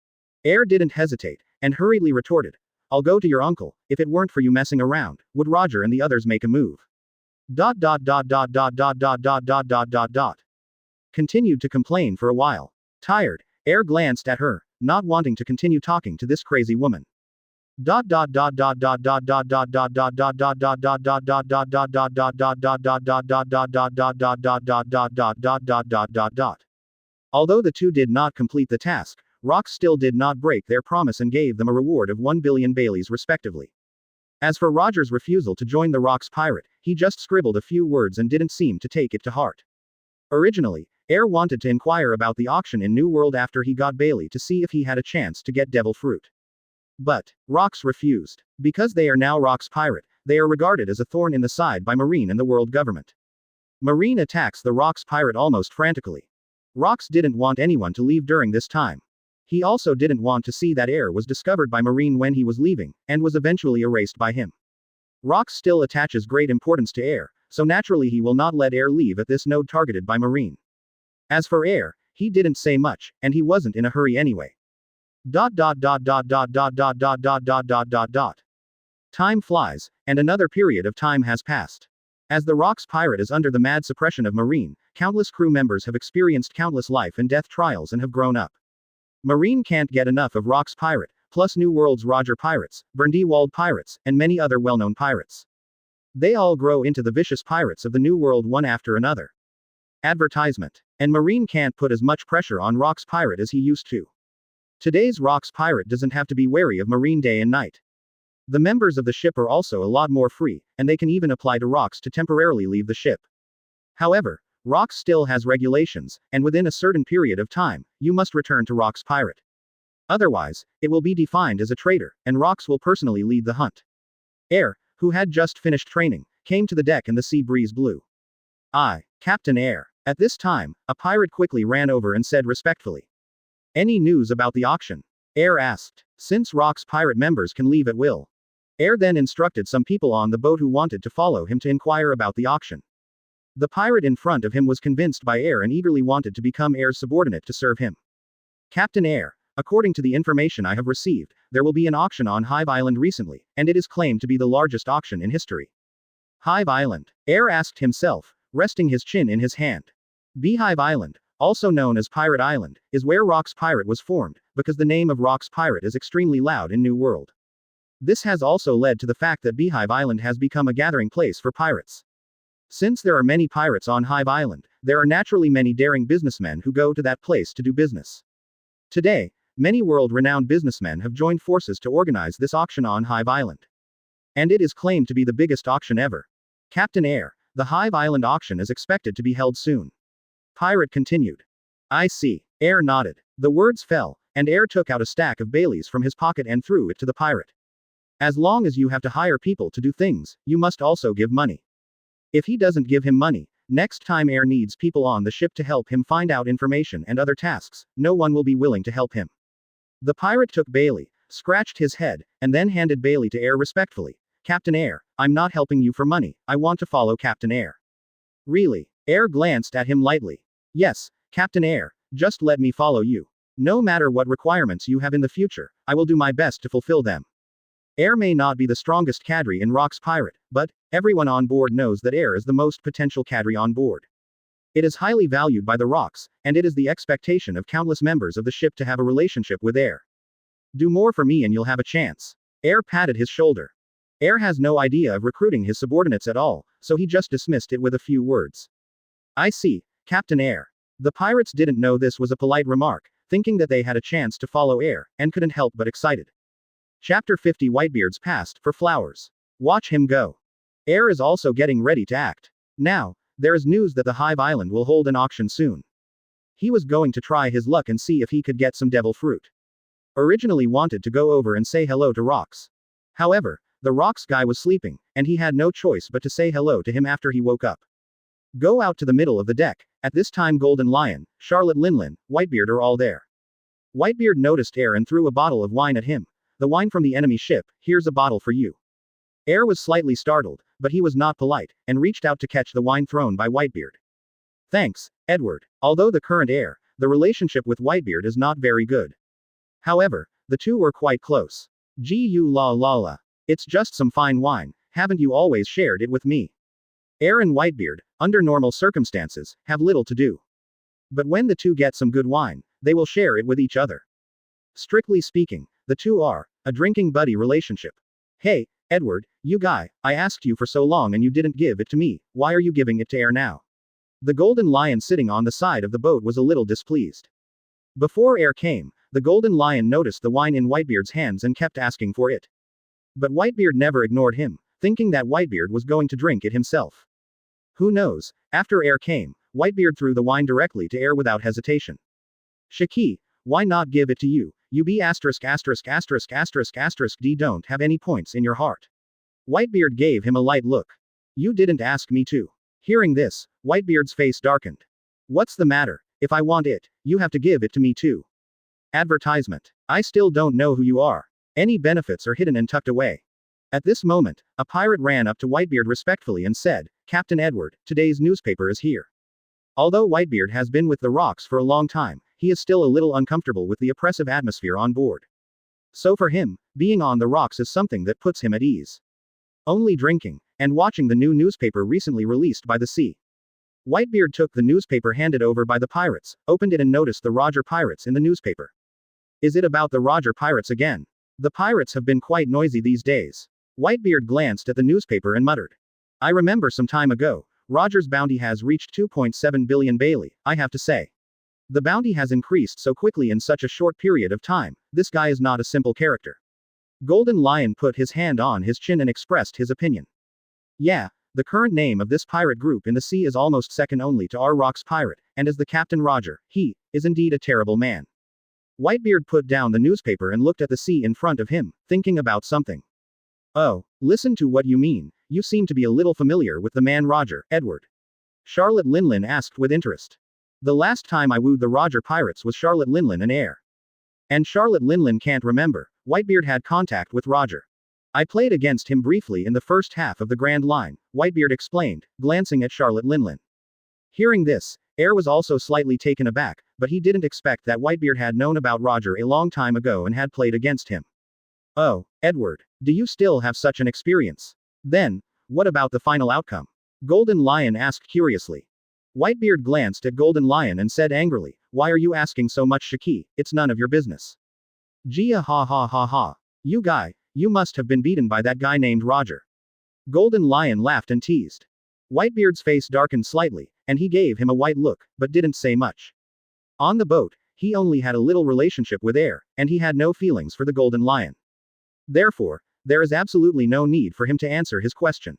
Air didn't hesitate, and hurriedly retorted. I'll go to your uncle, if it weren't for you messing around, would Roger and the others make a move? ... Continued to complain for a while. Tired, Air glanced at her, not wanting to continue talking to this crazy woman. Although the two did not complete the task, Rox still did not break their promise and gave them a reward of 1 billion Baileys respectively. As for Roger's refusal to join the Rox Pirate, he just scribbled a few words and didn't seem to take it to heart. Originally, Air wanted to inquire about the auction in New World after he got Bailey to see if he had a chance to get Devil Fruit. But, Rox refused. Because they are now Rox Pirate, they are regarded as a thorn in the side by Marine and the world government. Marine attacks the Rox Pirate almost frantically. Rox didn't want anyone to leave during this time. He also didn't want to see that Air was discovered by Marine when he was leaving, and was eventually erased by him. Rox still attaches great importance to Air, so naturally he will not let Air leave at this node targeted by Marine. As for Air, he didn't say much, and he wasn't in a hurry anyway. Time flies, and another period of time has passed. As the Rox Pirate is under the mad suppression of Marine, countless crew members have experienced countless life and death trials and have grown up. Marine can't get enough of Rox Pirate, plus New World's Roger Pirates, Burndeewald Pirates, and many other well-known pirates. They all grow into the vicious pirates of the New World one after another. Advertisement. And Marine can't put as much pressure on Rox Pirate as he used to. Today's Rox Pirate doesn't have to be wary of Marine day and night. The members of the ship are also a lot more free, and they can even apply to Rox to temporarily leave the ship. However, Rox still has regulations, and within a certain period of time, you must return to Rox Pirate. Otherwise, it will be defined as a traitor, and Rox will personally lead the hunt. Air, who had just finished training, came to the deck and the sea breeze blew. Captain Air. At this time, a pirate quickly ran over and said respectfully. Any news about the auction? Air asked. Since Rox Pirate members can leave at will. Air then instructed some people on the boat who wanted to follow him to inquire about the auction. The pirate in front of him was convinced by Air and eagerly wanted to become Air's subordinate to serve him. Captain Air, according to the information I have received, there will be an auction on Hive Island recently, and it is claimed to be the largest auction in history. Hive Island? Air asked himself, resting his chin in his hand. Beehive Island, also known as Pirate Island, is where Rox Pirate was formed, because the name of Rox Pirate is extremely loud in New World. This has also led to the fact that Beehive Island has become a gathering place for pirates. Since there are many pirates on Hive Island, there are naturally many daring businessmen who go to that place to do business. Today, many world-renowned businessmen have joined forces to organize this auction on Hive Island. And it is claimed to be the biggest auction ever. Captain Air, the Hive Island auction is expected to be held soon. Pirate continued. I see. Air nodded. The words fell, and Air took out a stack of Baileys from his pocket and threw it to the pirate. As long as you have to hire people to do things, you must also give money. If he doesn't give him money, next time Air needs people on the ship to help him find out information and other tasks, no one will be willing to help him. The pirate took Bailey, scratched his head, and then handed Bailey to Air respectfully. Captain Air, I'm not helping you for money, I want to follow Captain Air. Really? Air glanced at him lightly. Yes, Captain Air, just let me follow you. No matter what requirements you have in the future, I will do my best to fulfill them. Air may not be the strongest cadre in Rox Pirate, but everyone on board knows that Air is the most potential cadre on board. It is highly valued by the Rox, and it is the expectation of countless members of the ship to have a relationship with Air. Do more for me and you'll have a chance. Air patted his shoulder. Air has no idea of recruiting his subordinates at all, so he just dismissed it with a few words. I see, Captain Air. The pirates didn't know this was a polite remark, thinking that they had a chance to follow Air, and couldn't help but excited. Chapter 50 Whitebeard's Past for Flowers. Watch him go. Air is also getting ready to act. Now, there is news that the Hive Island will hold an auction soon. He was going to try his luck and see if he could get some devil fruit. Originally wanted to go over and say hello to Rox. However, the Rox guy was sleeping, and he had no choice but to say hello to him after he woke up. Go out to the middle of the deck. At this time Golden Lion, Charlotte Linlin, Whitebeard are all there. Whitebeard noticed Air and threw a bottle of wine at him. The wine from the enemy ship, here's a bottle for you. Air was slightly startled, but he was not polite, and reached out to catch the wine thrown by Whitebeard. Thanks, Edward. Although the current heir, the relationship with Whitebeard is not very good. However, the two were quite close. La. It's just some fine wine, haven't you always shared it with me? Heir and Whitebeard, under normal circumstances, have little to do. But when the two get some good wine, they will share it with each other. Strictly speaking, the two are a drinking buddy relationship. Hey, Edward, you guy, I asked you for so long and you didn't give it to me, why are you giving it to Air now? The Golden Lion sitting on the side of the boat was a little displeased. Before Air came, the Golden Lion noticed the wine in Whitebeard's hands and kept asking for it. But Whitebeard never ignored him, thinking that Whitebeard was going to drink it himself. Who knows, after Air came, Whitebeard threw the wine directly to Air without hesitation. Shiki, why not give it to you? You be ************ don't have any points in your heart. Whitebeard gave him a light look. You didn't ask me to. Hearing this, Whitebeard's face darkened. What's the matter? If I want it, you have to give it to me too. Advertisement. I still don't know who you are. Any benefits are hidden and tucked away. At this moment, a pirate ran up to Whitebeard respectfully and said, Captain Edward, today's newspaper is here. Although Whitebeard has been with the Rox for a long time, he is still a little uncomfortable with the oppressive atmosphere on board. So for him, being on the Rox is something that puts him at ease. Only drinking, and watching the new newspaper recently released by the sea. Whitebeard took the newspaper handed over by the pirates, opened it and noticed the Roger Pirates in the newspaper. Is it about the Roger Pirates again? The pirates have been quite noisy these days. Whitebeard glanced at the newspaper and muttered. I remember some time ago, Roger's bounty has reached 2.7 billion Bailey, I have to say. The bounty has increased so quickly in such a short period of time, this guy is not a simple character. Golden Lion put his hand on his chin and expressed his opinion. Yeah, the current name of this pirate group in the sea is almost second only to our Rox Pirate, and as the Captain Roger, he is indeed a terrible man. Whitebeard put down the newspaper and looked at the sea in front of him, thinking about something. Oh, listen to what you mean, you seem to be a little familiar with the man Roger, Edward. Charlotte Linlin asked with interest. The last time I wooed the Roger Pirates was Charlotte Linlin and Air. And Charlotte Linlin can't remember. Whitebeard had contact with Roger. I played against him briefly in the first half of the Grand Line, Whitebeard explained, glancing at Charlotte Linlin. Hearing this, Air was also slightly taken aback, but he didn't expect that Whitebeard had known about Roger a long time ago and had played against him. Oh, Edward, do you still have such an experience? Then, what about the final outcome? Golden Lion asked curiously. Whitebeard glanced at Golden Lion and said angrily, why are you asking so much, Shiki? It's none of your business. Gia ha. You guy, you must have been beaten by that guy named Roger. Golden Lion laughed and teased. Whitebeard's face darkened slightly, and he gave him a white look, but didn't say much. On the boat, he only had a little relationship with Air, and he had no feelings for the Golden Lion. Therefore, there is absolutely no need for him to answer his question.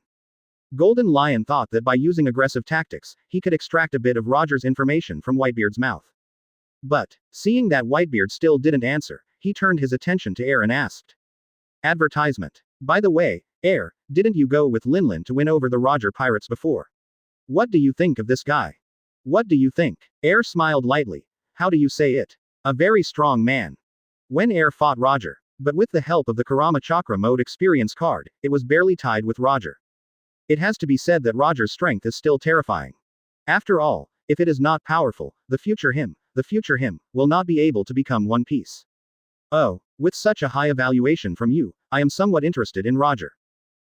Golden Lion thought that by using aggressive tactics, he could extract a bit of Roger's information from Whitebeard's mouth. But, seeing that Whitebeard still didn't answer, he turned his attention to Air and asked. Advertisement. By the way, Air, didn't you go with Linlin to win over the Roger Pirates before? What do you think of this guy? What do you think? Air smiled lightly. How do you say it? A very strong man. When Air fought Roger, but with the help of the Kurama Chakra mode experience card, it was barely tied with Roger. It has to be said that Roger's strength is still terrifying. After all, if it is not powerful, the future him, will not be able to become one piece. Oh, with such a high evaluation from you, I am somewhat interested in Roger.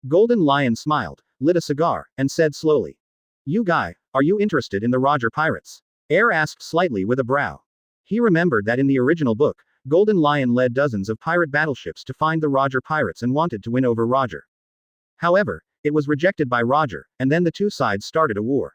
Golden Lion smiled, lit a cigar, and said slowly. You guy, are you interested in the Roger Pirates? Air asked slightly with a brow. He remembered that in the original book, Golden Lion led dozens of pirate battleships to find the Roger Pirates and wanted to win over Roger. However, it was rejected by Roger, and then the two sides started a war.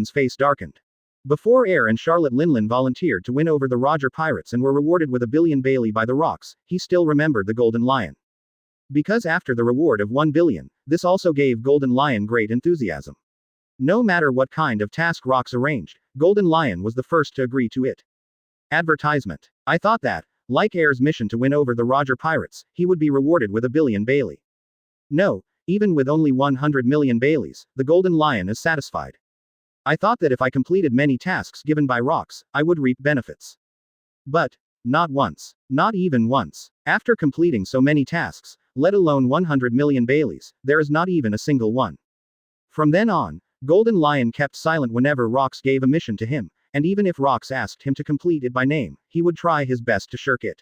Linlin's face darkened. Before Air and Charlotte Linlin volunteered to win over the Roger Pirates and were rewarded with 1 billion Bailey by the Rox, he still remembered the Golden Lion. Because after the reward of 1 billion, this also gave Golden Lion great enthusiasm. No matter what kind of task Rox arranged, Golden Lion was the first to agree to it. Advertisement. I thought that, like Air's mission to win over the Roger Pirates, he would be rewarded with 1 billion Bailey. No, even with only 100 million Baileys, the Golden Lion is satisfied. I thought that if I completed many tasks given by Rox, I would reap benefits. But, not once. Not even once. After completing so many tasks, let alone 100 million Baileys, there is not even a single one. From then on, Golden Lion kept silent whenever Rox gave a mission to him, and even if Rox asked him to complete it by name, he would try his best to shirk it.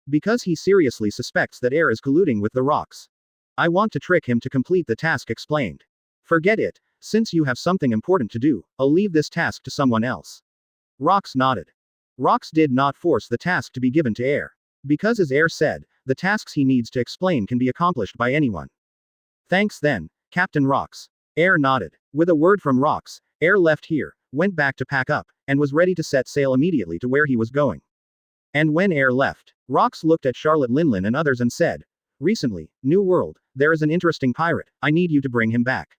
Because he seriously suspects that Air is colluding with the Rox. I want to trick him to complete the task explained. Forget it. Since you have something important to do, I'll leave this task to someone else. Rox nodded. Rox did not force the task to be given to Air. Because as Air said, the tasks he needs to explain can be accomplished by anyone. Thanks then, Captain Rox. Air nodded. With a word from Rox, Air left here, went back to pack up, and was ready to set sail immediately to where he was going. And when Air left, Rox looked at Charlotte Linlin and others and said, "Recently, New World, there is an interesting pirate, I need you to bring him back."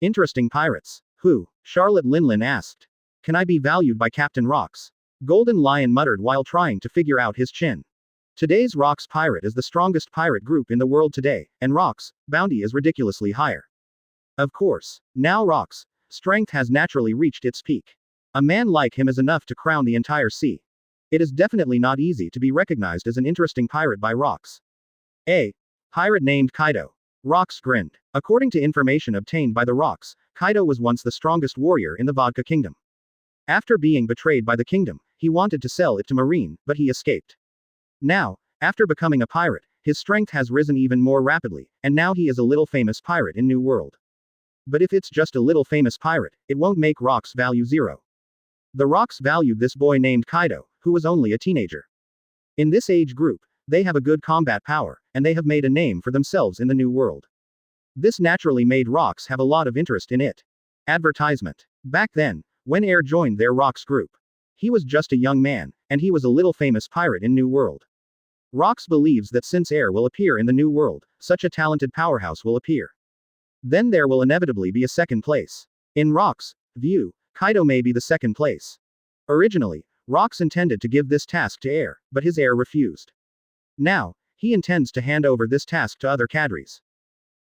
Interesting pirates? Who? Charlotte Linlin asked. Can I be valued by Captain Rox? Golden Lion muttered while trying to figure out his chin. Today's Rox Pirate is the strongest pirate group in the world today, and Rox bounty is ridiculously higher. Of course. Now Rox strength has naturally reached its peak. A man like him is enough to crown the entire sea. It is definitely not easy to be recognized as an interesting pirate by Rox. A pirate named Kaido. Rox grinned. According to information obtained by the Rox, Kaido was once the strongest warrior in the Vodka Kingdom. After being betrayed by the kingdom, he wanted to sell it to Marine, but he escaped. Now, after becoming a pirate, his strength has risen even more rapidly, and now he is a little famous pirate in New World. But if it's just a little famous pirate, it won't make Rox value 0. The Rox valued this boy named Kaido, who was only a teenager. In this age group, they have a good combat power, and they have made a name for themselves in the New World. This naturally made Rox have a lot of interest in it. Advertisement. Back then, when Air joined their Rox group, he was just a young man, and he was a little famous pirate in New World. Rox believes that since Air will appear in the New World, such a talented powerhouse will appear. Then there will inevitably be a second place. In Rox's view, Kaido may be the second place. Originally, Rox intended to give this task to Air, but his heir refused. Now, he intends to hand over this task to other cadres.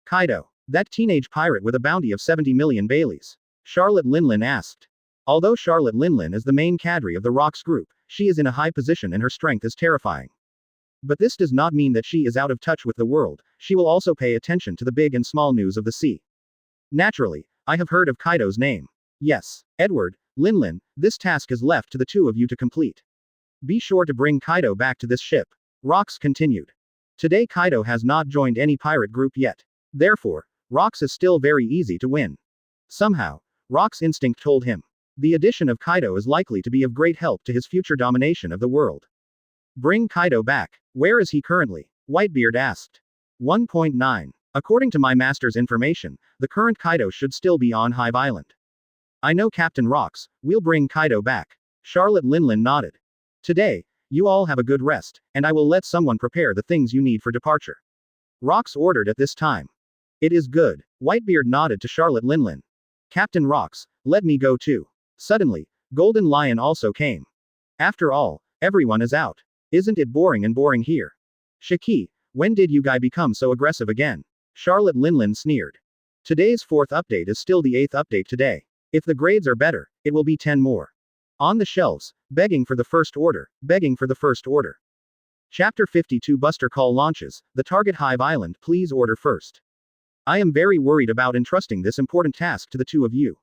Kaido, that teenage pirate with a bounty of 70 million Baileys? Charlotte Linlin asked. Although Charlotte Linlin is the main cadre of the Rox group, she is in a high position and her strength is terrifying. But this does not mean that she is out of touch with the world, she will also pay attention to the big and small news of the sea. Naturally, I have heard of Kaido's name. Yes, Edward, Linlin, this task is left to the two of you to complete. Be sure to bring Kaido back to this ship. Rox continued. Today Kaido has not joined any pirate group yet. Therefore, Rox is still very easy to win. Somehow, Rox's instinct told him. The addition of Kaido is likely to be of great help to his future domination of the world. Bring Kaido back. Where is he currently? Whitebeard asked. 1.9. According to my master's information, the current Kaido should still be on Hive Island. I know Captain Rox, we'll bring Kaido back. Charlotte Linlin nodded. Today, you all have a good rest, and I will let someone prepare the things you need for departure. Rox ordered at this time. It is good. Whitebeard nodded to Charlotte Linlin. Captain Rox, let me go too. Suddenly, Golden Lion also came. After all, everyone is out. Isn't it boring and boring here? Shiki, when did you guy become so aggressive again? Charlotte Linlin sneered. Today's 4th update is still the 8th update today. If the grades are better, it will be 10 more. On the shelves, begging for the first order, begging for the first order. Chapter 52 Buster Call launches, the target Hive Island, please order first. I am very worried about entrusting this important task to the two of you.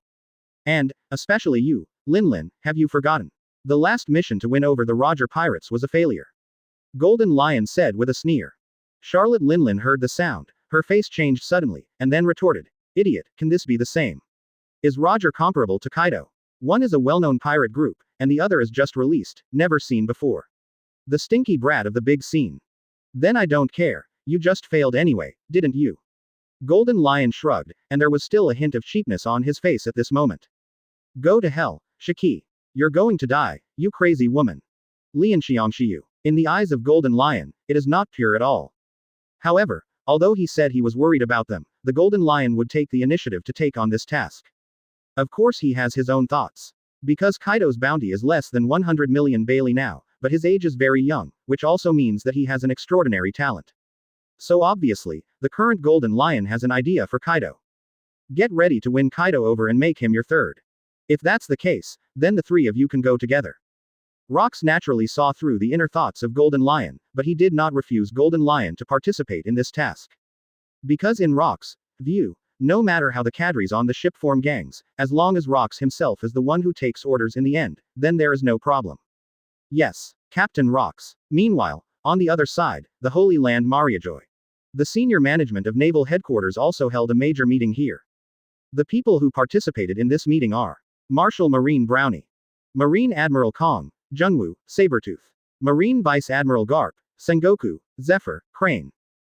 And, especially you, Linlin, have you forgotten? The last mission to win over the Roger Pirates was a failure. Golden Lion said with a sneer. Charlotte Linlin heard the sound, her face changed suddenly, and then retorted. Idiot, can this be the same? Is Roger comparable to Kaido? One is a well-known pirate group, and the other is just released, never seen before. The stinky brat of the big scene. Then I don't care, you just failed anyway, didn't you? Golden Lion shrugged, and there was still a hint of cheapness on his face at this moment. Go to hell, Shiki. You're going to die, you crazy woman. Lianxiangshiyu. In the eyes of Golden Lion, it is not pure at all. However, although he said he was worried about them, the Golden Lion would take the initiative to take on this task. Of course he has his own thoughts. Because Kaido's bounty is less than 100 million Bailey now, but his age is very young, which also means that he has an extraordinary talent. So obviously, the current Golden Lion has an idea for Kaido. Get ready to win Kaido over and make him your third. If that's the case, then the three of you can go together. Rox naturally saw through the inner thoughts of Golden Lion, but he did not refuse Golden Lion to participate in this task. Because in Rox's view, no matter how the cadres on the ship form gangs, as long as Rox himself is the one who takes orders in the end, then there is no problem. Yes, Captain Rox. Meanwhile, on the other side, the Holy Land Mariajoy. The senior management of Naval Headquarters also held a major meeting here. The people who participated in this meeting are Marshal Marine Brownie, Marine Admiral Kong, Jungwoo, Sabretooth, Marine Vice Admiral Garp, Sengoku, Zephyr, Crane,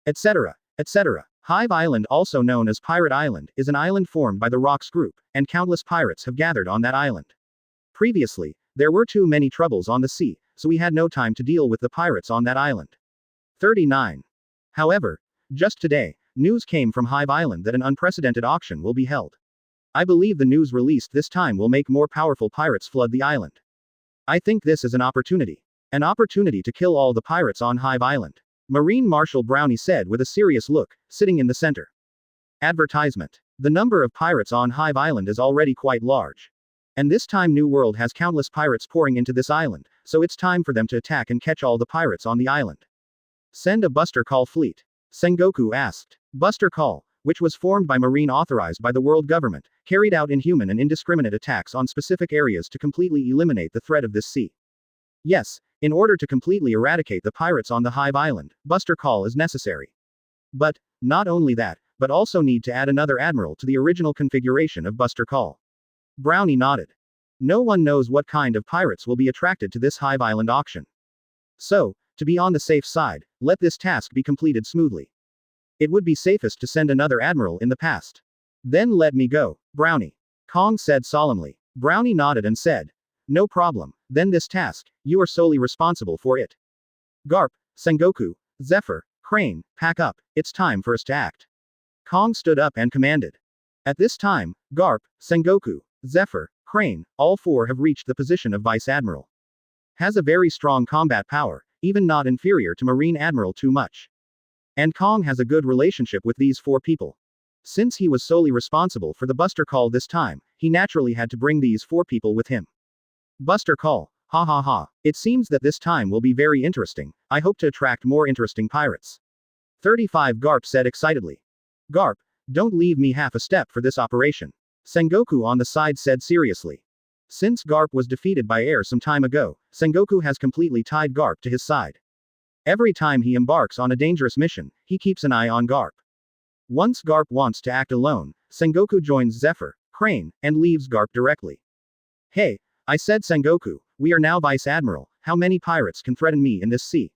etc., etc. Hive Island, also known as Pirate Island, is an island formed by the Rox group, and countless pirates have gathered on that island. Previously, there were too many troubles on the sea, so we had no time to deal with the pirates on that island. 39. However, just today, news came from Hive Island that an unprecedented auction will be held. I believe the news released this time will make more powerful pirates flood the island. I think this is an opportunity. An opportunity to kill all the pirates on Hive Island. Marine Marshal Brownie said with a serious look, sitting in the center. Advertisement. The number of pirates on Hive Island is already quite large. And this time New World has countless pirates pouring into this island, so it's time for them to attack and catch all the pirates on the island. Send a Buster Call fleet. Sengoku asked. Buster Call, which was formed by Marine authorized by the world government, carried out inhuman and indiscriminate attacks on specific areas to completely eliminate the threat of this sea. Yes, in order to completely eradicate the pirates on the Hive Island, Buster Call is necessary. But, not only that, but also need to add another admiral to the original configuration of Buster Call. Brownie nodded. No one knows what kind of pirates will be attracted to this Hive Island auction. So, to be on the safe side, let this task be completed smoothly. It would be safest to send another admiral in the past. Then let me go, Brownie. Kong said solemnly. Brownie nodded and said, no problem, then this task, you are solely responsible for it. Garp, Sengoku, Zephyr, Crane, pack up, it's time for us to act. Kong stood up and commanded. At this time, Garp, Sengoku, Zephyr, Crane, all four have reached the position of Vice Admiral. Has a very strong combat power, even not inferior to Marine Admiral too much. And Kong has a good relationship with these four people. Since he was solely responsible for the Buster Call this time, he naturally had to bring these four people with him. Buster Call, ha ha ha. It seems that this time will be very interesting. I hope to attract more interesting pirates. 35 Garp said excitedly. Garp, don't leave me half a step for this operation. Sengoku on the side said seriously. Since Garp was defeated by Air some time ago, Sengoku has completely tied Garp to his side. Every time he embarks on a dangerous mission, he keeps an eye on Garp. Once Garp wants to act alone, Sengoku joins Zephyr, Crane, and leaves Garp directly. Hey, I said Sengoku, we are now Vice Admiral, how many pirates can threaten me in this sea?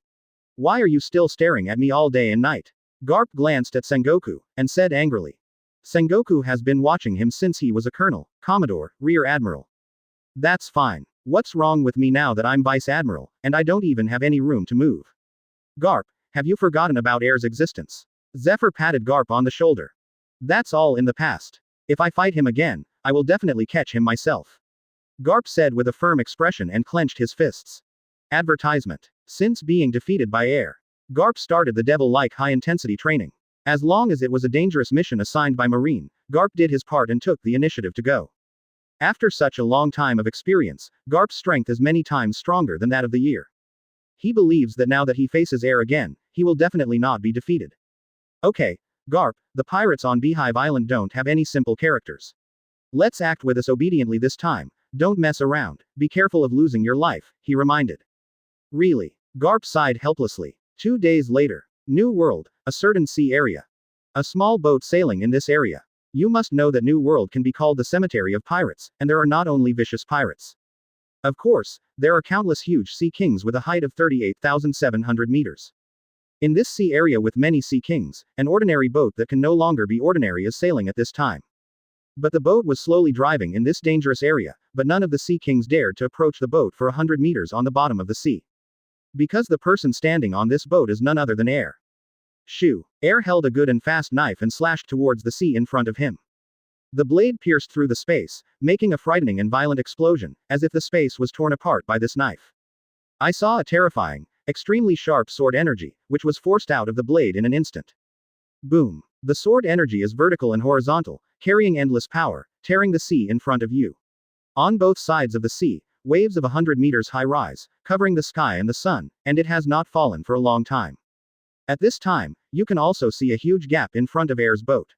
Why are you still staring at me all day and night? Garp glanced at Sengoku, and said angrily. Sengoku has been watching him since he was a colonel, commodore, rear admiral. That's fine. What's wrong with me now that I'm Vice Admiral, and I don't even have any room to move? Garp, have you forgotten about Air's existence? Zephyr patted Garp on the shoulder. That's all in the past. If I fight him again, I will definitely catch him myself. Garp said with a firm expression and clenched his fists. Advertisement. Since being defeated by Air, Garp started the devil-like high-intensity training. As long as it was a dangerous mission assigned by Marine, Garp did his part and took the initiative to go. After such a long time of experience, Garp's strength is many times stronger than that of the year. He believes that now that he faces Air again, he will definitely not be defeated. Okay, Garp, the pirates on Beehive Island don't have any simple characters. Let's act with us obediently this time, don't mess around, be careful of losing your life, he reminded. Really? Garp sighed helplessly. 2 days later. New World, a certain sea area. A small boat sailing in this area. You must know that New World can be called the cemetery of pirates, and there are not only vicious pirates. Of course, there are countless huge sea kings with a height of 38,700 meters. In this sea area with many sea kings, an ordinary boat that can no longer be ordinary is sailing at this time. But the boat was slowly driving in this dangerous area, but none of the sea kings dared to approach the boat for 100 meters on the bottom of the sea. Because the person standing on this boat is none other than Air. Shoo. Air held a good and fast knife and slashed towards the sea in front of him. The blade pierced through the space, making a frightening and violent explosion, as if the space was torn apart by this knife. I saw a terrifying, extremely sharp sword energy, which was forced out of the blade in an instant. Boom. The sword energy is vertical and horizontal, carrying endless power, tearing the sea in front of you. On both sides of the sea, waves of 100 meters high rise, covering the sky and the sun, and it has not fallen for a long time. At this time, you can also see a huge gap in front of Air's boat.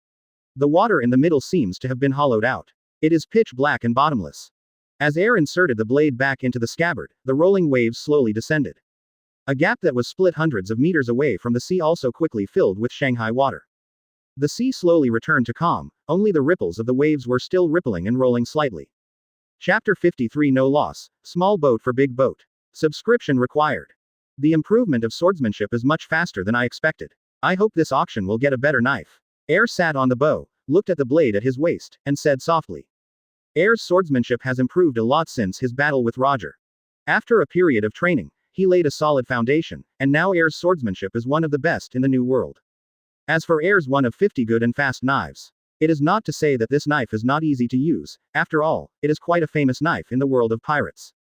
The water in the middle seems to have been hollowed out. It is pitch black and bottomless. As Air inserted the blade back into the scabbard, the rolling waves slowly descended. A gap that was split hundreds of meters away from the sea also quickly filled with Shanghai water. The sea slowly returned to calm, only the ripples of the waves were still rippling and rolling slightly. Chapter 53 No Loss, Small Boat for Big Boat. Subscription required. The improvement of swordsmanship is much faster than I expected. I hope this auction will get a better knife. Air sat on the bow, looked at the blade at his waist, and said softly. Air's swordsmanship has improved a lot since his battle with Roger. After a period of training, he laid a solid foundation, and now Air's swordsmanship is one of the best in the New World. As for Air's one of 50 good and fast knives, it is not to say that this knife is not easy to use, after all, it is quite a famous knife in the world of pirates.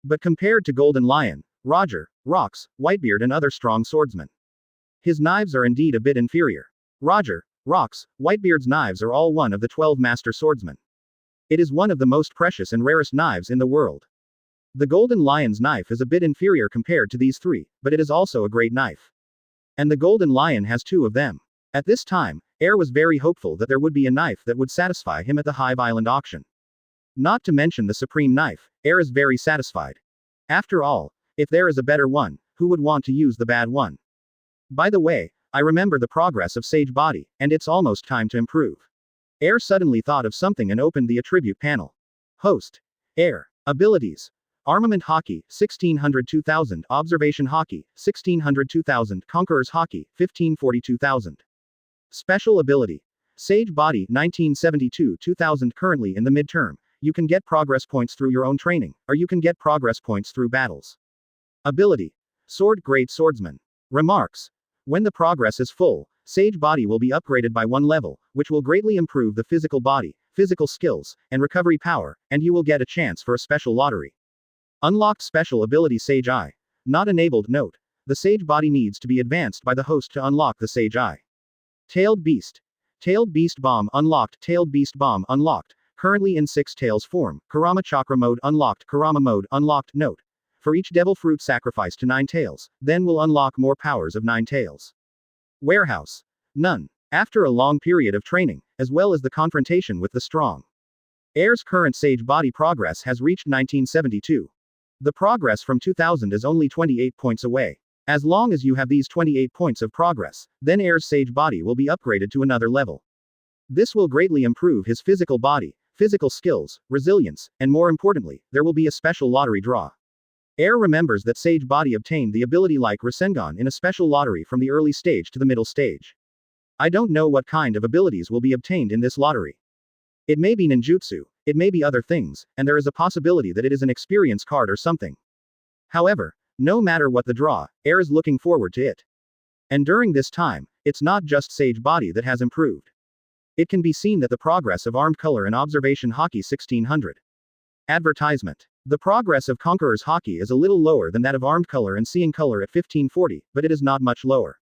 But compared to Golden Lion, Roger, Rox, Whitebeard and other strong swordsmen, his knives are indeed a bit inferior. Roger, Rox, Whitebeard's knives are all one of the 12 master swordsmen. It is one of the most precious and rarest knives in the world. The Golden Lion's knife is a bit inferior compared to these three, but it is also a great knife. And the Golden Lion has 2 of them. At this time, Air was very hopeful that there would be a knife that would satisfy him at the Hive Island auction. Not to mention the supreme knife, Air is very satisfied. After all, if there is a better one, who would want to use the bad one? By the way, I remember the progress of Sage Body, and it's almost time to improve. Air suddenly thought of something and opened the attribute panel. Host. Air. Abilities. Armament Hockey, 1600-2000. Observation Hockey, 1600-2000. Conqueror's Hockey, 1542,000. Special Ability. Sage Body, 1972-2000. Currently in the midterm, you can get progress points through your own training, or you can get progress points through battles. Ability. Sword Great Swordsman. Remarks. When the progress is full, Sage Body will be upgraded by 1 level, which will greatly improve the physical body, physical skills, and recovery power, and you will get a chance for a special lottery. Unlocked Special Ability Sage Eye. Not enabled. Note. The Sage Body needs to be advanced by the host to unlock the Sage Eye. Tailed Beast. Tailed Beast Bomb unlocked. Tailed Beast Bomb unlocked. Currently in 6 tails form. Kurama Chakra Mode unlocked. Kurama Mode unlocked. Note. For each devil fruit sacrificed to 9 tails, then will unlock more powers of 9 tails. Warehouse. None. After a long period of training, as well as the confrontation with the strong. Air's current Sage Body progress has reached 1972. The progress from 2000 is only 28 points away. As long as you have these 28 points of progress, then Air's Sage Body will be upgraded to another level. This will greatly improve his physical body, physical skills, resilience, and more importantly, there will be a special lottery draw. Air remembers that Sage Body obtained the ability like Rasengan in a special lottery from the early stage to the middle stage. I don't know what kind of abilities will be obtained in this lottery. It may be ninjutsu, it may be other things, and there is a possibility that it is an experience card or something. However, no matter what the draw, Air is looking forward to it. And during this time, it's not just Sage Body that has improved. It can be seen that the progress of Armed Color and Observation Hockey 1600. Advertisement. The progress of Conqueror's Hockey is a little lower than that of Armed Color and Seeing Color at 1540, but it is not much lower.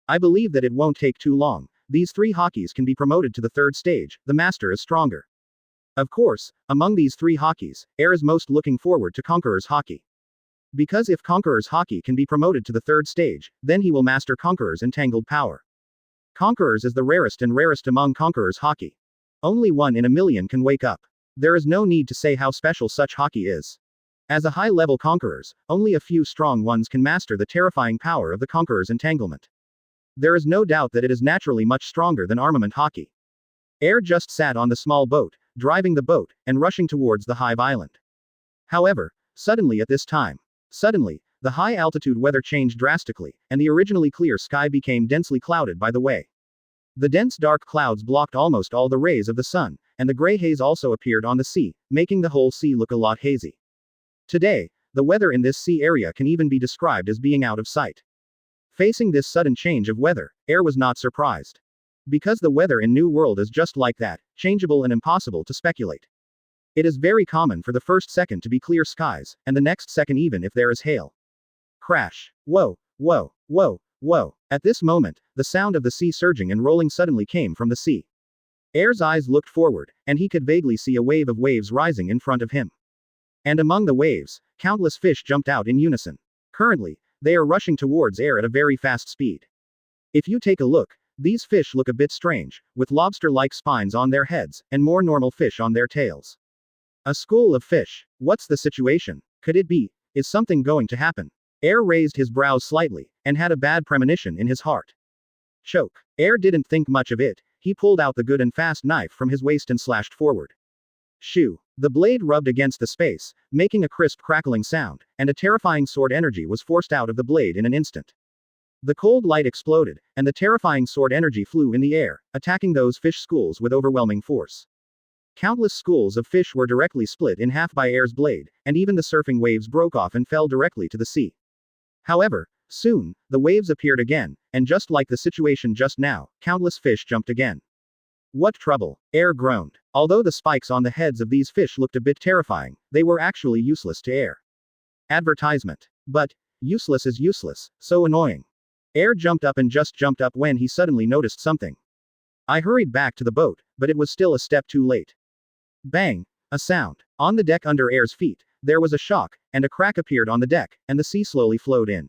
I believe that it won't take too long. These 3 hockeys can be promoted to the 3rd stage, the master is stronger. Of course, among these 3 hockeys, Air is most looking forward to Conqueror's Hockey. Because if Conqueror's Hockey can be promoted to the 3rd stage, then he will master Conqueror's Entangled Power. Conqueror's is the rarest and rarest among Conqueror's Hockey. Only 1 in a million can wake up. There is no need to say how special such hockey is. As a high-level Conquerors, only a few strong ones can master the terrifying power of the Conqueror's Entanglement. There is no doubt that it is naturally much stronger than Armament Hockey. Air just sat on the small boat, driving the boat, and rushing towards the Hive Island. However, suddenly at this time, the high-altitude weather changed drastically, and the originally clear sky became densely clouded by the way. The dense dark clouds blocked almost all the rays of the sun, and the gray haze also appeared on the sea, making the whole sea look a lot hazy. Today, the weather in this sea area can even be described as being out of sight. Facing this sudden change of weather, Air was not surprised. Because the weather in New World is just like that, changeable and impossible to speculate. It is very common for the first second to be clear skies, and the next second even if there is hail. Crash. Whoa, whoa, whoa, whoa. At this moment, the sound of the sea surging and rolling suddenly came from the sea. Air's eyes looked forward, and he could vaguely see a wave of waves rising in front of him. And among the waves, countless fish jumped out in unison. Currently, they are rushing towards Air at a very fast speed. If you take a look, these fish look a bit strange, with lobster-like spines on their heads, and more normal fish on their tails. A school of fish. What's the situation? Could it be? Is something going to happen? Air raised his brows slightly, and had a bad premonition in his heart. Choke. Air didn't think much of it, he pulled out the good and fast knife from his waist and slashed forward. Shoo. The blade rubbed against the space, making a crisp crackling sound, and a terrifying sword energy was forced out of the blade in an instant. The cold light exploded, and the terrifying sword energy flew in the air, attacking those fish schools with overwhelming force. Countless schools of fish were directly split in half by Air's blade, and even the surfing waves broke off and fell directly to the sea. However, soon, the waves appeared again, and just like the situation just now, countless fish jumped again. What trouble? Air groaned. Although the spikes on the heads of these fish looked a bit terrifying, they were actually useless to Air. Advertisement. But, useless is useless, so annoying. Air jumped up and just jumped up when he suddenly noticed something. I hurried back to the boat, but it was still a step too late. Bang! A sound. On the deck under Air's feet, there was a shock, and a crack appeared on the deck, and the sea slowly flowed in.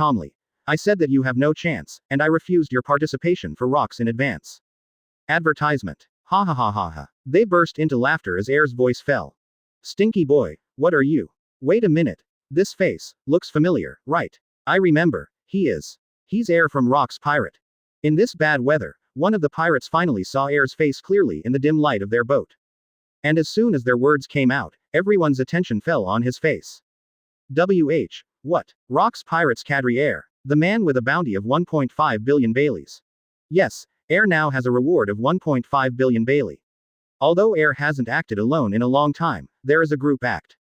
calmly. I said that you have no chance, and I refused your participation for Rox in advance. Advertisement. Ha ha ha ha ha. They burst into laughter as Air's voice fell. Stinky boy, what are you? Wait a minute. This face looks familiar, right? I remember. He's Air from Rox Pirate. In this bad weather, one of the pirates finally saw Air's face clearly in the dim light of their boat. And as soon as their words came out, everyone's attention fell on his face. What? Rox Pirates Cadre Air, the man with a bounty of 1.5 billion Baileys. Yes, Air now has a reward of 1.5 billion Bailey. Although Air hasn't acted alone in a long time, there is a group act.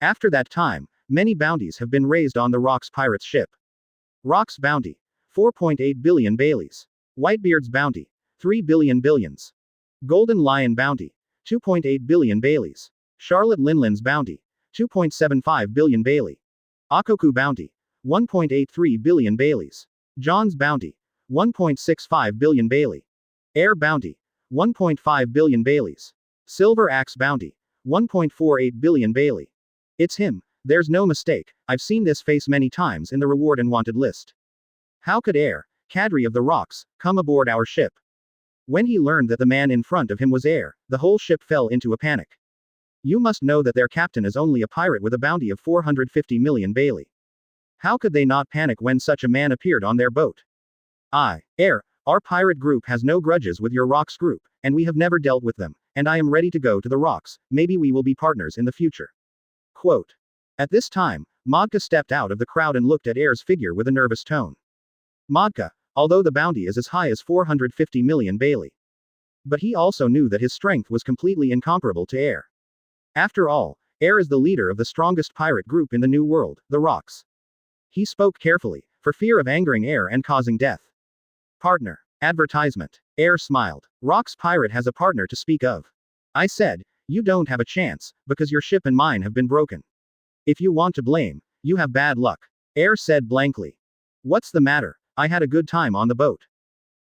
After that time, many bounties have been raised on the Rox Pirates ship. Rox bounty, 4.8 billion Baileys. Whitebeard's bounty, 3 billion billions. Golden Lion bounty, 2.8 billion Baileys. Charlotte Linlin's bounty, 2.75 billion Bailey. Akoku bounty, 1.83 billion Baileys. John's bounty, 1.65 billion Bailey. Air bounty, 1.5 billion Baileys. Silver Axe bounty, 1.48 billion Bailey. It's him, There's no mistake, I've seen this face many times in the reward and wanted list. How could Air, Kadri of the Rocks, come aboard our ship? When he learned that the man in front of him was Air, the whole ship fell into a panic. You must know that their captain is only a pirate with a bounty of 450 million Bailey. How could they not panic when such a man appeared on their boat? Air, our pirate group has no grudges with your Rocks group, and we have never dealt with them, and I am ready to go to the Rocks, maybe we will be partners in the future. Quote. At this time, Modka stepped out of the crowd and looked at Air's figure with a nervous tone. Modka, although the bounty is as high as 450 million Bailey. But he also knew that his strength was completely incomparable to Air. After all, Air is the leader of the strongest pirate group in the New World, the Rocks. He spoke carefully, for fear of angering Air and causing death. Partner. Advertisement. Air smiled. Rox Pirate has a partner to speak of. I said, you don't have a chance, because your ship and mine have been broken. If you want to blame, you have bad luck. Air said blankly. What's the matter? I had a good time on the boat.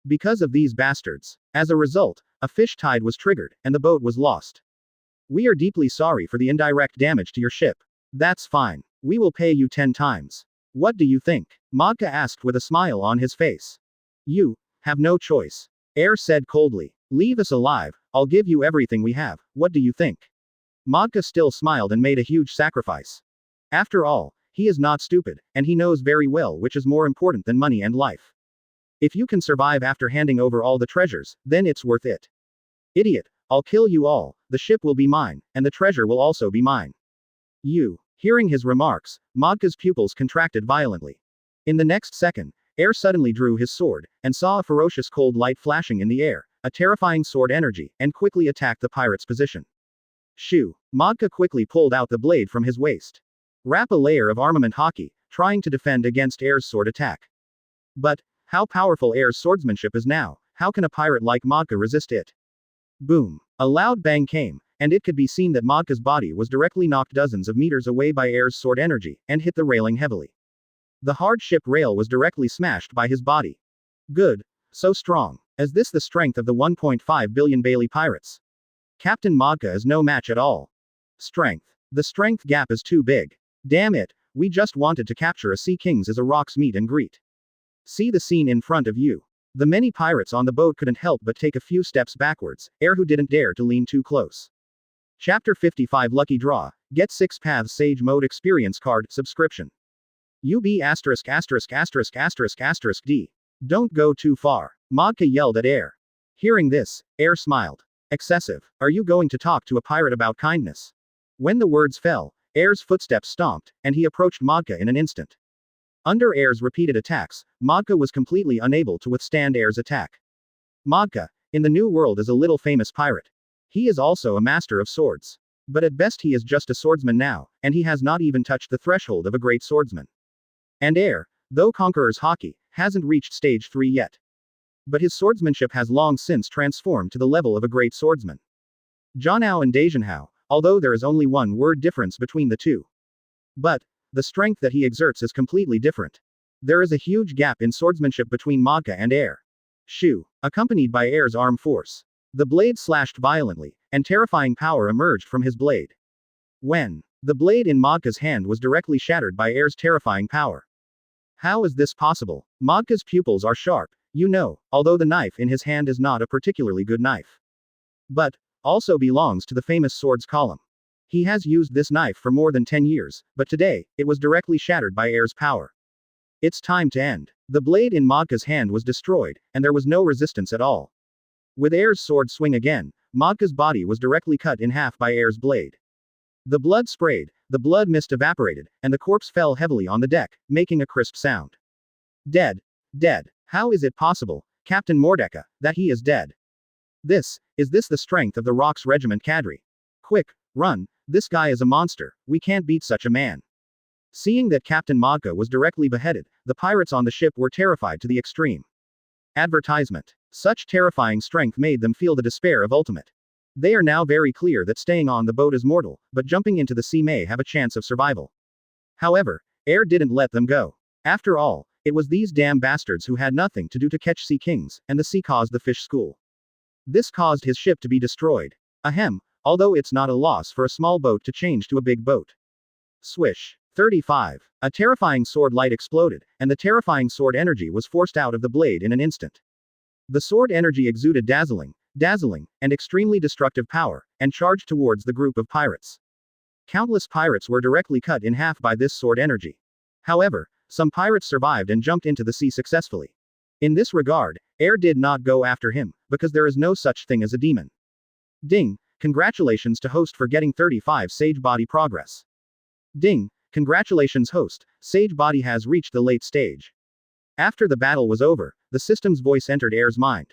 Because of these bastards. As a result, a fish tide was triggered, and the boat was lost. We are deeply sorry for the indirect damage to your ship. That's fine. We will pay you 10 times. What do you think? Modka asked with a smile on his face. You have no choice. Air said coldly. Leave us alive, I'll give you everything we have, what do you think? Modka still smiled and made a huge sacrifice. After all, he is not stupid, and he knows very well which is more important than money and life. If you can survive after handing over all the treasures, then it's worth it. Idiot, I'll kill you all, the ship will be mine, and the treasure will also be mine. You. Hearing his remarks, Modka's pupils contracted violently. In the next second, Air suddenly drew his sword, and saw a ferocious cold light flashing in the air, a terrifying sword energy, and quickly attacked the pirate's position. Shoo! Modka quickly pulled out the blade from his waist. Wrap a layer of armament hockey, trying to defend against Air's sword attack. But, how powerful Air's swordsmanship is now, how can a pirate like Modka resist it? Boom! A loud bang came, and it could be seen that Modka's body was directly knocked dozens of meters away by Air's sword energy, and hit the railing heavily. The hard ship rail was directly smashed by his body. Good. So strong. Is this the strength of the 1.5 billion Bailey pirates? Captain Modka is no match at all. Strength. The strength gap is too big. Damn it, we just wanted to capture a Sea Kings as a Rox meet and greet. See the scene in front of you. The many pirates on the boat couldn't help but take a few steps backwards, Air who didn't dare to lean too close. Chapter 55 Lucky Draw. Get 6 Paths Sage Mode Experience Card Subscription. UB ******* D. Don't go too far. Modka yelled at Air. Hearing this, Air smiled. Excessive. Are you going to talk to a pirate about kindness? When the words fell, Air's footsteps stomped, and he approached Modka in an instant. Under Air's repeated attacks, Modka was completely unable to withstand Air's attack. Modka, in the New World, is a little famous pirate. He is also a master of swords. But at best he is just a swordsman now, and he has not even touched the threshold of a great swordsman. And Air, though Conqueror's hockey, hasn't reached stage 3 yet. But his swordsmanship has long since transformed to the level of a great swordsman. Zhanao and Dezhanhao, although there is only one word difference between the two. But, the strength that he exerts is completely different. There is a huge gap in swordsmanship between Modka and Air. Shoo! Accompanied by Air's arm force. The blade slashed violently, and terrifying power emerged from his blade. When the blade in Modka's hand was directly shattered by Air's terrifying power. How is this possible? Modka's pupils are sharp, you know, although the knife in his hand is not a particularly good knife. But, also belongs to the famous swords column. He has used this knife for more than 10 years, but today, it was directly shattered by Air's power. It's time to end. The blade in Modka's hand was destroyed, and there was no resistance at all. With Air's sword swing again, Modka's body was directly cut in half by Air's blade. The blood sprayed, the blood mist evaporated, and the corpse fell heavily on the deck, making a crisp sound. Dead. Dead. How is it possible, Captain Mordecai, that he is dead? Is this the strength of the Rox Regiment Kadri? Quick, run, this guy is a monster, we can't beat such a man. Seeing that Captain Modka was directly beheaded, the pirates on the ship were terrified to the extreme. Advertisement. Such terrifying strength made them feel the despair of ultimate. They are now very clear that staying on the boat is mortal, but jumping into the sea may have a chance of survival. However, Air didn't let them go. After all, it was these damn bastards who had nothing to do to catch Sea Kings, and the sea caused the fish school. This caused his ship to be destroyed. Ahem, although it's not a loss for a small boat to change to a big boat. Swish. 35. A terrifying sword light exploded, and the terrifying sword energy was forced out of the blade in an instant. The sword energy exuded dazzling, and extremely destructive power, and charged towards the group of pirates. Countless pirates were directly cut in half by this sword energy. However, some pirates survived and jumped into the sea successfully. In this regard, Air did not go after him, because there is no such thing as a demon. Ding, congratulations to host for getting 35 Sage Body progress. Ding, congratulations host, Sage Body has reached the late stage. After the battle was over, the system's voice entered Air's mind.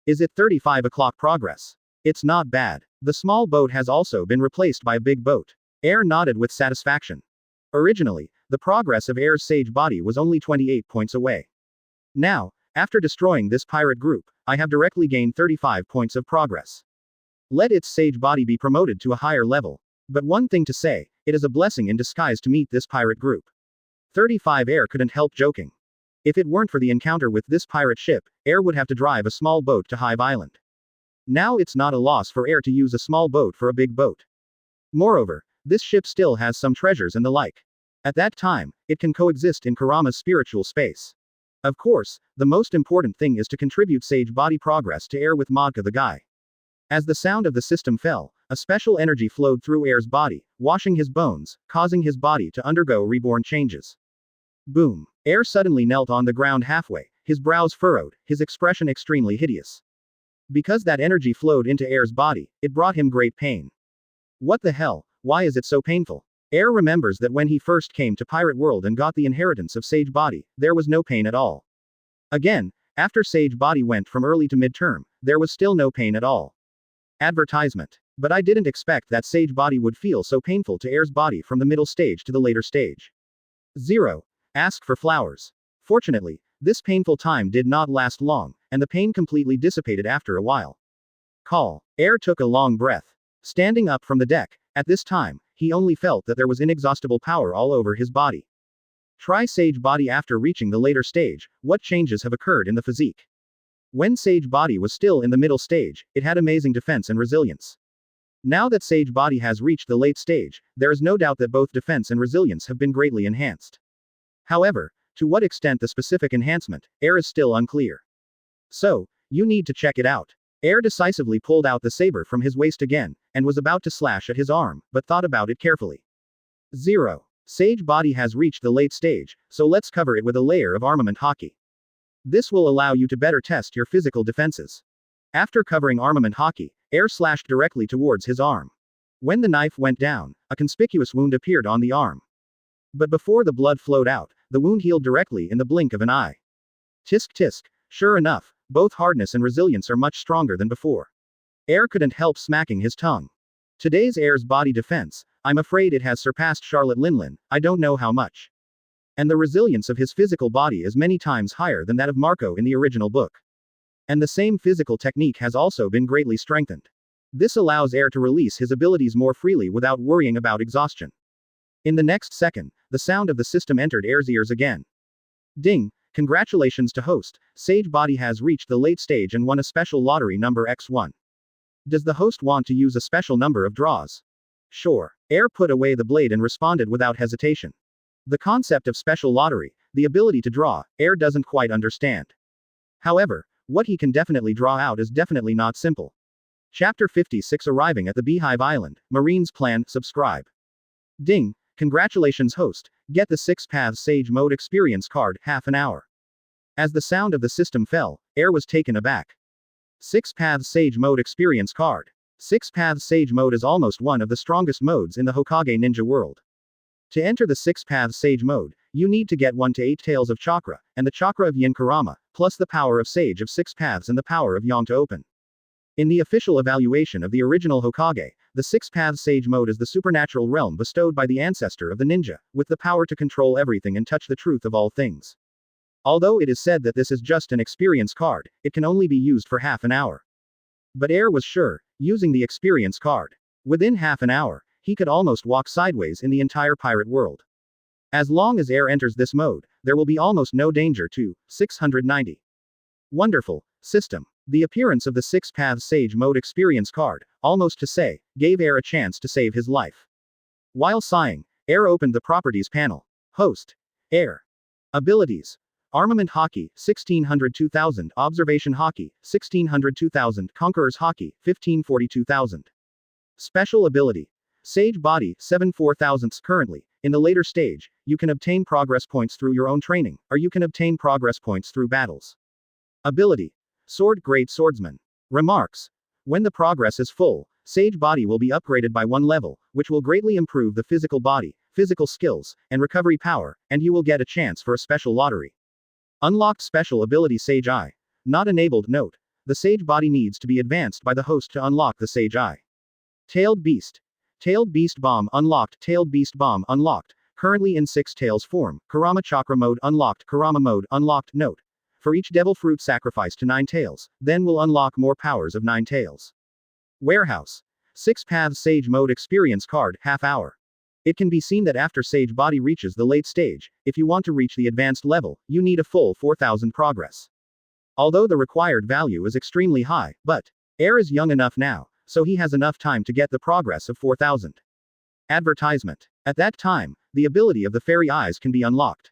Is it 35 o'clock progress? It's not bad. The small boat has also been replaced by a big boat. Air nodded with satisfaction. Originally, the progress of Air's Sage Body was only 28 points away. Now, after destroying this pirate group, I have directly gained 35 points of progress. Let its Sage Body be promoted to a higher level. But one thing to say, it is a blessing in disguise to meet this pirate group. 35 Air couldn't help joking. If it weren't for the encounter with this pirate ship, Air would have to drive a small boat to Hive Island. Now it's not a loss for Air to use a small boat for a big boat. Moreover, this ship still has some treasures and the like. At that time, it can coexist in Kurama's spiritual space. Of course, the most important thing is to contribute Sage Body progress to Air with Modka the guy. As the sound of the system fell, a special energy flowed through Air's body, washing his bones, causing his body to undergo reborn changes. Boom. Air suddenly knelt on the ground halfway, his brows furrowed, his expression extremely hideous. Because that energy flowed into Air's body, it brought him great pain. What the hell, why is it so painful? Air remembers that when he first came to Pirate World and got the inheritance of Sage Body, there was no pain at all. Again, after Sage Body went from early to midterm, there was still no pain at all. Advertisement. But I didn't expect that Sage Body would feel so painful to Air's body from the middle stage to the later stage. 0. Ask for flowers. Fortunately, this painful time did not last long, and the pain completely dissipated after a while. Call. Air took a long breath. Standing up from the deck, at this time, he only felt that there was inexhaustible power all over his body. Try Sage Body after reaching the later stage. What changes have occurred in the physique? When Sage Body was still in the middle stage, it had amazing defense and resilience. Now that Sage Body has reached the late stage, there is no doubt that both defense and resilience have been greatly enhanced. However, to what extent the specific enhancement, Air is still unclear. So, you need to check it out. Air decisively pulled out the saber from his waist again, and was about to slash at his arm, but thought about it carefully. 0. Sage Body has reached the late stage, so let's cover it with a layer of armament hockey. This will allow you to better test your physical defenses. After covering armament hockey, Air slashed directly towards his arm. When the knife went down, a conspicuous wound appeared on the arm. But before the blood flowed out, the wound healed directly in the blink of an eye. Tisk tisk, sure enough, both hardness and resilience are much stronger than before. Air couldn't help smacking his tongue. Today's Air's body defense, I'm afraid it has surpassed Charlotte Linlin, I don't know how much. And the resilience of his physical body is many times higher than that of Marco in the original book. And the same physical technique has also been greatly strengthened. This allows Air to release his abilities more freely without worrying about exhaustion. In the next second, the sound of the system entered Air's ears again. Ding, congratulations to host, Sage Body has reached the late stage and won a special lottery number X1. Does the host want to use a special number of draws? Sure. Air put away the blade and responded without hesitation. The concept of special lottery, the ability to draw, Air doesn't quite understand. However, what he can definitely draw out is definitely not simple. Chapter 56 Arriving at the Beehive Island, Marine's Plan, subscribe. Ding, congratulations host, get the Six Path Sage Mode experience card, half an hour. As the sound of the system fell, Air was taken aback. Six Path Sage Mode experience card. Six Path Sage Mode is almost one of the strongest modes in the Hokage ninja world. To enter the Six Path Sage Mode, you need to get 1 to 8 tails of chakra, and the chakra of Yin Kurama, plus the power of Sage of 6 paths and the power of Yang to open. In the official evaluation of the original Hokage, the Six Path Sage Mode is the supernatural realm bestowed by the ancestor of the ninja, with the power to control everything and touch the truth of all things. Although it is said that this is just an experience card, it can only be used for half an hour. But Air was sure, using the experience card. Within half an hour, he could almost walk sideways in the entire pirate world. As long as Air enters this mode, there will be almost no danger to 690. Wonderful system. The appearance of the Six Paths Sage Mode experience card, almost to say, gave Air a chance to save his life. While sighing, Air opened the Properties panel. Host. Air. Abilities. Armament Hockey, 1600-2000. Observation Hockey, 1600-2000. Conqueror's Hockey, 1540-2000. Special Ability. Sage Body, 7/4000. Currently, in the later stage, you can obtain progress points through your own training, or you can obtain progress points through battles. Ability. Sword Great Swordsman. Remarks. When the progress is full, Sage Body will be upgraded by 1 level, which will greatly improve the physical body, physical skills, and recovery power, and you will get a chance for a special lottery. Unlocked Special Ability Sage Eye. Not enabled. Note. The Sage Body needs to be advanced by the host to unlock the Sage Eye. Tailed Beast. Tailed Beast Bomb unlocked. Tailed Beast Bomb unlocked. Currently in 6 tails form. Kurama Chakra Mode unlocked. Kurama Mode unlocked. Note. For each devil fruit sacrificed to 9 tails, then will unlock more powers of 9 tails. Warehouse. 6 Paths Sage Mode Experience Card, half hour. It can be seen that after Sage Body reaches the late stage, if you want to reach the advanced level, you need a full 4000 progress. Although the required value is extremely high, but Air is young enough now, so he has enough time to get the progress of 4000. Advertisement. At that time, the ability of the Fairy Eyes can be unlocked.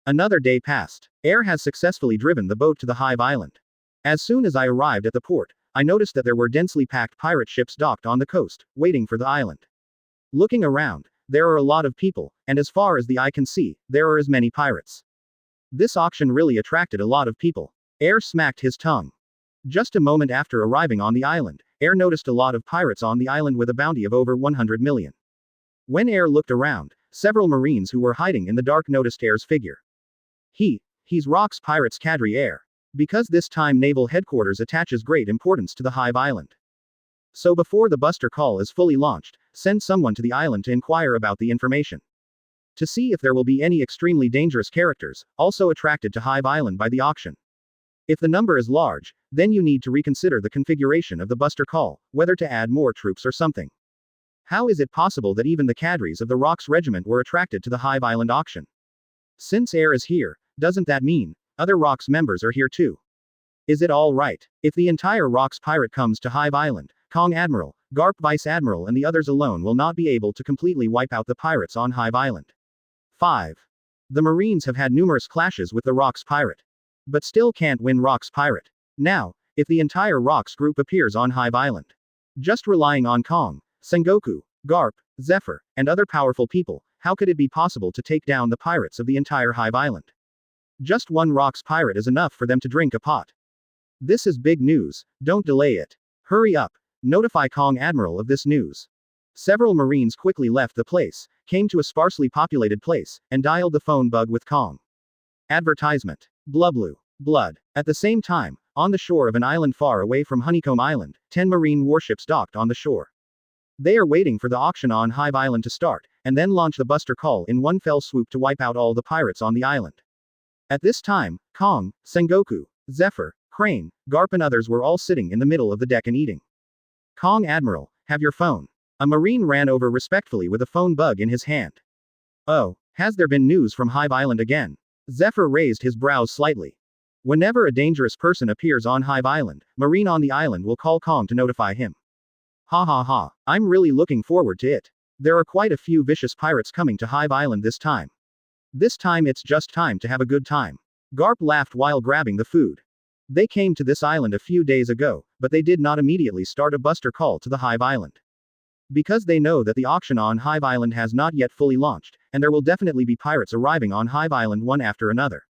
Another day passed. Air has successfully driven the boat to the Hive Island. As soon as I arrived at the port, I noticed that there were densely packed pirate ships docked on the coast, waiting for the island. Looking around, there are a lot of people, and as far as the eye can see, there are as many pirates. This auction really attracted a lot of people. Air smacked his tongue. Just a moment after arriving on the island, Air noticed a lot of pirates on the island with a bounty of over 100 million. When Air looked around, several Marines who were hiding in the dark noticed Air's figure. He's Rox Pirates Cadre Air. Because this time Naval Headquarters attaches great importance to the Hive Island. So before the Buster Call is fully launched, send someone to the island to inquire about the information. To see if there will be any extremely dangerous characters, also attracted to Hive Island by the auction. If the number is large, then you need to reconsider the configuration of the Buster Call, whether to add more troops or something. How is it possible that even the cadres of the Rox Regiment were attracted to the Hive Island auction? Since Air is here, doesn't that mean other Rox members are here too? Is it all right if the entire Rox Pirate comes to Hive Island? Kong Admiral, Garp Vice Admiral and the others alone will not be able to completely wipe out the pirates on Hive Island. 5. The Marines have had numerous clashes with the Rox Pirate. But still can't win Rox Pirate. Now, if the entire Rox group appears on Hive Island, just relying on Kong, Sengoku, Garp, Zephyr, and other powerful people, how could it be possible to take down the pirates of the entire Hive Island? Just one Rox Pirate is enough for them to drink a pot. This is big news, don't delay it. Hurry up. Notify Kong Admiral of this news. Several Marines quickly left the place, came to a sparsely populated place, and dialed the phone bug with Kong. Advertisement. Blublu. Blood. At the same time, on the shore of an island far away from Honeycomb Island, 10 Marine warships docked on the shore. They are waiting for the auction on Hive Island to start, and then launch the Buster Call in one fell swoop to wipe out all the pirates on the island. At this time, Kong, Sengoku, Zephyr, Crane, Garp and others were all sitting in the middle of the deck and eating. Kong Admiral, have your phone. A Marine ran over respectfully with a phone bug in his hand. Oh, has there been news from Hive Island again? Zephyr raised his brows slightly. Whenever a dangerous person appears on Hive Island, Marine on the island will call Kong to notify him. Ha ha ha, I'm really looking forward to it. There are quite a few vicious pirates coming to Hive Island this time. This time it's just time to have a good time. Garp laughed while grabbing the food. They came to this island a few days ago, but they did not immediately start a Buster Call to the Hive Island. Because they know that the auction on Hive Island has not yet fully launched, and there will definitely be pirates arriving on Hive Island one after another.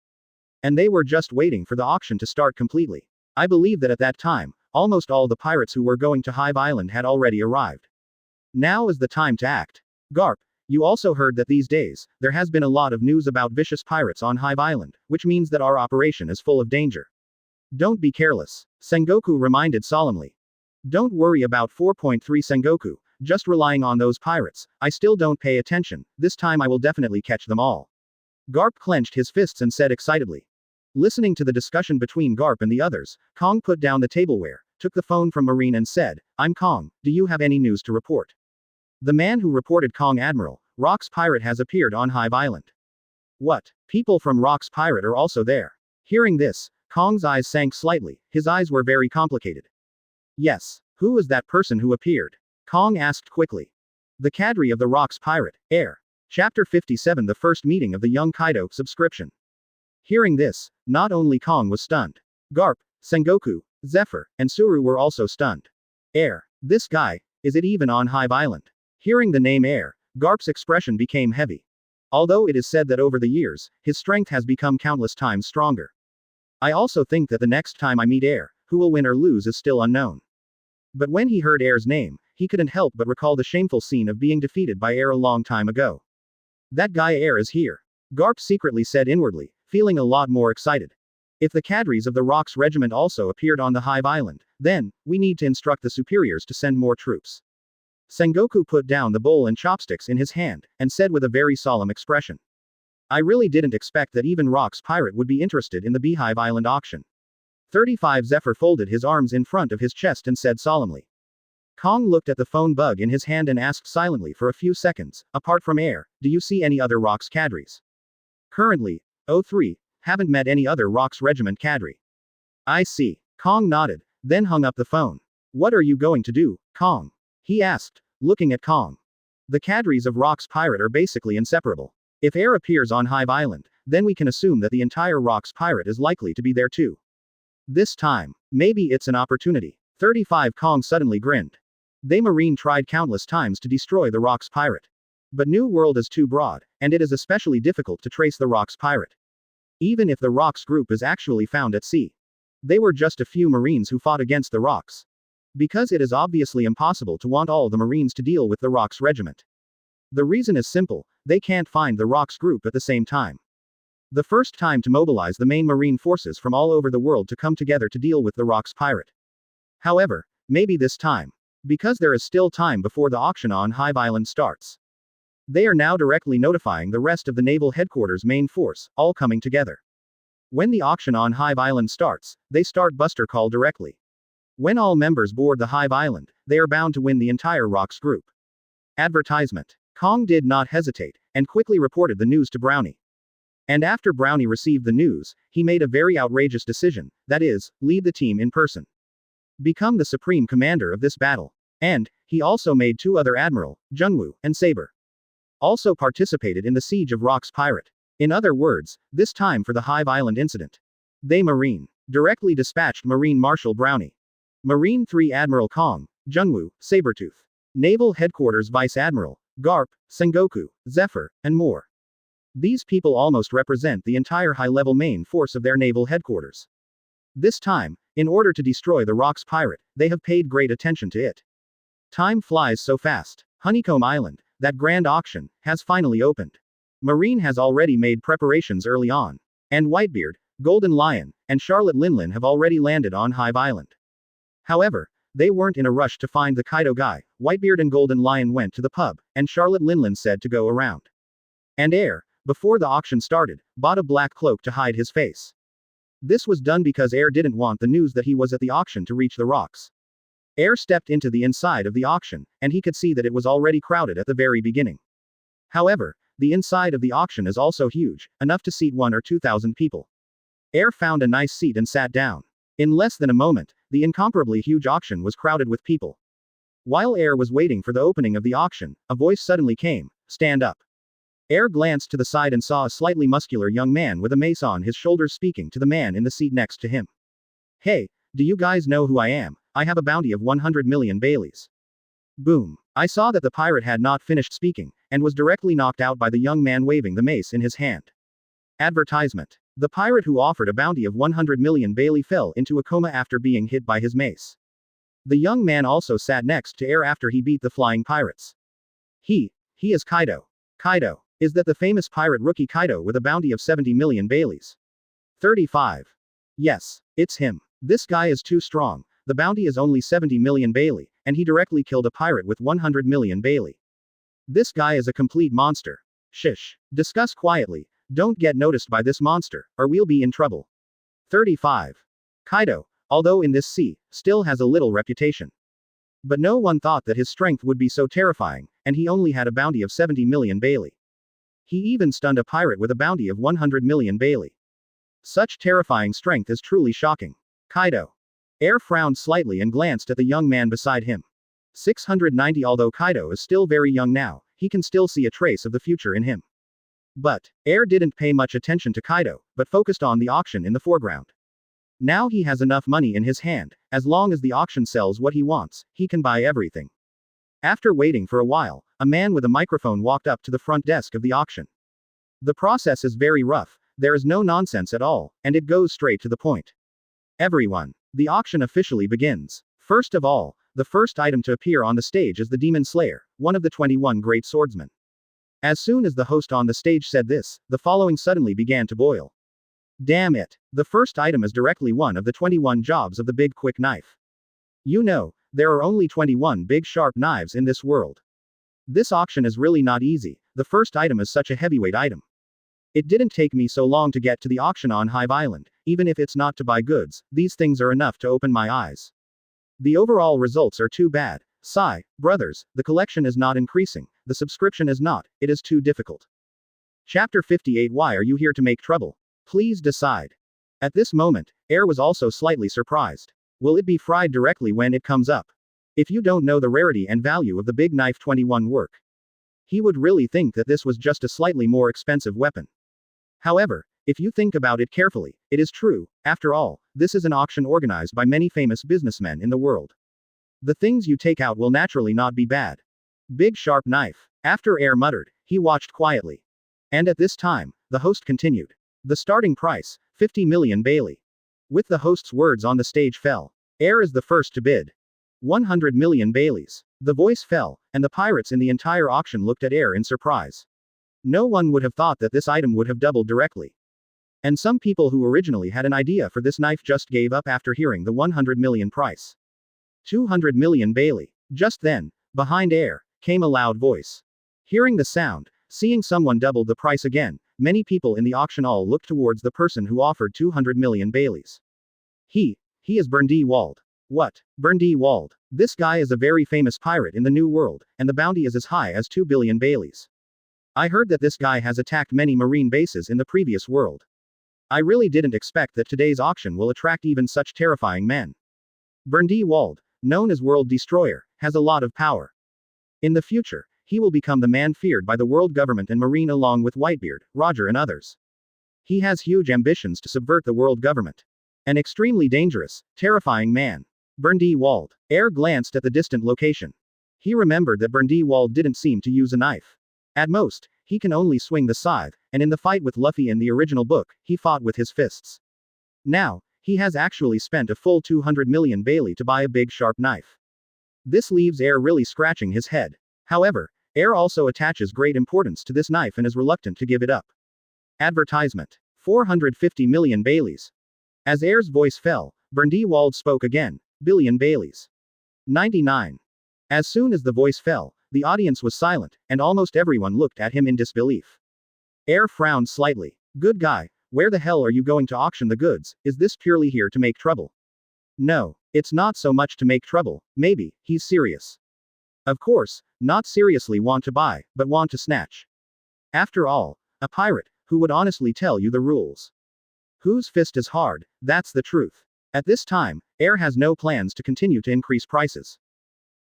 And they were just waiting for the auction to start completely. I believe that at that time, almost all the pirates who were going to Hive Island had already arrived. Now is the time to act. Garp, you also heard that these days, there has been a lot of news about vicious pirates on Hive Island, which means that our operation is full of danger. Don't be careless, Sengoku reminded solemnly. Don't worry about 4.3 Sengoku, just relying on those pirates, I still don't pay attention, this time I will definitely catch them all. Garp clenched his fists and said excitedly. Listening to the discussion between Garp and the others, Kong put down the tableware, took the phone from Marine and said, I'm Kong, do you have any news to report? The man who reported Kong Admiral, Rox Pirate has appeared on Hive Island. What? People from Rox Pirate are also there. Hearing this, Kong's eyes sank slightly, his eyes were very complicated. Yes. Who was that person who appeared? Kong asked quickly. The cadre of the Rox Pirate, Air. Chapter 57 The First Meeting of the Young Kaido Subscription. Hearing this, not only Kong was stunned. Garp, Sengoku, Zephyr, and Suru were also stunned. Air. This guy, is it even on Hive Island? Hearing the name Air, Garp's expression became heavy. Although it is said that over the years, his strength has become countless times stronger. I also think that the next time I meet Air, who will win or lose is still unknown. But when he heard Air's name, he couldn't help but recall the shameful scene of being defeated by Air a long time ago. That guy Air is here. Garp secretly said inwardly, feeling a lot more excited. If the cadres of the Rox regiment also appeared on the Hive Island, then, we need to instruct the superiors to send more troops. Sengoku put down the bowl and chopsticks in his hand, and said with a very solemn expression. I really didn't expect that even Rox Pirate would be interested in the Beehive Island auction. 35 Zephyr folded his arms in front of his chest and said solemnly. Kong looked at the phone bug in his hand and asked silently for a few seconds, apart from Air, do you see any other Rox cadres? Currently, 03, haven't met any other Rox regiment cadre. I see. Kong nodded, then hung up the phone. What are you going to do, Kong? He asked, looking at Kong. The cadres of Rox Pirate are basically inseparable. If Air appears on Hive Island, then we can assume that the entire Rox Pirate is likely to be there too. This time, maybe it's an opportunity. 35 Kong suddenly grinned. They Marine tried countless times to destroy the Rox Pirate. But New World is too broad, and it is especially difficult to trace the Rox Pirate. Even if the Rox group is actually found at sea. They were just a few Marines who fought against the Rox. Because it is obviously impossible to want all the Marines to deal with the Rox regiment. The reason is simple, they can't find the Rox group at the same time. The first time to mobilize the main Marine forces from all over the world to come together to deal with the Rox Pirate. However, maybe this time. Because there is still time before the auction on Hive Island starts. They are now directly notifying the rest of the Naval Headquarters main force, all coming together. When the auction on Hive Island starts, they start Buster Call directly. When all members board the Hive Island, they are bound to win the entire Rox group. Advertisement. Kong did not hesitate, and quickly reported the news to Brownie. And after Brownie received the news, he made a very outrageous decision, that is, lead the team in person. Become the supreme commander of this battle. And, he also made two other Admiral, Jungwoo, and Saber. Also participated in the siege of Rox Pirate. In other words, this time for the Hive Island incident. They Marine. Directly dispatched Marine Marshal Brownie. Marine 3 Admiral Kong, Jungwoo, Sabretooth. Naval Headquarters Vice Admiral, Garp, Sengoku, Zephyr, and more. These people almost represent the entire high-level main force of their naval headquarters. This time, in order to destroy the Rox Pirate, they have paid great attention to it. Time flies so fast. Honeycomb Island, that grand auction, has finally opened. Marine has already made preparations early on. And Whitebeard, Golden Lion, and Charlotte Linlin have already landed on Hive Island. However, they weren't in a rush to find the Kaido guy. Whitebeard and Golden Lion went to the pub, and Charlotte Linlin said to go around. And Air, before the auction started, bought a black cloak to hide his face. This was done because Air didn't want the news that he was at the auction to reach the Rox. Air stepped into the inside of the auction, and he could see that it was already crowded at the very beginning. However, the inside of the auction is also huge, enough to seat 1,000 or 2,000 people. Air found a nice seat and sat down. In less than a moment, the incomparably huge auction was crowded with people. While Air was waiting for the opening of the auction, a voice suddenly came, stand up. Air glanced to the side and saw a slightly muscular young man with a mace on his shoulders speaking to the man in the seat next to him. Hey, do you guys know who I am? I have a bounty of 100 million Baileys. Boom. I saw that the pirate had not finished speaking, and was directly knocked out by the young man waving the mace in his hand. Advertisement. The pirate who offered a bounty of 100 million Bailey fell into a coma after being hit by his mace. The young man also sat next to Air after he beat the flying pirates. He is Kaido. Kaido. Is that the famous pirate rookie Kaido with a bounty of 70 million Baileys? 35. Yes, it's him. This guy is too strong. The bounty is only 70 million Bailey, and he directly killed a pirate with 100 million Bailey. This guy is a complete monster. Shish. Discuss quietly. Don't get noticed by this monster, or we'll be in trouble. 35. Kaido, although in this sea, still has a little reputation. But no one thought that his strength would be so terrifying, and he only had a bounty of 70 million Bailey. He even stunned a pirate with a bounty of 100 million Bailey. Such terrifying strength is truly shocking. Kaido. Air frowned slightly and glanced at the young man beside him. 690. Although Kaido is still very young now, he can still see a trace of the future in him. But, Air didn't pay much attention to Kaido, but focused on the auction in the foreground. Now he has enough money in his hand, as long as the auction sells what he wants, he can buy everything. After waiting for a while, a man with a microphone walked up to the front desk of the auction. The process is very rough, there is no nonsense at all, and it goes straight to the point. Everyone. The auction officially begins. First of all, the first item to appear on the stage is the Demon Slayer, one of the 21 great swordsmen. As soon as the host on the stage said this, the following suddenly began to boil. Damn it. The first item is directly one of the 21 jobs of the big quick knife. You know, there are only 21 big sharp knives in this world. This auction is really not easy, the first item is such a heavyweight item. It didn't take me so long to get to the auction on Hive Island, even if it's not to buy goods, these things are enough to open my eyes. The overall results are too bad. Sigh, brothers, the collection is not increasing, the subscription is not, it is too difficult. Chapter 58. Why are you here to make trouble? Please decide. At this moment, Air was also slightly surprised. Will it be fried directly when it comes up? If you don't know the rarity and value of the Big Knife 21 work, he would really think that this was just a slightly more expensive weapon. However, if you think about it carefully, it is true, after all, this is an auction organized by many famous businessmen in the world. The things you take out will naturally not be bad. Big sharp knife. After Air muttered, he watched quietly. And at this time, the host continued. The starting price, 50 million Bailey. With the host's words on the stage fell. Air is the first to bid. 100 million Baileys. The voice fell, and the pirates in the entire auction looked at Air in surprise. No one would have thought that this item would have doubled directly. And some people who originally had an idea for this knife just gave up after hearing the 100 million price. 200 million Bailey. Just then, behind Air, came a loud voice. Hearing the sound, seeing someone double the price again, many people in the auction all looked towards the person who offered 200 million Baileys. He is Berndi Wald. What? Berndi Wald. This guy is a very famous pirate in the New World, and the bounty is as high as 2 billion Baileys. I heard that this guy has attacked many marine bases in the previous world. I really didn't expect that today's auction will attract even such terrifying men. Berndi Wald, known as World Destroyer, has a lot of power. In the future, he will become the man feared by the world government and marine along with Whitebeard, Roger and others. He has huge ambitions to subvert the world government. An extremely dangerous, terrifying man. Berndi Wald. Air glanced at the distant location. He remembered that Berndi Wald didn't seem to use a knife. At most, he can only swing the scythe, and in the fight with Luffy in the original book, he fought with his fists. Now, he has actually spent a full 200 million Bailey to buy a big sharp knife. This leaves Air really scratching his head. However, Air also attaches great importance to this knife and is reluctant to give it up. Advertisement. 450 million Baileys. As Air's voice fell, Berndi Wald spoke again. Billion Baileys. 99. As soon as the voice fell, the audience was silent, and almost everyone looked at him in disbelief. Air frowned slightly. Good guy, where the hell are you going to auction the goods? Is this purely here to make trouble? No, it's not so much to make trouble, maybe, he's serious. Of course, not seriously want to buy, but want to snatch. After all, a pirate, who would honestly tell you the rules. Whose fist is hard, that's the truth. At this time, Air has no plans to continue to increase prices.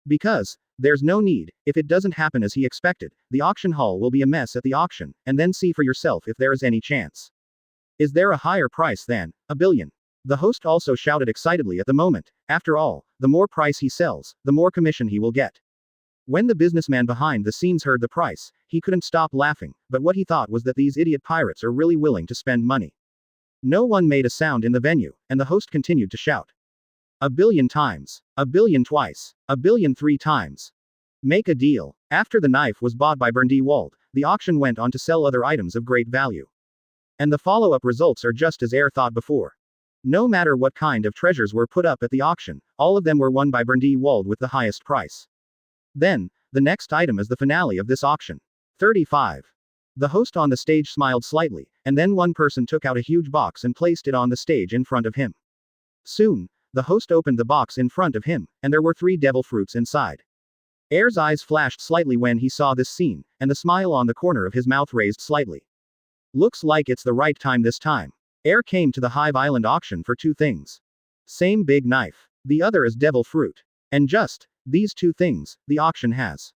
Because, there's no need, if it doesn't happen as he expected, the auction hall will be a mess at the auction, and then see for yourself if there is any chance. Is there a higher price than a billion? The host also shouted excitedly at the moment. After all, the more price he sells, the more commission he will get. When the businessman behind the scenes heard the price, he couldn't stop laughing, but what he thought was that these idiot pirates are really willing to spend money. No one made a sound in the venue, and the host continued to shout. A billion times. A billion twice. A billion 3 times. Make a deal. After the knife was bought by Berndi Wald, the auction went on to sell other items of great value. And the follow-up results are just as Air thought before. No matter what kind of treasures were put up at the auction, all of them were won by Berndi Wald with the highest price. Then, the next item is the finale of this auction. 35. The host on the stage smiled slightly, and then one person took out a huge box and placed it on the stage in front of him. Soon, the host opened the box in front of him, and there were 3 devil fruits inside. Air's eyes flashed slightly when he saw this scene, and the smile on the corner of his mouth raised slightly. Looks like it's the right time this time. Air came to the Hive Island auction for 2 things. Same big knife. The other is devil fruit. And just these 2 things, the auction has.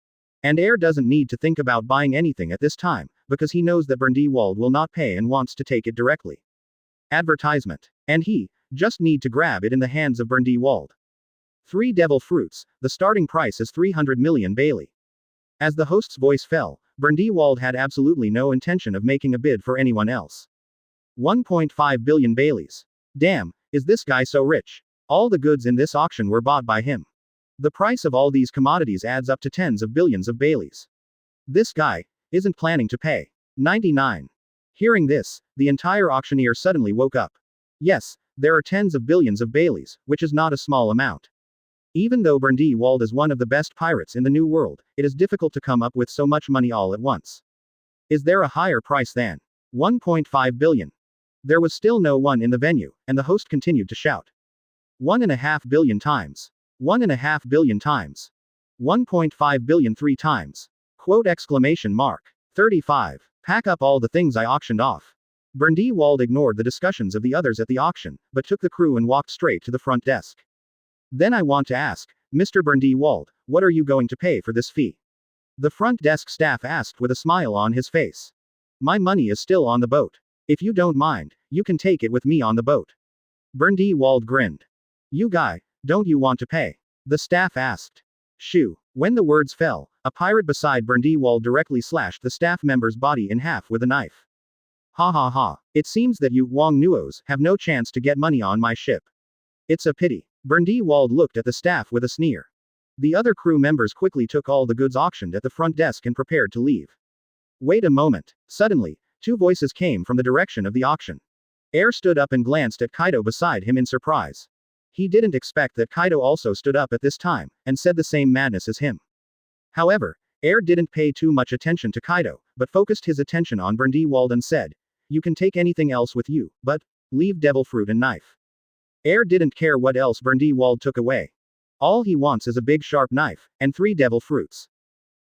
And Air doesn't need to think about buying anything at this time, because he knows that Brindewald will not pay and wants to take it directly. Advertisement. And he just need to grab it in the hands of Brindewald. 3 devil fruits, the starting price is 300 million Bailey. As the host's voice fell, Brindewald had absolutely no intention of making a bid for anyone else. 1.5 billion Baileys. Damn, is this guy so rich? All the goods in this auction were bought by him. The price of all these commodities adds up to tens of billions of Baileys. This guy isn't planning to pay. 99. Hearing this, the entire auctioneer suddenly woke up. Yes, there are tens of billions of Baileys, which is not a small amount. Even though Brindewald is one of the best pirates in the New World, it is difficult to come up with so much money all at once. Is there a higher price than 1.5 billion? There was still no one in the venue, and the host continued to shout. 1.5 billion times. 1.5 billion times. 1.5 billion 3 times. Quote exclamation mark. 35. Pack up all the things I auctioned off. Brindewald ignored the discussions of the others at the auction, but took the crew and walked straight to the front desk. Then I want to ask, Mr. Brindewald, what are you going to pay for this fee? The front desk staff asked with a smile on his face. My money is still on the boat. If you don't mind, you can take it with me on the boat. Brindewald grinned. You guy, don't you want to pay? The staff asked. Shoo. When the words fell, a pirate beside Brindewald directly slashed the staff member's body in half with a knife. Ha ha ha. It seems that you Wong Nuos have no chance to get money on my ship. It's a pity. Brindewald looked at the staff with a sneer. The other crew members quickly took all the goods auctioned at the front desk and prepared to leave. Wait a moment. Suddenly, 2 voices came from the direction of the auction. Air stood up and glanced at Kaido beside him in surprise. He didn't expect that Kaido also stood up at this time, and said the same madness as him. However, Air didn't pay too much attention to Kaido, but focused his attention on Brindewald and said, You can take anything else with you, but leave devil fruit and knife. Air didn't care what else Brindewald took away. All he wants is a big sharp knife, and 3 devil fruits.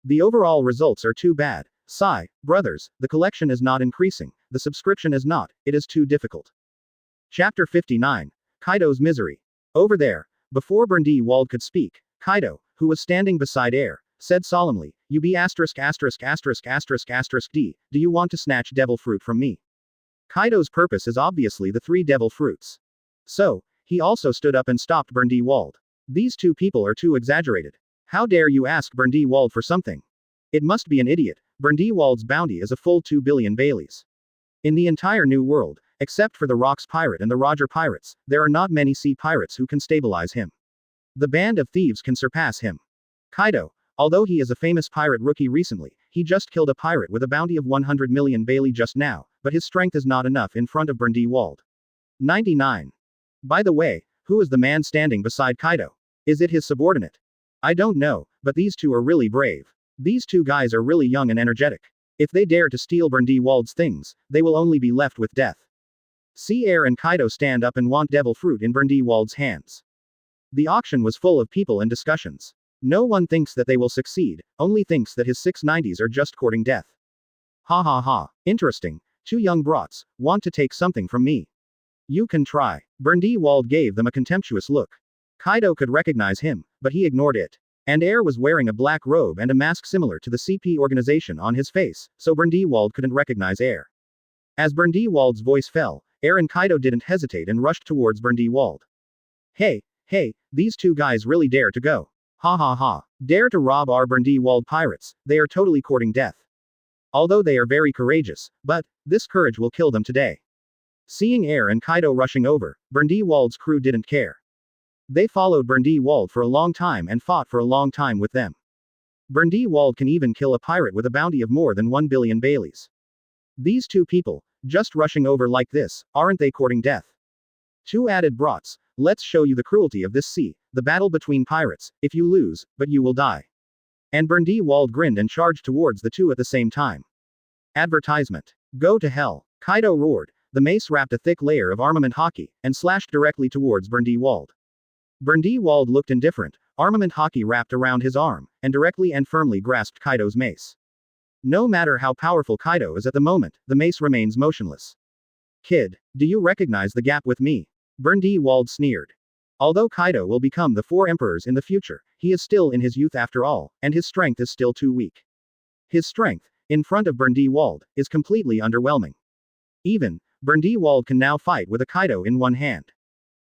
The overall results are too bad. Sigh, brothers, the collection is not increasing, the subscription is not, it is too difficult. Chapter 59. Kaido's Misery. Over there. Before Brindewald could speak, Kaido, who was standing beside Air, said solemnly, You be asterisk asterisk asterisk asterisk asterisk D, do you want to snatch devil fruit from me? Kaido's purpose is obviously the 3 devil fruits. So, he also stood up and stopped Brindewald. These 2 people are too exaggerated. How dare you ask Brindewald for something? It must be an idiot. Brindewald's bounty is a full 2 billion Baileys. In the entire New World, except for the Rox Pirate and the Roger Pirates, there are not many sea pirates who can stabilize him. The band of thieves can surpass him. Kaido, although he is a famous pirate rookie recently, he just killed a pirate with a bounty of 100 million Bailey just now, but his strength is not enough in front of Brindewald. 99. By the way, who is the man standing beside Kaido? Is it his subordinate? I don't know, but these 2 are really brave. These 2 guys are really young and energetic. If they dare to steal Brindewald's things, they will only be left with death. See Air and Kaido stand up and want devil fruit in Brindewald's hands. The auction was full of people and discussions. No one thinks that they will succeed, only thinks that his 690s are just courting death. Ha ha ha. Interesting. 2 young brats want to take something from me. You can try. Brindewald gave them a contemptuous look. Kaido could recognize him, but he ignored it. And Air was wearing a black robe and a mask similar to the CP organization on his face, so Brindewald couldn't recognize Air. As Brindewald's voice fell, Air and Kaido didn't hesitate and rushed towards Brindewald. Hey, these 2 guys really dare to go. Ha ha ha. Dare to rob our Brindewald pirates, they are totally courting death. Although they are very courageous, but this courage will kill them today. Seeing Air and Kaido rushing over, Brindewald's crew didn't care. They followed Brindewald for a long time and fought for a long time with them. Brindewald can even kill a pirate with a bounty of more than 1 billion Baileys. These 2 people, just rushing over like this, aren't they courting death? 2 added brats, let's show you the cruelty of this sea, the battle between pirates, if you lose, but you will die. And Brindewald grinned and charged towards the 2 at the same time. Advertisement. Go to hell. Kaido roared, the mace wrapped a thick layer of armament hockey, and slashed directly towards Brindewald. Brindewald looked indifferent, armament hockey wrapped around his arm, and directly and firmly grasped Kaido's mace. No matter how powerful Kaido is at the moment, the mace remains motionless. Kid, do you recognize the gap with me? Brindewald sneered. Although Kaido will become the 4 emperors in the future, he is still in his youth after all, and his strength is still too weak. His strength, in front of Grindelwald, is completely underwhelming. Even, Grindelwald can now fight with a Kaido in one hand.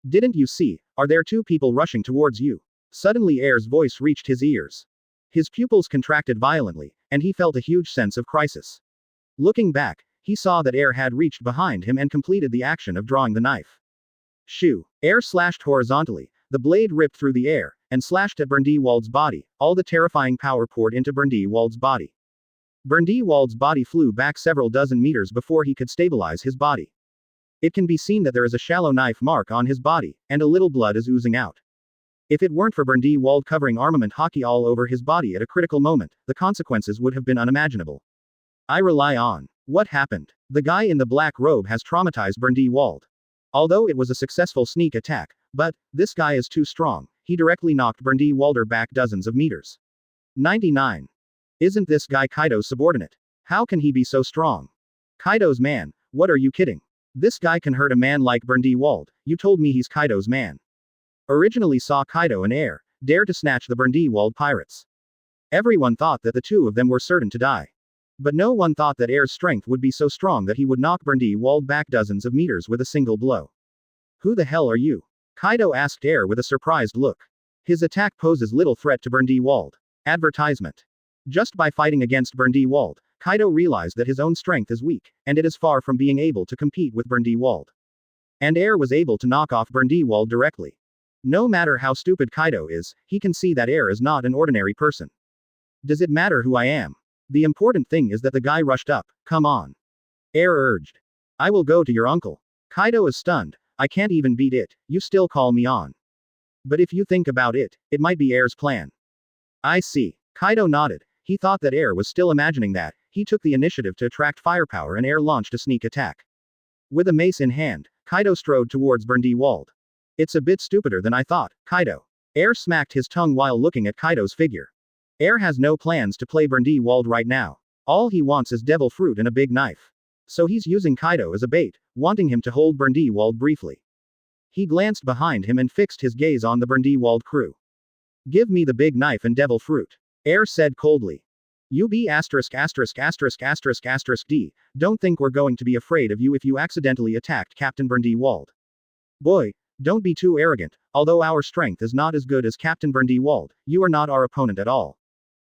Didn't you see, are there 2 people rushing towards you? Suddenly Air's voice reached his ears. His pupils contracted violently, and he felt a huge sense of crisis. Looking back, he saw that Air had reached behind him and completed the action of drawing the knife. Shoo! Air slashed horizontally, the blade ripped through the air, and slashed at Grindelwald's body. All the terrifying power poured into Grindelwald's body. Grindelwald's body flew back several dozen meters before he could stabilize his body. It can be seen that there is a shallow knife mark on his body, and a little blood is oozing out. If it weren't for Grindelwald covering armament hockey all over his body at a critical moment, the consequences would have been unimaginable. I rely on. What happened? The guy in the black robe has traumatized Grindelwald. Although it was a successful sneak attack, but, this guy is too strong, he directly knocked Grindelwald back dozens of meters. 99. Isn't this guy Kaido's subordinate? How can he be so strong? Kaido's man, what are you kidding? This guy can hurt a man like Grindelwald, you told me he's Kaido's man. Originally saw Kaido and Air, dare to snatch the Grindelwald pirates. Everyone thought that the 2 of them were certain to die. But no one thought that Air's strength would be so strong that he would knock Grindelwald back dozens of meters with a single blow. Who the hell are you? Kaido asked Air with a surprised look. His attack poses little threat to Grindelwald. Advertisement. Just by fighting against Grindelwald, Kaido realized that his own strength is weak, and it is far from being able to compete with Grindelwald. And Air was able to knock off Grindelwald directly. No matter how stupid Kaido is, he can see that Air is not an ordinary person. Does it matter who I am? The important thing is that the guy rushed up. Come on. Air urged. I will go to your uncle. Kaido is stunned. I can't even beat it, you still call me on. But if you think about it, it might be Air's plan. I see. Kaido nodded. He thought that Air was still imagining that. He took the initiative to attract firepower and Air launched a sneak attack. With a mace in hand, Kaido strode towards Grindelwald. It's a bit stupider than I thought, Kaido. Air smacked his tongue while looking at Kaido's figure. Air has no plans to play Grindelwald right now. All he wants is devil fruit and a big knife. So he's using Kaido as a bait, wanting him to hold Grindelwald briefly. He glanced behind him and fixed his gaze on the Grindelwald crew. Give me the big knife and devil fruit. Air said coldly. You be asterisk asterisk asterisk asterisk asterisk D, don't think we're going to be afraid of you if you accidentally attacked Captain Grindelwald. Boy, don't be too arrogant, although our strength is not as good as Captain Grindelwald, you are not our opponent at all.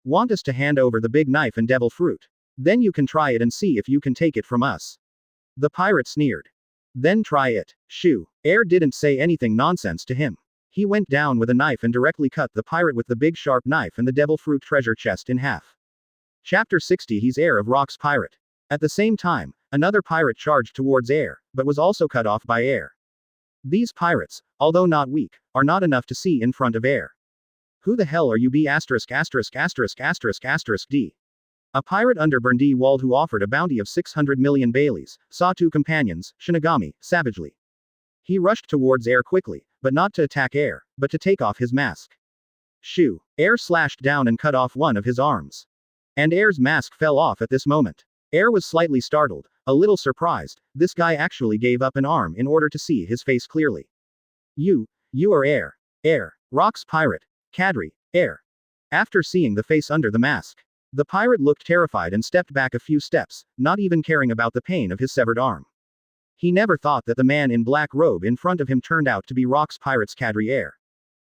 Want us to hand over the big knife and devil fruit? Then you can try it and see if you can take it from us. The pirate sneered. Then try it. Shoo. Air didn't say anything nonsense to him. He went down with a knife and directly cut the pirate with the big sharp knife and the devil fruit treasure chest in half. Chapter 60 He's heir of Rox Pirate. At the same time, another pirate charged towards Air, but was also cut off by Air. These pirates, although not weak, are not enough to see in front of Air. Who the hell are you B asterisk asterisk asterisk asterisk asterisk D? A pirate under Grindelwald who offered a bounty of 600 million Baileys, saw 2 companions, Shinigami, savagely. He rushed towards Air quickly, but not to attack Air, but to take off his mask. Shoo. Air slashed down and cut off one of his arms. And Air's mask fell off at this moment. Air was slightly startled, a little surprised. This guy actually gave up an arm in order to see his face clearly. You are Air. Air. Rox Pirate. Kadri. Air. After seeing the face under the mask, the pirate looked terrified and stepped back a few steps, not even caring about the pain of his severed arm. He never thought that the man in black robe in front of him turned out to be Rox Pirates Kadri Air.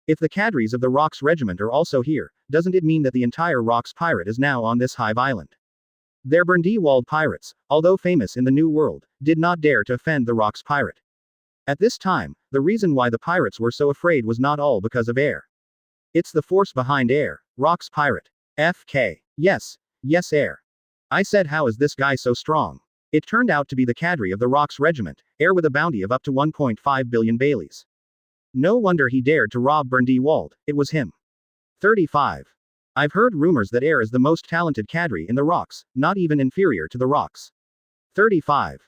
If the Kadris of the Rox regiment are also here, doesn't it mean that the entire Rox Pirate is now on this Hive Island? Their Grindelwald pirates, although famous in the New World, did not dare to offend the Rox Pirate. At this time, the reason why the pirates were so afraid was not all because of Air. It's the force behind Air, Rox Pirate. FK. Yes, Air. I said, how is this guy so strong? It turned out to be the Kadri of the Rox regiment, Air with a bounty of up to 1.5 billion Baileys. No wonder he dared to rob Grindelwald, it was him. 35. I've heard rumors that Air is the most talented Kadri in the Rox, not even inferior to the Rox. 35.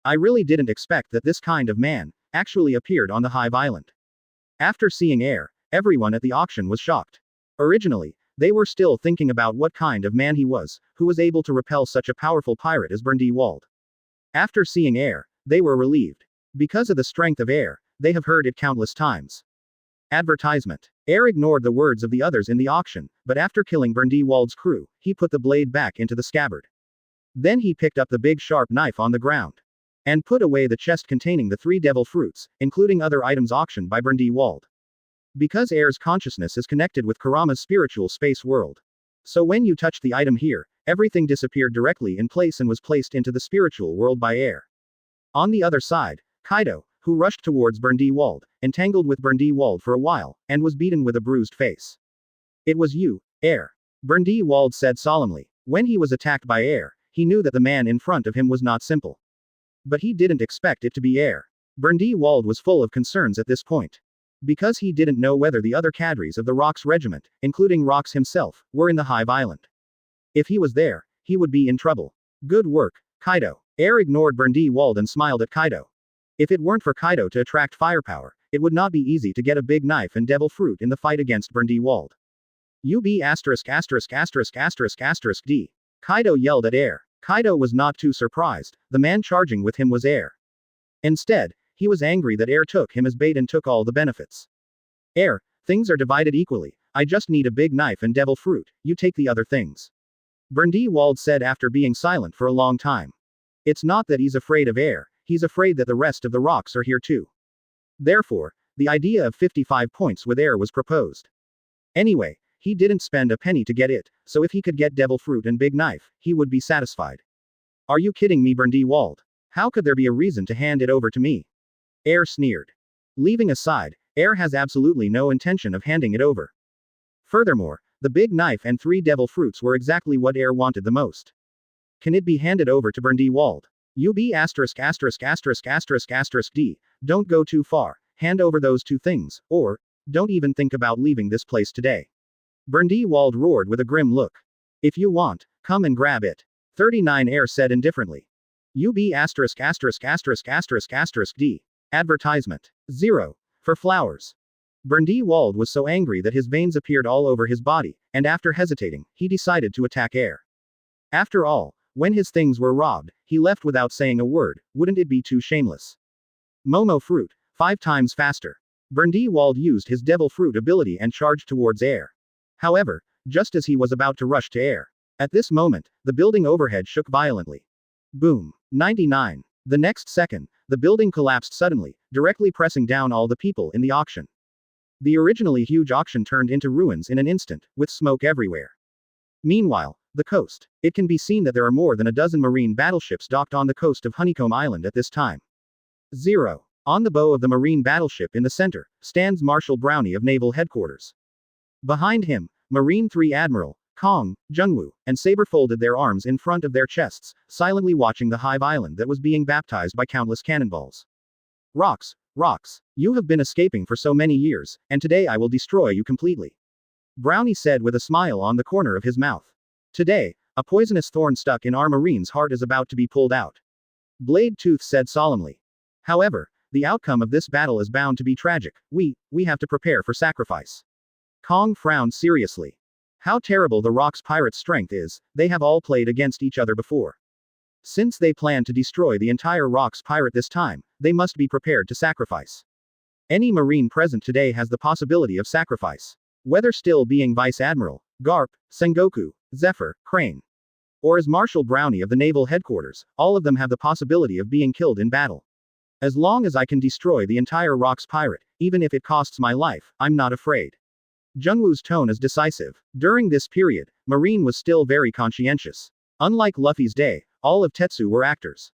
I really didn't expect that this kind of man actually appeared on the Hive Island. After seeing Air, everyone at the auction was shocked. Originally, they were still thinking about what kind of man he was, who was able to repel such a powerful pirate as Grindelwald. After seeing Air, they were relieved. Because of the strength of Air, they have heard it countless times. Advertisement. Air ignored the words of the others in the auction, but after killing Brundewald's crew, he put the blade back into the scabbard. Then he picked up the big sharp knife on the ground. And put away the chest containing the 3 devil fruits, including other items auctioned by Brundewald. Because Air's consciousness is connected with Kurama's spiritual space world. So when you touched the item here, everything disappeared directly in place and was placed into the spiritual world by Air. On the other side, Kaido, who rushed towards Brundewald, entangled with Brundewald for a while, and was beaten with a bruised face. It was you, Air. Brundewald said solemnly. When he was attacked by Air, he knew that the man in front of him was not simple. But he didn't expect it to be Air. Brundewald was full of concerns at this point. Because he didn't know whether the other cadres of the Rox regiment, including Rox himself, were in the Hive Island. If he was there, he would be in trouble. Good work, Kaido. Air ignored Brundewald and smiled at Kaido. If it weren't for Kaido to attract firepower, it would not be easy to get a big knife and devil fruit in the fight against Brundewald. UB*********D. Kaido yelled at Air. Kaido was not too surprised, the man charging with him was Air. Instead, he was angry that Air took him as bait and took all the benefits. Air, things are divided equally, I just need a big knife and devil fruit, you take the other things. Brundewald said after being silent for a long time. It's not that he's afraid of Air, he's afraid that the rest of the Rox are here too. Therefore, the idea of 55 points with Air was proposed. Anyway, he didn't spend a penny to get it, so if he could get devil fruit and big knife, he would be satisfied. Are you kidding me, Brundewald? How could there be a reason to hand it over to me? Air sneered. Leaving aside, Air has absolutely no intention of handing it over. Furthermore, the big knife and 3 devil fruits were exactly what Air wanted the most. Can it be handed over to Brundewald? UB**********D. Don't go too far, hand over those 2 things, or, don't even think about leaving this place today. Brundewald roared with a grim look. If you want, come and grab it. 39 Air said indifferently. UB**********D. Advertisement. 0. For flowers. Brundewald was so angry that his veins appeared all over his body, and after hesitating, he decided to attack Air. After all, when his things were robbed, he left without saying a word, wouldn't it be too shameless? Momo fruit, 5 times faster. Brundewald used his devil fruit ability and charged towards Air. However, just as he was about to rush to Air, at this moment, the building overhead shook violently. Boom. 99. The next second, the building collapsed suddenly, directly pressing down all the people in the auction. The originally huge auction turned into ruins in an instant, with smoke everywhere. Meanwhile, the coast. It can be seen that there are more than a dozen marine battleships docked on the coast of Honeycomb Island at this time. 0. On the bow of the marine battleship in the center, stands Marshal Brownie of Naval Headquarters. Behind him, Marine 3 Admiral, Kong, Jungwoo, and Saber folded their arms in front of their chests, silently watching the Hive Island that was being baptized by countless cannonballs. Rox, Rox, you have been escaping for so many years, and today I will destroy you completely. Brownie said with a smile on the corner of his mouth. Today, a poisonous thorn stuck in our marine's heart is about to be pulled out. Blade Tooth said solemnly. However, the outcome of this battle is bound to be tragic, we have to prepare for sacrifice. Kong frowned seriously. How terrible the Rox Pirates' strength is, they have all played against each other before. Since they plan to destroy the entire Rox Pirate this time, they must be prepared to sacrifice. Any marine present today has the possibility of sacrifice. Whether still being Vice Admiral, Garp, Sengoku, Zephyr, Crane, or as Marshal Brownie of the Naval Headquarters, all of them have the possibility of being killed in battle. As long as I can destroy the entire Rox Pirate, even if it costs my life, I'm not afraid. Jungwoo's tone is decisive. During this period, Marine was still very conscientious. Unlike Luffy's day, all of Tetsu were actors.